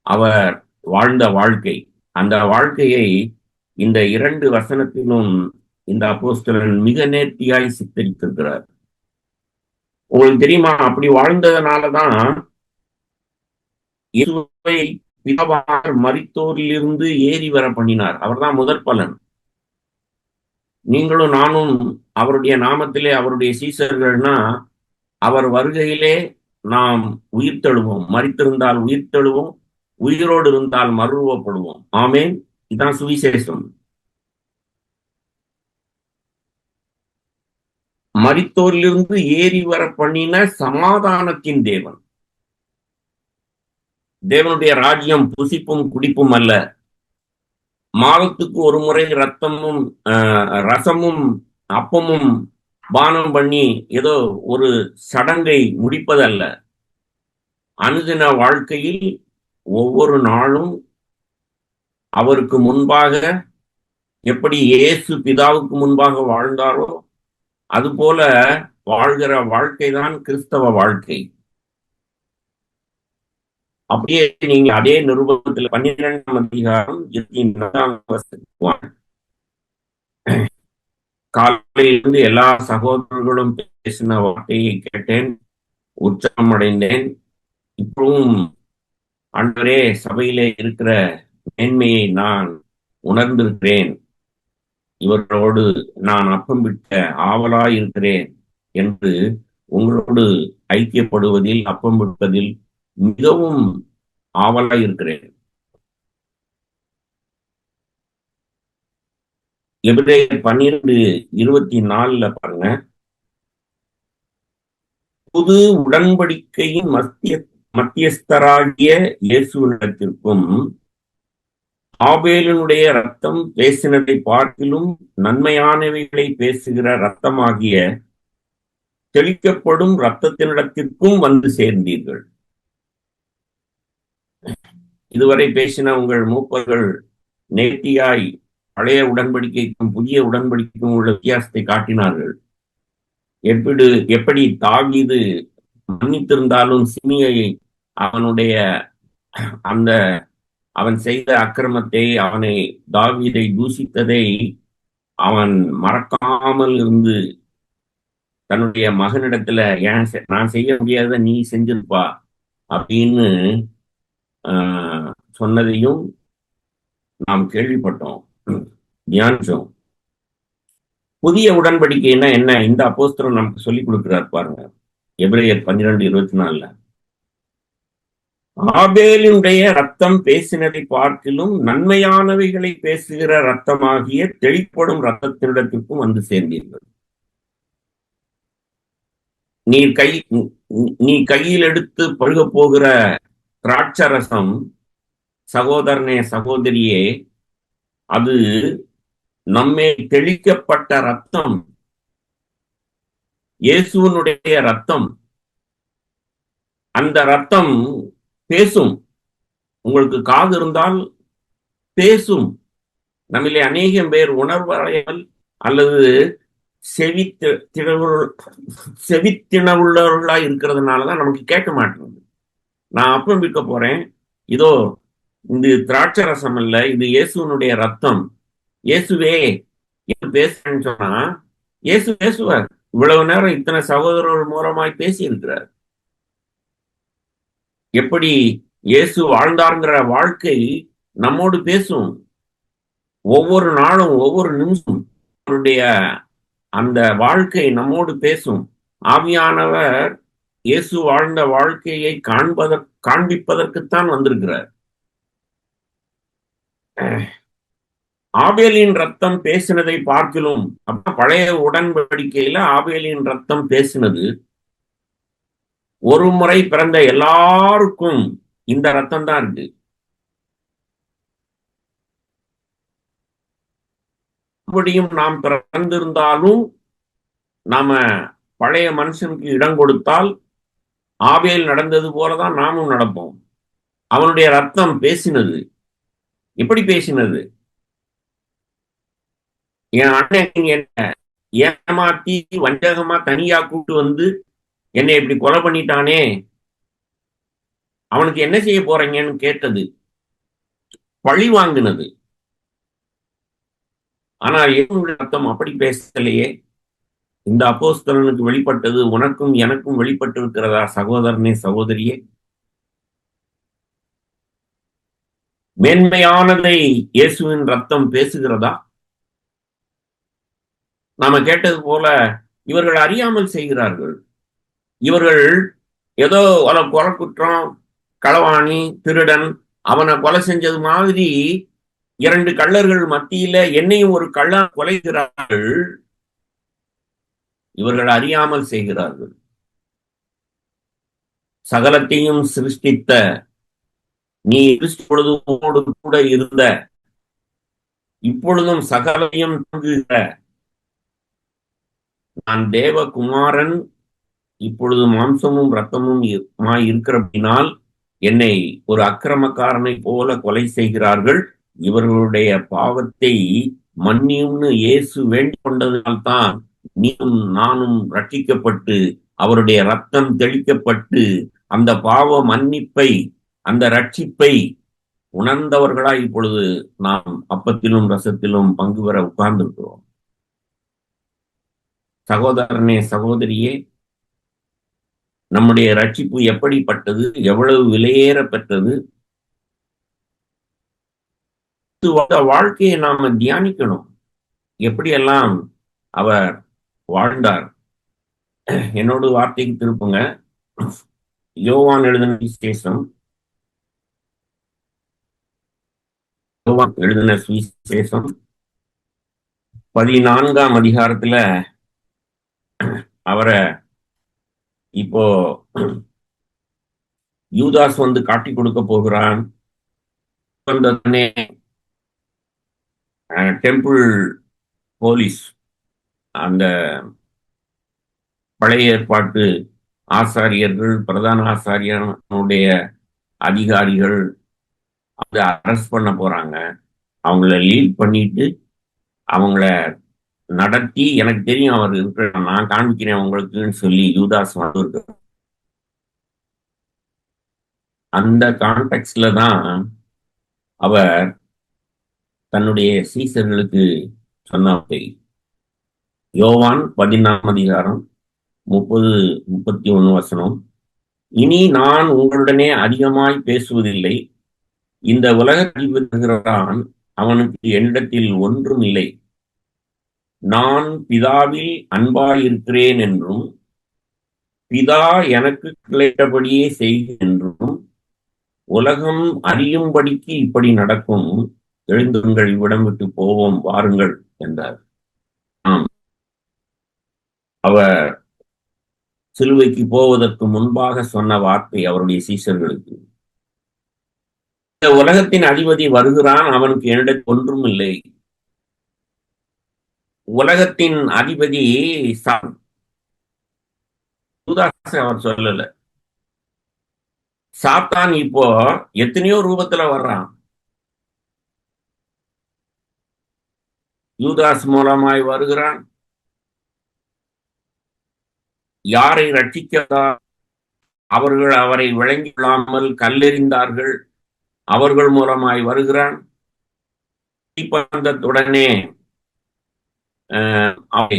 அவர் வாழ்ந்த வாழ்க்கை. அந்த வாழ்க்கையை இந்த 2 வசனத்திலும் இந்த அப்போஸ்தலன் மிக நேர்த்தியாய் சித்தரித்திருக்கிறார். உங்களுக்கு தெரியுமா, அப்படி வாழ்ந்ததனாலதான் இயேசுவை பிதாவார் மரித்தோரிலிருந்து ஏறி வர பண்ணினார். அவர்தான் முதற் பலன். நீங்களும் நானும் அவருடைய நாமத்திலே அவருடைய சீசர்கள்னா, அவர் வருகையிலே நாம் உயிர்த்தெழுவோம். மரித்திருந்தால் உயிர்த்தெழுவோம், உயிரோடு இருந்தால் மறுரூபப்படுவோம். ஆமென். இதான் சுவிசேஷம். மரித்தோரிலிருந்து ஏறி வர பண்ணின சமாதானத்தின் தேவன். தேவனுடைய ராஜ்யம் புசிப்பும் குடிப்பும் அல்ல. மாதத்துக்கு ஒரு முறை ரசமும் அப்பமும் பானம் பண்ணி ஏதோ ஒரு சடங்கை முடிப்பதல்ல. அனுதின வாழ்க்கையில் ஒவ்வொரு நாளும் அவருக்கு முன்பாக எப்படி இயேசு பிதாவுக்கு முன்பாக வாழ்ந்தாரோ அதுபோல வாழ்கிற வாழ்க்கைதான் கிறிஸ்தவ வாழ்க்கை. அப்படியே நீங்க அதே நிருபத்துல 12ஆம் அதிகாரம் 24ஆம் வசனத்துக்கு வாங்க. காலையிலிருந்து எல்லா சகோதரர்களும் பேசின வார்த்தையை கேட்டேன், உற்சாகம் அடைந்தேன். இப்பவும் ஆண்டவரே, சபையிலே இருக்கிற மேன்மையை நான் உணர்ந்திருக்கிறேன். இவர்களோடு நான் அப்பம் விட்ட ஆவலாய் இருக்கிறேன் என்று உங்களோடு ஐக்கியப்படுவதில், அப்பம் விடுவதில் மிகவும் ஆவலாய் இருக்கிறேன். எபிரேயர் 12:24 பாருங்க. புது உடன்படிக்கையின் மத்தியஸ்தராகிய இயேசுவினிடத்திற்கும் ஆபேலினுடைய ரத்தம் பேசினதை பார்க்கிலும் நன்மையானவைகளை பேசுகிற ரத்தமாகிய தெளிக்கப்படும் ரத்தத்தினிடத்திற்கும் வந்து சேர்ந்தீர்கள். இதுவரை பேசின உங்கள் மூப்பர்கள் நேர்த்தியாய் பழைய உடன்படிக்கைக்கும் புதிய உடன்படிக்கைக்கும் உள்ள வித்தியாசத்தை காட்டினார்கள். எப்படி தாவீது மன்னித்திருந்தாலும் சிமியை அவனுடைய அந்த அவன் செய்த அக்கிரமத்தை, தாவீதை தூஷித்ததை அவன் மறக்காமல் இருந்து தன்னுடைய மகனிடத்துல, நான் செய்ய முடியாத நீ செஞ்சிருப்பா அப்படின்னு சொன்னதையும் நாம் கேள்விப்பட்டோம், தியானிச்சோம். புதிய உடன்படிக்கைன்னா என்ன? இந்த அப்போஸ்தலன் நமக்கு சொல்லிக் கொடுக்கிறார் பாருங்க. எபிரேயர் 12:24 ஆபேலினுடைய ரத்தம் பேசினதை பார்க்கிலும் நன்மையானவைகளை பேசுகிற ரத்தமாகிய தெளிப்படும் ரத்தத்தினிடத்திற்கும் வந்து சேர்ந்தீர்கள். நீ கையில் எடுத்து பருக போகிற திராட்சரசம், சகோதரனே சகோதரியே, அது நம்மை தெளிக்கப்பட்ட ரத்தம், இயேசுவினுடைய ரத்தம். அந்த ரத்தம் பேசும். உங்களுக்கு காது இருந்தால் பேசும். நம்மிலே அநேகம் பேர் உணர்வறையால் அல்லது செவித்திணவுள்ளவர்களா இருக்கிறதுனாலதான் நமக்கு கேட்க மாட்டேங்குது. நான் அப்பம் விற்க போறேன், இதோ இந்த திராட்சை ரசம் அல்ல, இது இயேசுனுடைய ரத்தம். இயேசுவே பேசுறேன்னு சொன்னா இயேசு பேசுவார். இவ்வளவு நேரம் இத்தனை சகோதரர்கள் மூலமாய் பேசி இருக்கிறார். எப்படி இயேசு வாழ்ந்தாருங்கிற வாழ்க்கை நம்மோடு பேசும். ஒவ்வொரு நாளும் ஒவ்வொரு நிமிஷம் அவருடைய அந்த வாழ்க்கை நம்மோடு பேசும். ஆவியானவர் இயேசு வாழ்ந்த வாழ்க்கையை காண்பிப்பதற்குத்தான் வந்திருக்கிறார். ஆபேலின் ரத்தம் பேசினதை பார்க்கிலும், பழைய உடன்படிக்கையில ஆபேலின் ரத்தம் பேசினது. ஒரு முறை பிறந்த எல்லாருக்கும் இந்த ரத்தம் தான் இருக்கு. அப்படியும் நாம் பிறந்திருந்தாலும் நாம பழைய மனுஷனுக்கு இடம் கொடுத்தால் ஆபேல் நடந்தது போலதான் நாமும் நடப்போம். அவனுடைய ரத்தம் பேசினது. எப்படி பேசினது? என் அண்ணன் என்ன ஏமாத்தி வஞ்சகமா தனியா கூட்டு வந்து என்னை இப்படி கொலை பண்ணிட்டானே, அவனுக்கு என்ன செய்ய போறீங்கன்னு கேட்டது, பழி வாங்கினது. ஆனா என்னுடைய ரத்தம் அப்படி பேசலையே. இந்த அப்போஸ்தலனுக்கு வெளிப்பட்டது உனக்கும் எனக்கும் வெளிப்பட்டு இருக்கிறதா சகோதரனே சகோதரியே? மேன்மையானதை இயேசுவின் ரத்தம் பேசுகிறதா? நாம கேட்டது போல இவர்கள் அறியாமல் செய்கிறார்கள். இவர்கள் ஏதோ கொலை குற்றம், களவாணி, திருடன், அவனை கொலை செஞ்சது மாதிரி 2 கள்ளர்கள் மத்தியில என்னையும் ஒரு கள்ளன் கொலைகிறார்கள். இவர்கள் அறியாமல் செய்கிறார்கள். சகலத்தையும் சிருஷ்டித்த நீ பொழுதுமோடு கூட இருந்த, இப்பொழுதும் சகலையும் தங்குகிற நான் தேவகுமாரன், இப்பொழுது மாம்சமும் ரத்தமும் இருக்கிறபடினால் என்னை ஒரு அக்கிரமக்காரனை போல கொலை செய்கிறார்கள். இவர்களுடைய பாவத்தை மன்னியும்னு இயேசு வேண்டிக் கொண்டதினால்தான் நீயும் நானும் ரட்சிக்கப்பட்டு அவருடைய ரத்தம் தெளிக்கப்பட்டு அந்த பாவ மன்னிப்பை அந்த ரட்சிப்பை உணர்ந்தவர்களாய் இப்பொழுது நாம் அப்பத்திலும் ரசத்திலும் பங்கு பெற உட்கார்ந்திருக்கிறோம். சகோதரனே, சகோதரியே, நம்முடைய ரட்சிப்பு எப்படிப்பட்டது, எவ்வளவு விலையேற பெற்றது, வாழ்க்கையை நாம தியானிக்கணும். எப்படியெல்லாம் அவர் வாழ்ந்தார். என்னோட வார்த்தைக்கு திருப்புங்க. யோவான் எழுதின சுவிசேஷம் 14ஆம் அதிகாரத்துல அவரை இப்போ யூதாஸ் வந்து காட்டி கொடுக்க போகிறான். டெம்பிள் போலீஸ், அந்த பழைய ஏற்பாட்டு ஆசாரியர்கள், பிரதான ஆசாரியனுடைய அதிகாரிகள் அதை அரெஸ்ட் பண்ண போறாங்க. அவங்கள லீட் பண்ணிட்டு அவங்கள நடத்தி, எனக்கு தெரியும் அவர் இருக்கிற, நான் காண்பிக்கிறேன் உங்களுக்குன்னு சொல்லி யூதாஸ் வந்து அந்த கான்டெக்ட்ல தான் அவர் தன்னுடைய சீசர்களுக்கு சொன்ன யோவான் 14ஆம் அதிகாரம் 30-31 வசனம். இனி நான் உங்களுடனே அதிகமாய் பேசுவதில்லை. இந்த உலகத்தில் வருகிறான், அவனுக்கு என்னிடத்தில் ஒன்றும் இல்லை. நான் பிதாவில் அன்பாயிருக்கிறேன் என்றும் பிதா எனக்கு கிடைத்தபடியே செய்கிறேன் என்றும் உலகம் அறியும்படிக்கு இப்படி நடக்கும். எழுந்துங்கள், இவ்விடம் விட்டு போவோம், வாருங்கள் என்றார். அவர் சிலுவைக்கு போவதற்கு முன்பாக சொன்ன வார்த்தை அவருடைய சீஷர்களுக்கு, இந்த உலகத்தின் அதிபதி வருகிறான், அவனுக்கு என்னிடத்தில் ஒன்றும் இல்லை. உலகத்தின் அதிபதி அவர் சொல்லல. சாத்தான் இப்போ எத்தனையோ ரூபத்துல வர்றான். யூதாஸ் மூலமாய் வருகிறான். யாரை ரட்சிக்கிறதா அவர்கள் அவரை விளங்கி கொள்ளாமல் கல்லெறிந்தார்கள், அவர்கள் மூலமாய் வருகிறான். உடனே அவரை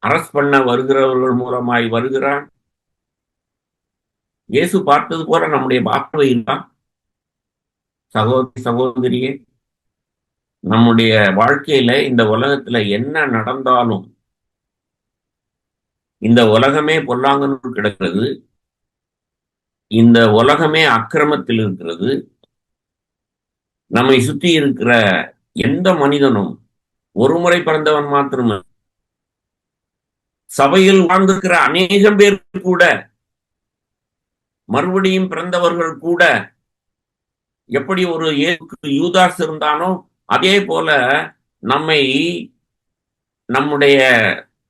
அரஸ்ட் பண்ண வருகிறவர்கள் மூலமாய் வருகிறான். இயேசு பார்த்தது போல நம்முடைய பார்வை தான். சகோதரி, சகோதரியே, நம்முடைய வாழ்க்கையில இந்த உலகத்துல என்ன நடந்தாலும், இந்த உலகமே பொல்லாங்கனுள் கிடக்கிறது, இந்த உலகமே அக்கிரமத்தில் இருக்கிறது. நம்மை சுற்றி இருக்கிற எந்த மனிதனும் ஒரு முறை பிறந்தவன் மாத்திரமே. சபையில் வாழ்ந்திருக்கிற அநேகம் பேர் கூட, மறுபடியும் பிறந்தவர்கள் கூட, எப்படி ஒரு யூதாஸ் இருந்தானோ அதே போல நம்மை நம்முடைய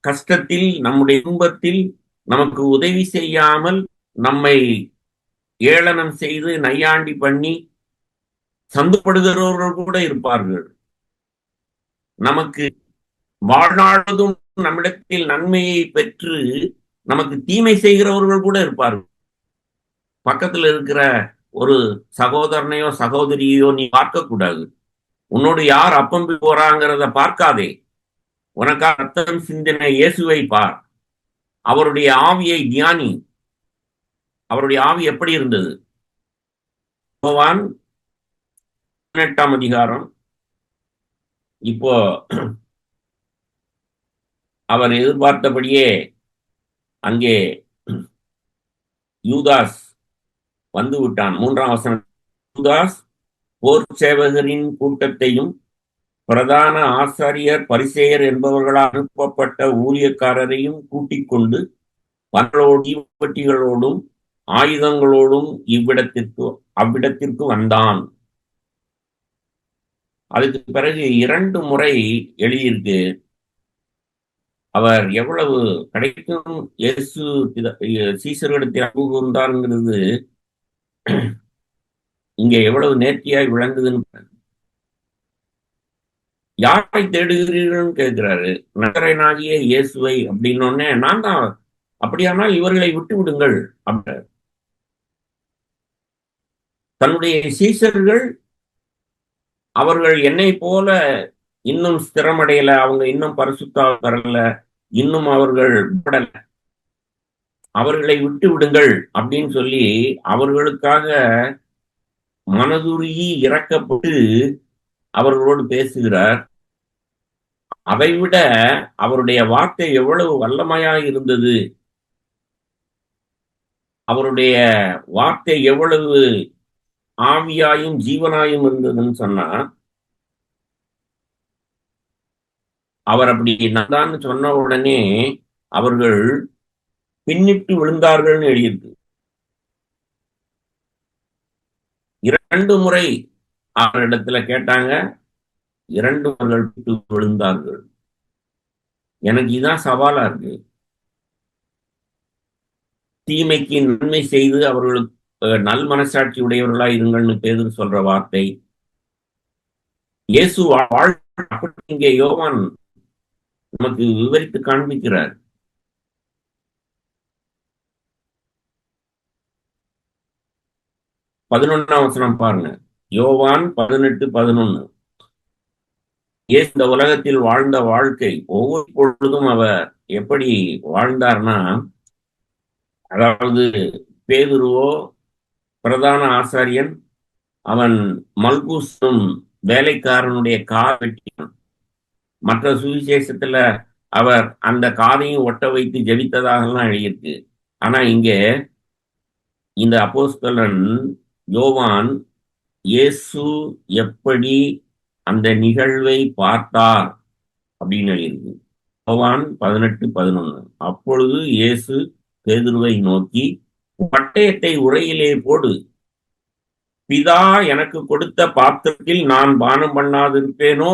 கஷ்டத்தில், நம்முடைய துன்பத்தில் நமக்கு உதவி செய்யாமல் நம்மை ஏளனம் செய்து நையாண்டி பண்ணி சந்துப்படுகிறவர்கள் கூட இருப்பார்கள். நமக்கு வாழ்நாளதும் நம்மிடத்தில் நன்மையை பெற்று நமக்கு தீமை செய்கிறவர்கள் கூட இருப்பார்கள். பக்கத்தில் இருக்கிற ஒரு சகோதரனையோ சகோதரியோ நீ பார்க்க கூடாது. உன்னோடு யார் அப்பம் போறாங்கிறத பார்க்காதே. உனக்காக ரத்தம் சிந்தின இயேசுவை பார். அவருடைய ஆவியை தியானி. அவருடைய ஆவி எப்படி இருந்தது? யோவான் 18ஆம் அதிகாரம். இப்போ அவர் எதிர்பார்த்தபடியே அங்கே யூதாஸ் வந்து விட்டான். 3ஆம் வசனம். யூதாஸ் போர் சேவகரின் கூட்டத்தையும் பிரதான ஆசாரியர் பரிசேயர் என்பவர்களால் அனுப்பப்பட்ட ஊழியக்காரரையும் கூட்டிக் கொண்டு பட்டிகளோடும் ஆயுதங்களோடும் அவ்விடத்திற்கு வந்தான். அதுக்கு பிறகு 2 முறை எழுதியிருக்கு. அவர் எவ்வளவு கிடைக்கும் இயேசு சீசர்களிடத்தில் அன்பு கூர்ந்தாருங்கிறது இங்க எவ்வளவு நேர்த்தியாய் விளங்குதுன்னு. யாரை தேடுகிறீர்கள்னு கேட்கிறாரு. நசரேயனாகிய இயேசுவை அப்படின்னோடனே, நான் தான். அப்படியானால் இவர்களை விட்டு விடுங்கள் அப்படின்னாரு. தன்னுடைய சீஷர்கள் அவர்கள் என்னை போல இன்னும் ஸ்திரமடையல, அவங்க இன்னும் பரிசுத்த வரல, இன்னும் அவர்கள் படல, அவர்களை விட்டு விடுங்கள் அப்படின்னு சொல்லி அவர்களுக்காக மனதுருகி இரக்கப்பட்டு அவர்களோடு பேசுகிறார். அதைவிட அவருடைய வார்த்தை எவ்வளவு வல்லமையா இருந்தது, அவருடைய வார்த்தை எவ்வளவு ஆவியாயும் ஜீவனாயும் இருந்ததுன்னு சொன்னா, அவர் அப்படி நந்தான்னு சொன்ன உடனே அவர்கள் பின்னிட்டு விழுந்தார்கள்னு எழுதியிருக்கு. 2 முறை அவரிடத்துல கேட்டாங்க, 2 அவர்கள் விட்டு விழுந்தார்கள். எனக்கு இதான் சவாலா இருக்கு. தீமைக்கு நன்மை செய்து அவர்களுக்கு நல் மனசாட்சி உடையவர்களா இருங்கள்னு பேதுரு சொல்ற வார்த்தை, இயேசு இங்கே யோவான் நமக்கு விவரித்து காண்பிக்கிறார். பதினொன்னாம் வசனம் பாருங்க, யோவான் 18:11. இயேசு இந்த உலகத்தில் வாழ்ந்த வாழ்க்கை, ஒவ்வொரு பொழுதும் அவர் எப்படி வாழ்ந்தார்னா, அதாவது பேதுருவோ பிரதான ஆசாரியன், அவன் மல்கூசும் வேலைக்காரனுடைய காதை வெட்டினான். மற்ற சுவிசேஷத்துல அவர் அந்த காதையும் ஒட்ட வைத்து ஜெபித்ததாகலாம் எழுதியிருக்கு. ஆனா இங்கே இந்த அப்போஸ்தலன் யோவான் இயேசு எப்படி அந்த நிகழ்வை பார்த்தார் அப்படின்னு எழுதியிருக்கு. யோவான் 18:11. அப்பொழுது இயேசு பேதுருவை நோக்கி, பட்டயத்தை உரையிலே போடு, பிதா எனக்கு கொடுத்த பாத்திரத்தில் நான் பானம் பண்ணாதிருப்பேனோ?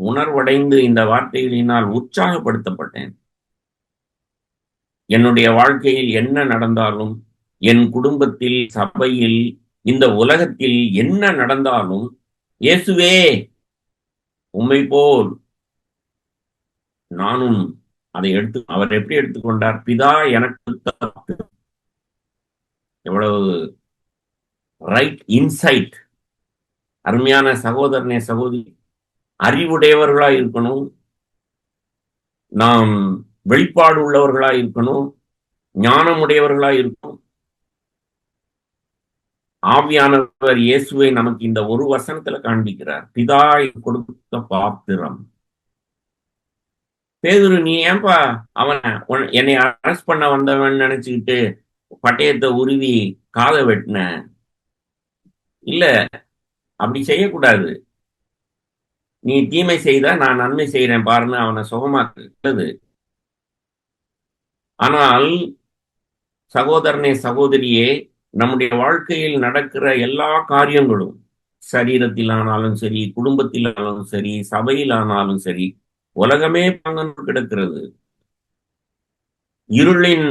உணர்வடைந்து இந்த வார்த்தைகளினால் உற்சாகப்படுத்தப்பட்டேன். என்னுடைய வாழ்க்கையில் என்ன நடந்தாலும், என் குடும்பத்தில், சபையில், இந்த உலகத்தில் என்ன நடந்தாலும், இயேசுவே உம்மை போல் நானும் அதை அவர் எப்படி எடுத்துக்கொண்டார்? பிதா எனக்கு எவ்வளவு ரைட் இன்சைட். அருமையான சகோதரனே, சகோதரி, அறிவுடையவர்களா இருக்கணும், நாம் வெளிப்பாடு உள்ளவர்களா இருக்கணும், ஞானமுடையவர்களா இருக்கணும். ஆவியானவர் இயேசுவை நமக்கு இந்த ஒரு வசனத்துல காண்பிக்கிறார். பிதா கொடுத்த பாத்திரம். பேதுரு, நீ ஏன்பா அவன் என்னை அரெஸ்ட் பண்ண வந்தவன் நினைச்சுக்கிட்டு பட்டயத்தை உருவி காதை வெட்டின? இல்ல, அப்படி செய்யக்கூடாது. நீ தீமை செய்தா நான் நன்மை செய்யறேன் பாருன்னு அவனை சுகமாக்குறது. ஆனால் சகோதரனே, சகோதரியே, நம்முடைய வாழ்க்கையில் நடக்கிற எல்லா காரியங்களும், சரீரத்தில் ஆனாலும் சரி, குடும்பத்தில் ஆனாலும் சரி, சபையில் ஆனாலும் சரி, உலகமே பங்கு கிடக்கிறது. இருளின்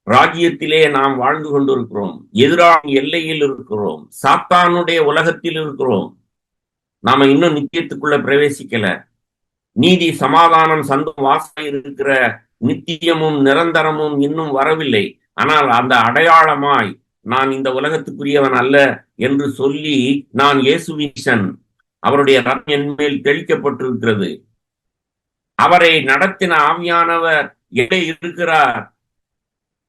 ராஜ்யத்திலே நாம் வாழ்ந்து கொண்டிருக்கிறோம். எதிரான எல்லையில் இருக்கிறோம். சாத்தானுடைய உலகத்தில் இருக்கிறோம். நாம இன்னும் நித்தியத்துக்குள்ள பிரவேசிக்கல. நீதி, சமாதானம், சந்தோஷம் வாசம் இருக்கிற நித்தியமும் நிரந்தரமும் இன்னும் வரவில்லை. ஆனால் அந்த அடையாளமாய் நான் இந்த உலகத்துக்குரியவன் அல்ல என்று சொல்லி, நான் இயேசுவின், அவருடைய ரத்தம் என் மேல் தெளிக்கப்பட்டிருக்கிறது, அவரை நடத்தின ஆவியானவர் எங்கே இருக்கிறார்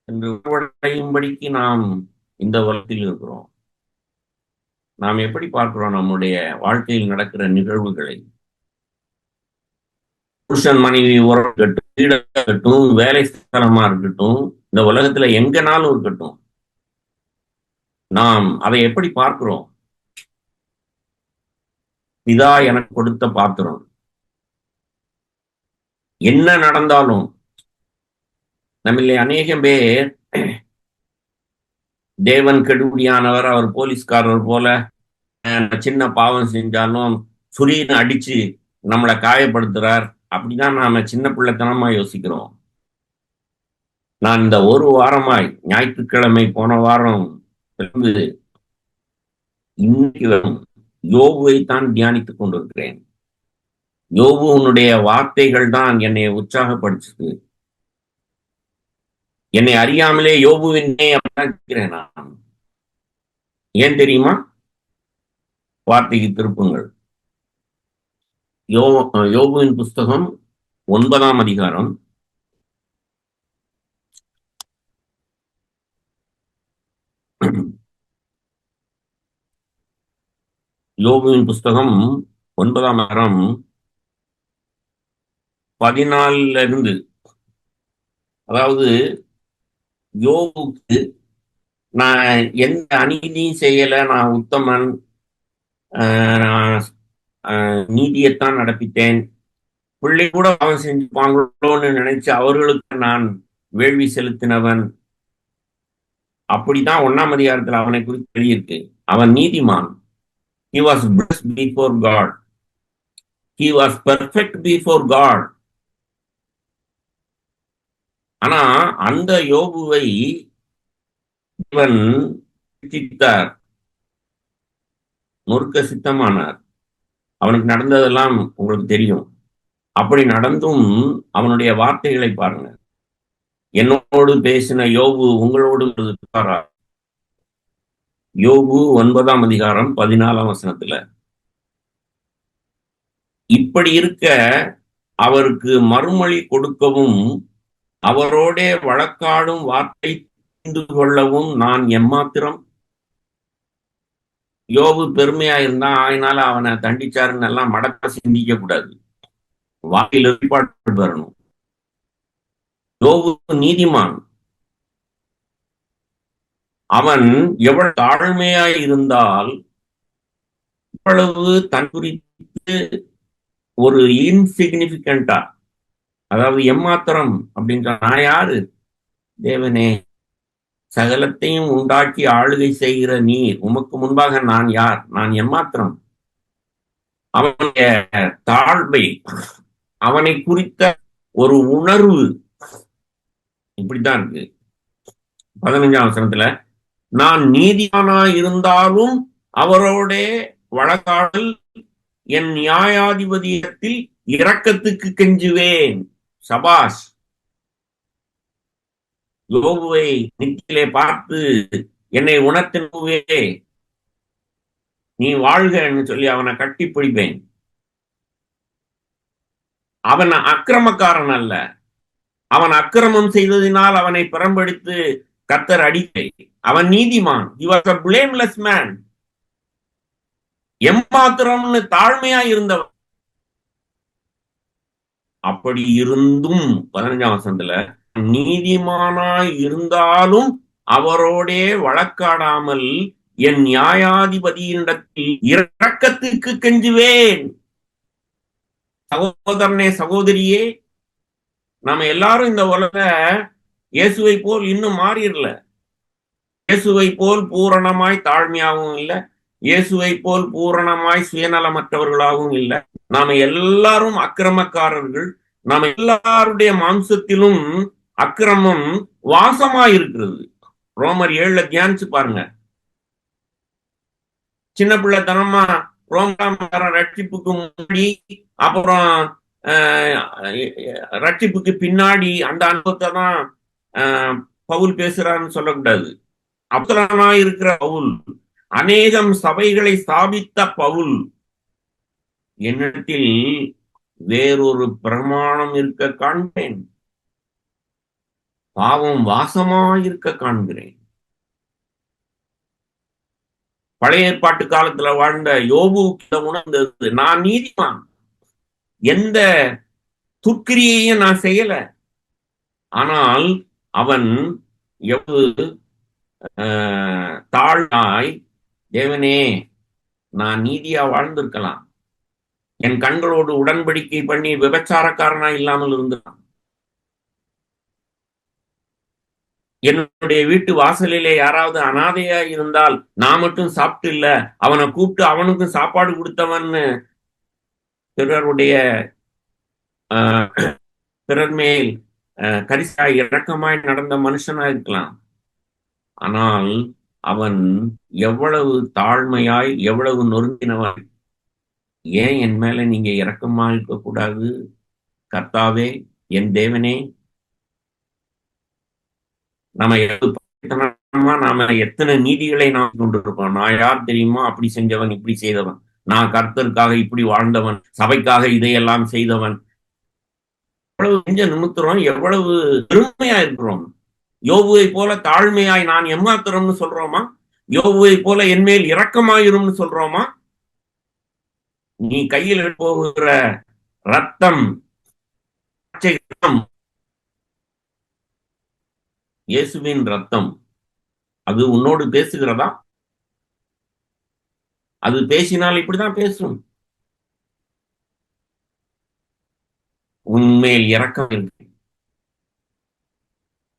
என்று உணர்வடையும்படிக்கு நாம் இந்த உலகத்தில் இருக்கிறோம். நாம் எப்படி பார்க்கிறோம் நம்முடைய வாழ்க்கையில் நடக்கிற நிகழ்வுகளை? புருஷன் மனைவி உறவு இருக்கட்டும், வீடு இருக்கட்டும், வேலை ஸ்தலமா இருக்கட்டும், இந்த உலகத்துல எங்கனாலும் இருக்கட்டும், நாம் அதை எப்படி பார்க்கிறோம்? பிதா எனக்கு கொடுத்த பாத்திரம். என்ன நடந்தாலும், நம்மளே அநேகம் பேர் தேவன் கெடுபிடியானவர், அவர் போலீஸ்காரர் போல, சின்ன பாவம் செஞ்சாலும் சுரீன்னு அடிச்சு நம்மளை காயப்படுத்துறார், அப்படிதான் நாம சின்ன பிள்ளைத்தனமா யோசிக்கிறோம். நான் இந்த ஒரு வாரமாய், ஞாயிற்றுக்கிழமை போன வாரம் இன்னைக்கு யோபுவை தான் தியானித்துக் கொண்டிருக்கிறேன். யோபு உன்னுடைய வார்த்தைகள் தான் என்னை உற்சாகப்படுத்துது. என்னை அறியாமலே யோபுவினே அப்படின் நான். ஏன் தெரியுமா? வார்த்தைக்கு திருப்புங்கள். யோபுவின் புஸ்தகம் 9ஆம் அதிகாரம் 14 இருந்து, அதாவது யோபுக்கு நான் எந்த அநீதியும் செய்யல, நான் உத்தமன், நீதியைத்தான் நடப்பித்தேன், பிள்ளை கூட அவன் செஞ்சுப்பாங்களோன்னு நினைச்சு அவர்களுக்கு நான் வேள்வி செலுத்தினவன், அப்படிதான் 1ஆம் அதிகாரத்தில் அவனை குறித்து எழுதியிருக்கு. அவன் நீதிமான். He was blessed before God. He was perfect before God. ஆனா அந்த யோபுவை இவன் சித்தார், நொறுக்க சித்தமானார். அவனுக்கு நடந்ததெல்லாம் உங்களுக்கு தெரியும். அப்படி நடந்தும் அவனுடைய வார்த்தைகளை பாருங்க. என்னோடு பேசின யோபு உங்களோடு இருப்பாரா? யோபு 9ஆம் அதிகாரம் 14ஆம் வசனத்துல. இப்படி இருக்க அவருக்கு மறுமொழி கொடுக்கவும் அவரோட வழக்காடும் வார்த்தை தெரிந்து கொள்ளவும் நான் எம்மாத்திரம்? யோபு பெருமையா இருந்தா அதனால அவனை தண்டிச்சாருன்னு எல்லாம் மடக்க சிந்திக்க கூடாது. வாயில் வெளிப்பாடு வரணும். யோபு நீதிமான். அவன் எவ்வளவு தாழ்மையாய் இருந்தால் இவ்வளவு தன் குறித்து ஒரு இன்சிக்னிபிகண்டா, அதாவது எம்மாத்திரம் அப்படின்ற, நான் யாரு தேவனே, சகலத்தையும் உண்டாக்கி ஆளுகை செய்கிற நீர், உமக்கு முன்பாக நான் யார், நான் எம்மாத்திரம். அவனுடைய தாழ்மை, அவனை குறித்த ஒரு உணர்வு இப்படித்தான் இருக்கு. 15ஆம் வசனத்துல, நான் நீதிமானாய் இருந்தாலும் அவரோட வழக்காடல் என் நியாயாதிபதியத்தில் இரக்கத்துக்கு கெஞ்சுவேன். சபாஷ். யோபுவை நித்திலே பார்த்து என்னை உணர்த்தினவே நீ வாழ்கன்னு சொல்லி அவனை கட்டி பிடிப்பேன். அவன் அக்கிரமக்காரன் அல்ல. அவன் அக்கிரமம் செய்ததினால் அவனை புறம்படித்து கர்த்தர் அடிப்பை. அவன் நீதிமான். He was a blameless man. எம்மாத்திரம்னு தாழ்மையா இருந்தவன். அப்படி இருந்தும் 15ஆம் வசனத்துல, நீதிமானாய் இருந்தாலும் அவரோடே வழக்காடாமல் என் நியாயாதிபதியினிடத்தில் இரக்கத்துக்கு கெஞ்சுவேன். சகோதரனே, சகோதரியே, நாம எல்லாரும் இந்த உலக இயேசுவை போல் இன்னும் மாறிடல. இயேசுவை போல் பூரணமாய் தாழ்மையாகவும் இல்லை, இயேசுவை போல் பூரணமாய் சுயநலமற்றவர்களாகவும் இல்லை. நாம எல்லாரும் அக்கிரமக்காரர்கள். நாம எல்லாருடைய மாம்சத்திலும் அக்கிரமம் வாசமாயிருக்கிறது. ரோமர் 7 தியானிச்சு பாருங்க. சின்ன பிள்ளைத்தனமா ரோமாம் ரட்சிப்புக்கு முன்னாடி, அப்புறம் ரட்சிப்புக்கு பின்னாடி அந்த அனுபவத்தை தான் பவுல் பேசுறான்னு சொல்லக்கூடாது. அப்போஸ்தலனா இருக்கிற பவுல், அநேகம் சபைகளை ஸ்தாபித்த பவுல், என்னிடத்தில் வேறொரு பிரமாணம் இருக்க காண்கிறேன், பாவம் வாசமாயிருக்க காண்கிறேன். பழைய ஏற்பாட்டு காலத்துல வாழ்ந்த யோபு உணர்ந்தது, நான் நீதிமான், எந்த துக்கிரியையும் நான் செய்யல. ஆனால் அவன் எவ்வளவு தாழ்நாய், தேவனே நான் நீதியா வாழ்ந்திருக்கலாம், என் கண்களோடு உடன்படிக்கை பண்ணி விபச்சாரக்காரனா இல்லாமல் இருந்தான், என்னுடைய வீட்டு வாசலிலே யாராவது அனாதையா இருந்தால் நான் மட்டும் சாப்பிட்டு இல்ல, அவனை கூப்பிட்டு அவனுக்கும் சாப்பாடு கொடுத்தவன்னு பிறருடைய பிறர் மேல் கரிசாய் இரக்கமாய் நடந்த மனுஷனா இருக்கலாம். ஆனால் அவன் எவ்வளவு தாழ்மையாய், எவ்வளவு நொறுங்கினவன். ஏன் என் மேல நீங்க இரக்கமா இருக்கக்கூடாது? கர்த்தாவே, என் தேவனே, நாம எத்தனை நீதிகளை நாம் கொண்டிருப்போம். நான் யார் தெரியுமா, அப்படி செஞ்சவன், இப்படி செய்தவன், நான் கர்த்தருக்காக இப்படி வாழ்ந்தவன், சபைக்காக இதையெல்லாம் செய்தவன். எவ்வளவு நெஞ்ச நிமித்துறோம், எவ்வளவு பெருமையா இருக்கிறோம். யோபுவை போல தாழ்மையாய் நான் எம்மாத்திரம்னு சொல்றோமா? யோபுவை போல என்மேல் இரக்கமாயிரும்னு சொல்றோமா? நீ கையில் போகிற ரத்தம், இயேசுவின் ரத்தம், அது உன்னோடு பேசுகிறதா? அது பேசினால் இப்படிதான் பேசும். உண்மையில் இரக்கம் இருக்கு.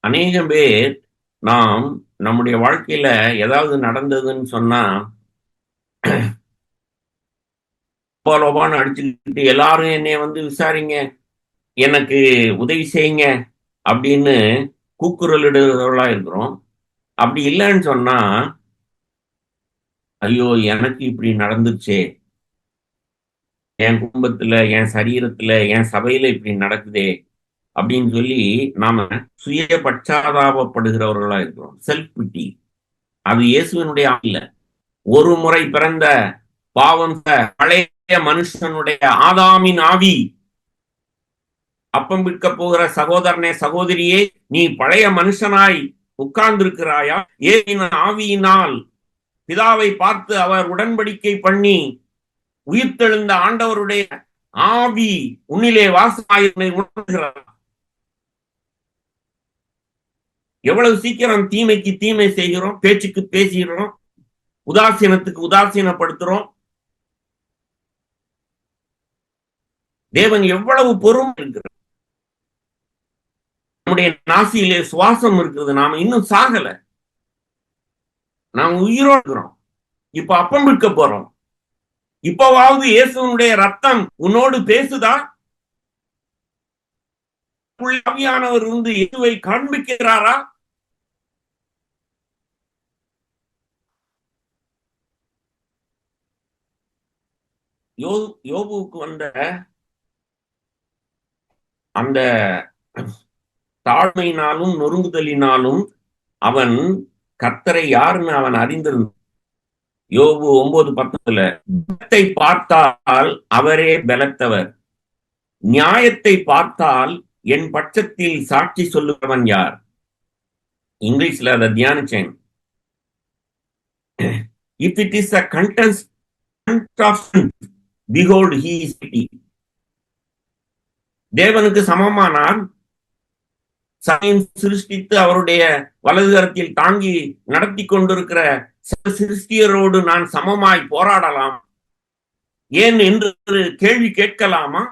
அநேகம் பேர் நாம் நம்முடைய வாழ்க்கையில ஏதாவது நடந்ததுன்னு சொன்னா லோபான்னு அடிச்சுக்கிட்டு எல்லாரும் என்னைய விசாரிங்க, எனக்கு உதவி செய்யுங்க அப்படின்னு கூக்குரலிடுறவர்களா இருக்கிறோம். அப்படி இல்லைன்னு சொன்னா, ஐயோ எனக்கு இப்படி நடந்துச்சே, என் குடும்பத்துல, என் சரீரத்துல, என் சபையில இப்படி நடக்குதே அப்படின்னு சொல்லி நாம சுய பச்சாதாபப்படுகிறவர்களா இருக்கிறோம். செல்ஃப் பிட்டி. அது இயேசுவினுடைய இல்ல. ஒரு முறை பிறந்த பாவம் பழைய மனுஷனுடைய ஆதாமின் ஆவி. அப்பம் விற்க போகிற சகோதரனே, சகோதரியே, நீ பழைய மனுஷனாய் உட்கார்ந்திருக்கிறாயா? ஏன் ஆவியினால் பிதாவை பார்த்து அவர் உடன்படிக்கை பண்ணி உயிர்த்தெழுந்த ஆண்டவருடைய ஆவி உன்னிலே வாசமாயிருந்ததை உணர்கிறார். எவ்வளவு சீக்கிரம் தீமைக்கு தீமை செய்கிறோம், பேச்சுக்கு பேசுகிறோம், உதாசீனத்துக்கு உதாசீனப்படுத்துறோம். தேவன் எவ்வளவு பொறுமை இருக்கிறார். நம்முடைய நாசியிலே சுவாசம் இருக்கிறது, நாம இன்னும் சாகல, நாம் உயிரோடு இருக்கிறோம். இப்ப அப்பம் விற்க போறோம். இப்பவாவது இயேசுனுடைய ரத்தம் உன்னோடு பேசுதா? ஆவியானவர் இருந்து இயேசுவை காண்பிக்கிறாரா? யோபுவுக்கு வந்த அந்த தாழ்மையினாலும் நொறுங்குதலினாலும் அவன் கர்த்தரை யாருன்னு அவன் அறிந்திருந்தான். யோபு 9:10 பார்த்தால் அவரே பலத்தவர், நியாயத்தை பார்த்தால் என் பட்சத்தில் சாட்சி சொல்லுகிறவன் யார்? இங்கிலீஷ்ல அதை தியானிச்சேன். If it is a contest of behold he is pity. தேவனுக்கு சமமானால் சிருஷ்டித்து அவருடைய வலது கரத்தில் தாங்கி நடத்தி கொண்டிருக்கிற சிருஷ்டியரோடு நான் சமமாய் போராடலாம் ஏன் என்று கேள்வி கேட்கலாமா?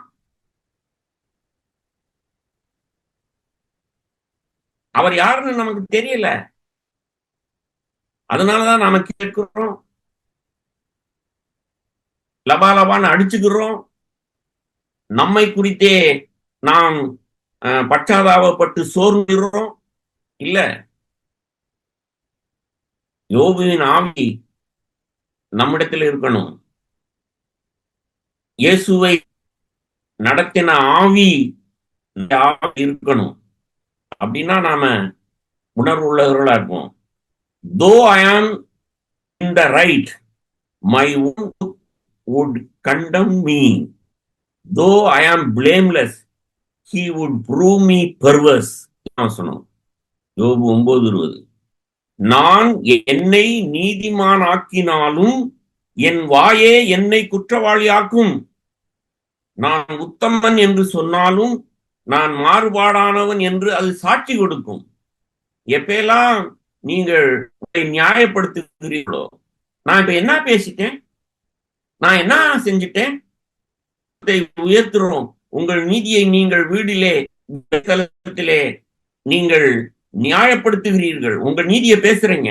அவர் யாருன்னு நமக்கு தெரியல, அதனாலதான் நாம கேட்கிறோம், லபாலபான்னு அடிச்சுக்கிறோம். நம்மை குறித்தே நாம் பச்சாதாபப்பட்டு சோர்ந்துறோம். இல்ல, யோபுவின் ஆவி நம்மிடத்தில் இருக்கணும். இயேசுவை நடத்தின ஆவி இருக்கணும். அப்படின்னா நாம உணர்வு உள்ளவர்களா இருப்போம். Though I am in the right, my own would condemn me. Though I am blameless, he would prove me perverse. யோபு 9:20. நான் என்னை நீதிமானாக்கினாலும் என் வாயே என்னை குற்றவாளியாக்கும். நான் உத்தமன் என்று சொன்னாலும் நான் மாறுபாடானவன் என்று அது சாட்சி கொடுக்கும். எப்பெல்லாம் நீங்கள் நியாயப்படுத்துகிறீர்களோ, நான் இப்ப என்ன பேசிட்டேன், நான் என்ன செஞ்சிட்டேன், உயர்த்துறோம். உங்கள் நீதியை நீங்கள் வீடிலே நீங்கள் நியாயப்படுத்துகிறீர்கள், உங்கள் நீதியை பேசுறீங்க.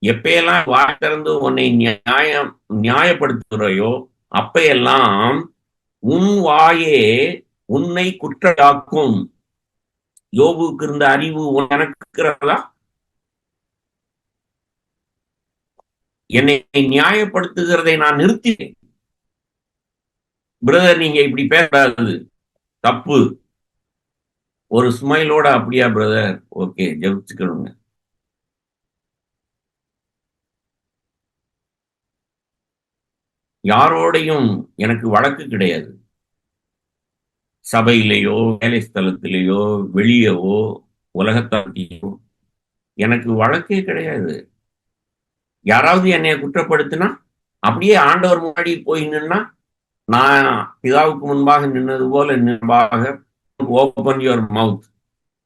எப்பெல்லாம் வாய் திறந்து உன்னை நியாயப்படுத்துகிறாயோ அப்பையெல்லாம் உன் வாயே உன்னை குற்றவாளியாக்கும். யோபுக்கு இருந்த அறிவு உனக்கு இருக்கிறதா? என்னை நியாயப்படுத்துகிறதை நான் நிறுத்தினேன். பிரதர், நீங்க இப்படி பேசக்கூடாது, தப்பு. ஒரு ஸ்மைலோட, அப்படியா பிரதர், ஓகே, ஜெபிச்சுக்கணுங்க. யாரோடையும் எனக்கு வழக்கு கிடையாது. சபையிலேயோ, வேலை ஸ்தலத்திலேயோ, வெளியவோ, உலகத்தாட்டியோ எனக்கு வழக்கே கிடையாது. யாராவது என்னைய குற்றப்படுத்தினா அப்படியே ஆண்டவர் முன்னாடி போய் நின்னா, நான் பிதாவுக்கு முன்பாக நின்னது போல முன்பாக, ஓபன் யுவர் மவுத்,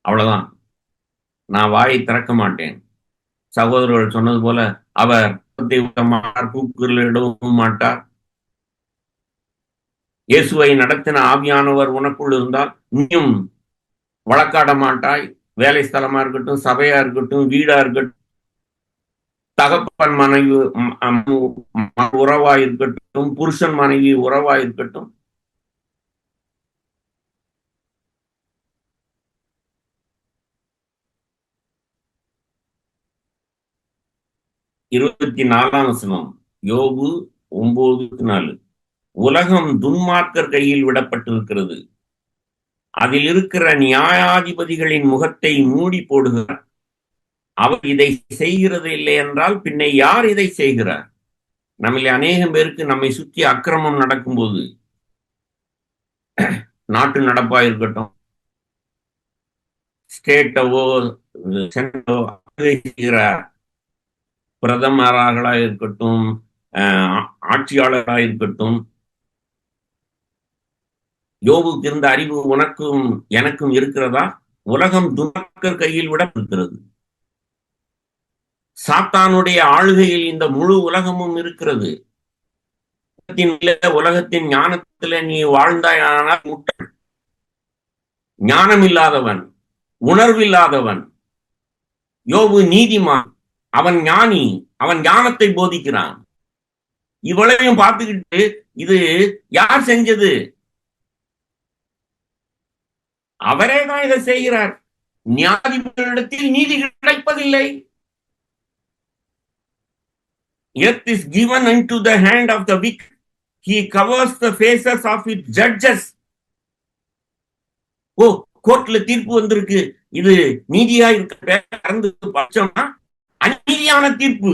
அவ்வளவுதான். நான் வாயை திறக்க மாட்டேன். சகோதரர்கள் சொன்னது போல, அவர் கூக்குரலிடவும் மாட்டார். இயேசுவை நடத்தின ஆவியானவர் உனக்குள் இருந்தால் நீயும் வழக்காட மாட்டாய். வேலை ஸ்தலமா இருக்கட்டும், சபையா இருக்கட்டும், வீடா இருக்கட்டும், தகப்பன் மனைவி உறவா இருக்கட்டும், புருஷன் மனைவி உறவா இருக்கட்டும், இருபத்தி 4ஆம் வசனம், யோபு 9:4. உலகம் துன்மார்க்கர் கையில் விடப்பட்டிருக்கிறது. அதில் இருக்கிற நியாயாதிபதிகளின் முகத்தை மூடி போடுகிறார். அவர் இதை செய்கிறது இல்லை என்றால் பின்ன யார் இதை செய்கிறார்? நம்மள அநேகம் பேருக்கு நம்மை சுற்றி அக்கிரமம் நடக்கும்போது, நாட்டு நடப்பா இருக்கட்டும், ஸ்டேட்டவோ சென்டோ செய்கிறார், பிரதமராக இருக்கட்டும், ஆட்சியாளராக இருக்கட்டும், யோபுக்கு இருந்த அறிவு உனக்கும் எனக்கும் இருக்கிறதா? உலகம் துன்மார்க்கர் கையில் விடப்பட்டிருக்கிறது. சாத்தானுடைய ஆளுகையில் இந்த முழு உலகமும் இருக்கிறது. உலகத்தின் ஞானத்துல நீ வாழ்ந்தாயானால் முட்டாள், ஞானம் இல்லாதவன், உணர்வில்லாதவன். யோபு நீதிமான், அவன் ஞானி, அவன் ஞானத்தை போதிக்கிறான். இவ்வளவையும் பார்த்துக்கிட்டு இது யார் செஞ்சது? அவரே தான் இதை செய்கிறார். நியாயாதிபதிகளிடத்தில் நீதி கிடைப்பதில்லை. Earth is given into the hand of the wicked. He covers the faces of its judges. ஓ, கோர்ட்ல தீர்ப்பு வந்திருக்கு, இது நீதியா இருக்க பட்சம்னா அநீதியான தீர்ப்பு.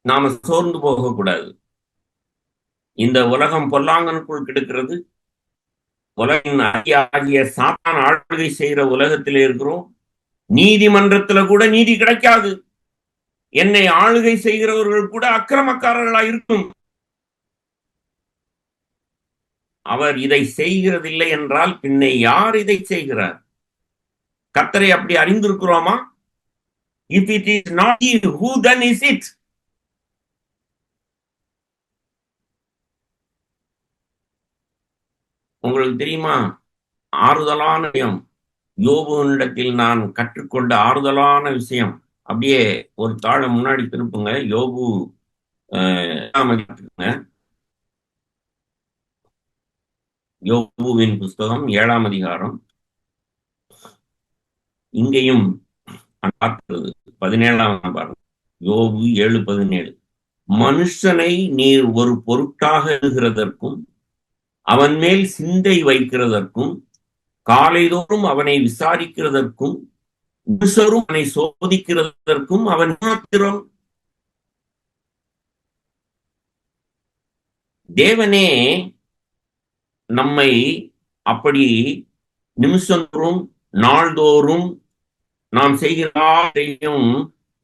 நாம சோர்ந்து போக கூடாது. இந்த உலகம் பொல்லாங்கனுக்குள் கிடக்கிறது. உலகின் ஆகிய சாத்தான் ஆளுகை செய்கிற உலகத்திலே இருக்கிறோம். நீதிமன்றத்துல கூட நீதி கிடைக்காது. என்னை ஆளுகை செய்கிறவர்கள் கூட அக்கிரமக்காரர்களா இருக்கும். அவர் இதை செய்கிறதில்லை என்றால் பின்ன யார் இதை செய்கிறார்? கர்த்தரை அப்படி அறிந்திருக்கிறோமா? If it is not he, who then is it? உங்களுக்கு தெரியுமா, ஆறுதலான விஷயம், யோபுவினிடத்தில் நான் கற்றுக்கொண்ட ஆறுதலான விஷயம். அப்படியே ஒரு தாழ முன்னாடி திருப்புங்க, யோபு யோபுவின் புஸ்தகம் 7ஆம் அதிகாரம். இங்கேயும் 17ஆம் பாருங்க, யோபு 7:17. மனுஷனை நீர் ஒரு பொருட்டாக எழுகிறதற்கும் அவன் மேல் சிந்தை வைக்கிறதற்கும் காலைதோறும் அவனை விசாரிக்கிறதற்கும் மனுஷரும் அவனை சோதிக்கிறதற்கும் அவன் மாத்திரம். தேவனே நம்மை அப்படி நிமிஷந்தோறும் நாள்தோறும் நாம் செய்கிறதையும்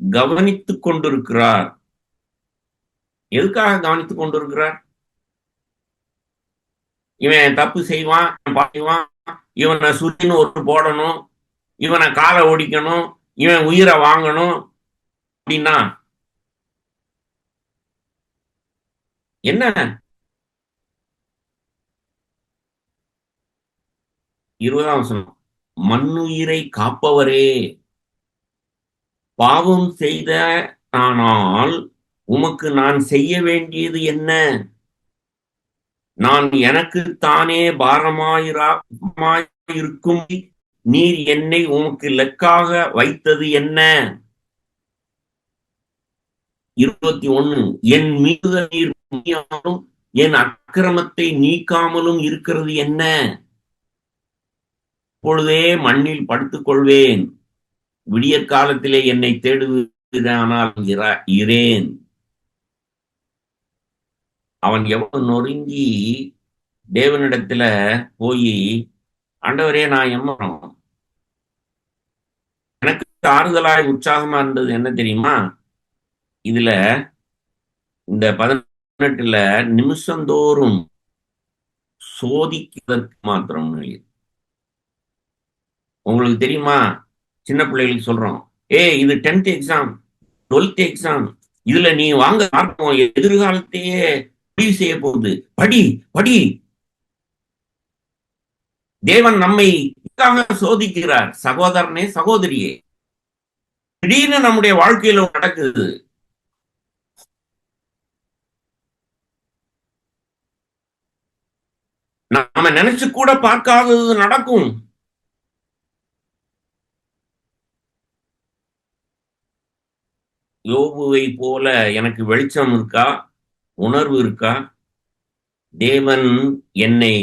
கவனித்துக் கொண்டிருக்கிறார். எதுக்காக கவனித்துக் கொண்டிருக்கிறார்? இவன் தப்பு செய்வான், இவனை சுற்றின்னு ஒரு போடணும், இவனை காலை ஓடிக்கணும், இவன் உயிரை வாங்கணும் அப்படின்னா என்ன? 20ஆம் வசனம், மண்ணுயிரை காப்பவரே, பாவம் செய்த ஆனால் உமக்கு நான் செய்ய வேண்டியது என்ன? நான் எனக்கு தானே பாரமாயிருக்கும் நீர் என்னை உமக்கு லெக்காக வைத்தது என்ன? 21, என் மீது நீர் என் அக்கிரமத்தை நீக்காமலும் இருக்கிறது என்ன? இப்பொழுதே மண்ணில் படுத்துக் கொள்வேன். விடியற் காலத்திலே என்னை தேடுவதானால் இரேன். அவன் எவ்வளவு நொறுங்கி தேவனிடத்துல போய், ஆண்டவரே நான் எம்மரம், எனக்கு ஆறுதலாய் உற்சாகமா இருந்தது என்ன தெரியுமா? இதுல இந்த 18ல நிமிஷந்தோறும் சோதிக்கிறதற்கு மாத்திரம். உங்களுக்கு தெரியுமா, சின்ன பிள்ளைகளுக்கு சொல்றோம், இது 10th எக்ஸாம், 12th எக்ஸாம், இதுல நீ வாங்க மார்க்கும் எதிர்காலத்தையே முடிவு செய்ய போகுது, படி படி. தேவன் நம்மை சோதிக்கிறார். சகோதரனே, சகோதரியே, திடீர்னு நம்முடைய வாழ்க்கையில நடக்குது. நாம நினைச்சு கூட பார்க்காதது நடக்கும். யோபுவை போல எனக்கு வெளிச்சம் இருக்கா, உணர்வு இருக்கா? தேவன் என்னை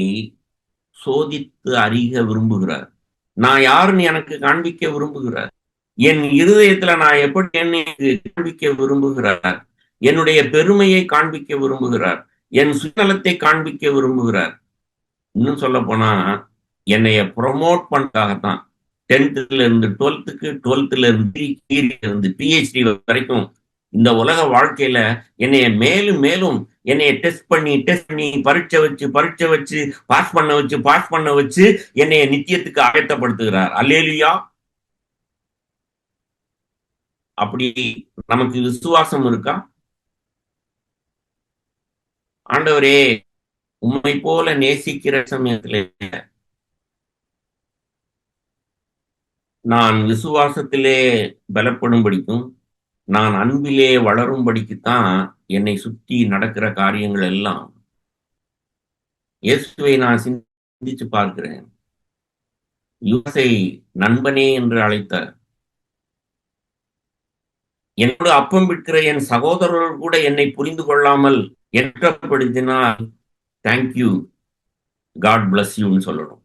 சோதித்து அறிய விரும்புகிறார். நான் யாருன்னு எனக்கு காண்பிக்க விரும்புகிறார். என் இருதயத்துல நான் எப்படி என்னை காண்பிக்க விரும்புகிறார். என்னுடைய பெருமையை காண்பிக்க விரும்புகிறார். என் சுயநலத்தை காண்பிக்க விரும்புகிறார். இன்னும் சொல்ல போனா என்னைய ப்ரொமோட் பண்ணாகத்தான் 10th இருந்து 12th, 12th இருந்து PhD வரைக்கும் இந்த உலக வாழ்க்கையில என்னைய மேலும் மேலும் என்னைய டெஸ்ட் பண்ணி பரீட்சை வச்சு பாஸ் பண்ண வச்சு என்னைய நித்தியத்துக்கு ஆயத்தப்படுத்துகிறார். அல்லேலூயா. அப்படி நமக்கு விசுவாசம் இருக்கா? ஆண்டவரே, உம்மை போல நேசிக்கிற சமயத்துல நான் விசுவாசத்திலே பலப்படும்படிக்கும் நான் அன்பிலே வளரும்படிக்குத்தான் என்னை சுற்றி நடக்கிற காரியங்கள் எல்லாம். இயேசுவை நான் சிந்திச்சு பார்க்கிறேன். யூசை நண்பனே என்று அழைத்தார். என்னோட அப்பம் விற்கிற என் சகோதரர்கள் கூட என்னை புரிந்து கொள்ளாமல் ஏற்றப்படுத்தினால் தேங்க்யூ, காட் பிளஸ் யூன்னு சொல்லணும்.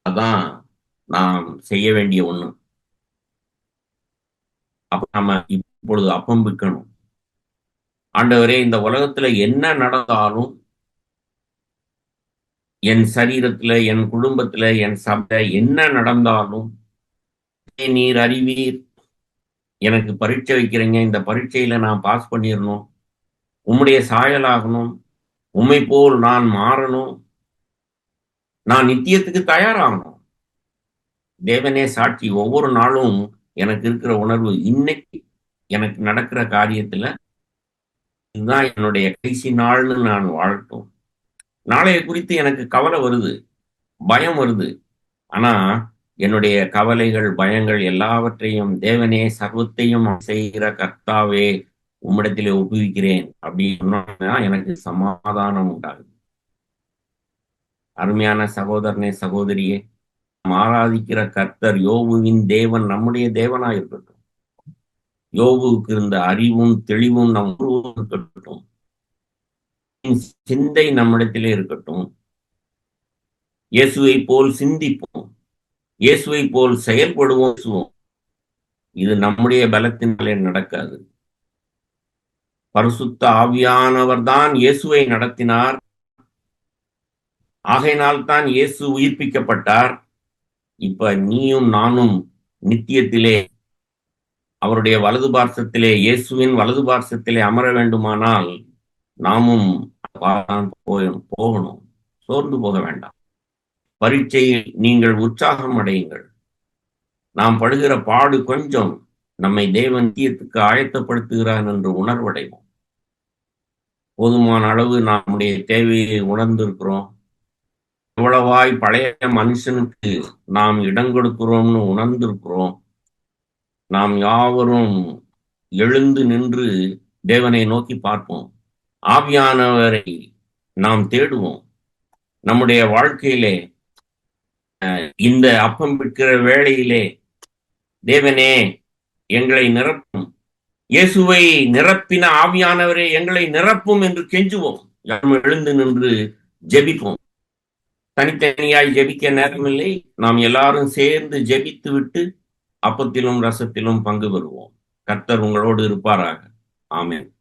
அதான் நாம் செய்ய வேண்டிய ஒண்ணு. அப்ப நம்ம இப்பொழுது அப்பம் விற்கணும். ஆண்டவரே, இந்த உலகத்துல என்ன நடந்தாலும், என் சரீரத்துல, என் குடும்பத்துல, என் சபை என்ன நடந்தாலும் நீர் அறிவீர். எனக்கு பரீட்சை வைக்கிறீங்க, இந்த பரீட்சையில நான் பாஸ் பண்ணிடணும், உம்முடைய சாயலாகணும், உம்மை போல் நான் மாறணும், நான் நித்தியத்துக்கு தயாராகணும். தேவனே சாட்சி, ஒவ்வொரு நாளும் எனக்கு இருக்கிற உணர்வு, இன்னைக்கு எனக்கு நடக்கிற காரியத்துல இதுதான் என்னுடைய கடைசி நாள்னு நான் வாழட்டும். நாளைய குறித்து எனக்கு கவலை வருது, பயம் வருது. ஆனா என்னுடைய கவலைகள், பயங்கள் எல்லாவற்றையும் தேவனே சர்வத்தையும் செய்கிற கர்த்தாவே உம்மிடத்திலே ஒப்புவிக்கிறேன் அப்படின்னா எனக்கு சமாதானம் உண்டாகுது. அருமையான சகோதரனே, சகோதரியே, ஆராதிக்கிற கர்த்தர் யோபுவின் தேவன் நம்முடைய தேவனா இருக்கட்டும். யோபுவுக்கு இருந்த அறிவும் தெளிவும் நம் இருக்கட்டும். சிந்தை நம்மிடத்திலே இருக்கட்டும். இயேசுவை போல் சிந்திப்போம், இயேசுவை போல் செயல்படுவோம். இது நம்முடைய பலத்தினாலே நடக்காது. பரிசுத்த ஆவியானவர் தான் இயேசுவை நடத்தினார். ஆகையினால் தான் இயேசு உயிர்ப்பிக்கப்பட்டார். இப்ப நீயும் நானும் நித்தியத்திலே அவருடைய வலது பார்சத்திலே, இயேசுவின் வலது பார்சத்திலே அமர வேண்டுமானால் நாமும் போகணும். சோர்ந்து போக வேண்டாம். பரீட்சையில் நீங்கள் உற்சாகம் அடையுங்கள். நாம் படுகிற பாடு கொஞ்சம் நம்மை தேவன் நித்தியத்துக்கு ஆயத்தப்படுத்துகிறான் என்று உணர்வடைவோம். போதுமான அளவு நம்முடைய தேவையை உணர்ந்திருக்கிறோம். எவ்வளவாய் பழைய மனுஷனுக்கு நாம் இடம் கொடுக்கிறோம்னு உணர்ந்திருக்கிறோம். நாம் யாவரும் எழுந்து நின்று தேவனை நோக்கி பார்ப்போம். ஆவியானவரை நாம் தேடுவோம். நம்முடைய வாழ்க்கையிலே இந்த அப்பம் விற்கிற வேளையிலே தேவனே எங்களை நிரப்பும், இயேசுவை நிரப்பின ஆவியானவரே எங்களை நிரப்பும் என்று கெஞ்சுவோம். நாம் எழுந்து நின்று ஜெபிப்போம். தனித்தனியாய் ஜெபிக்க நேரமில்லை. நாம் எல்லாரும் சேர்ந்து ஜெபித்து விட்டு அப்பத்திலும் ரசத்திலும் பங்கு பெறுவோம். கர்த்தர் உங்களோடு இருப்பாராக. ஆமென்.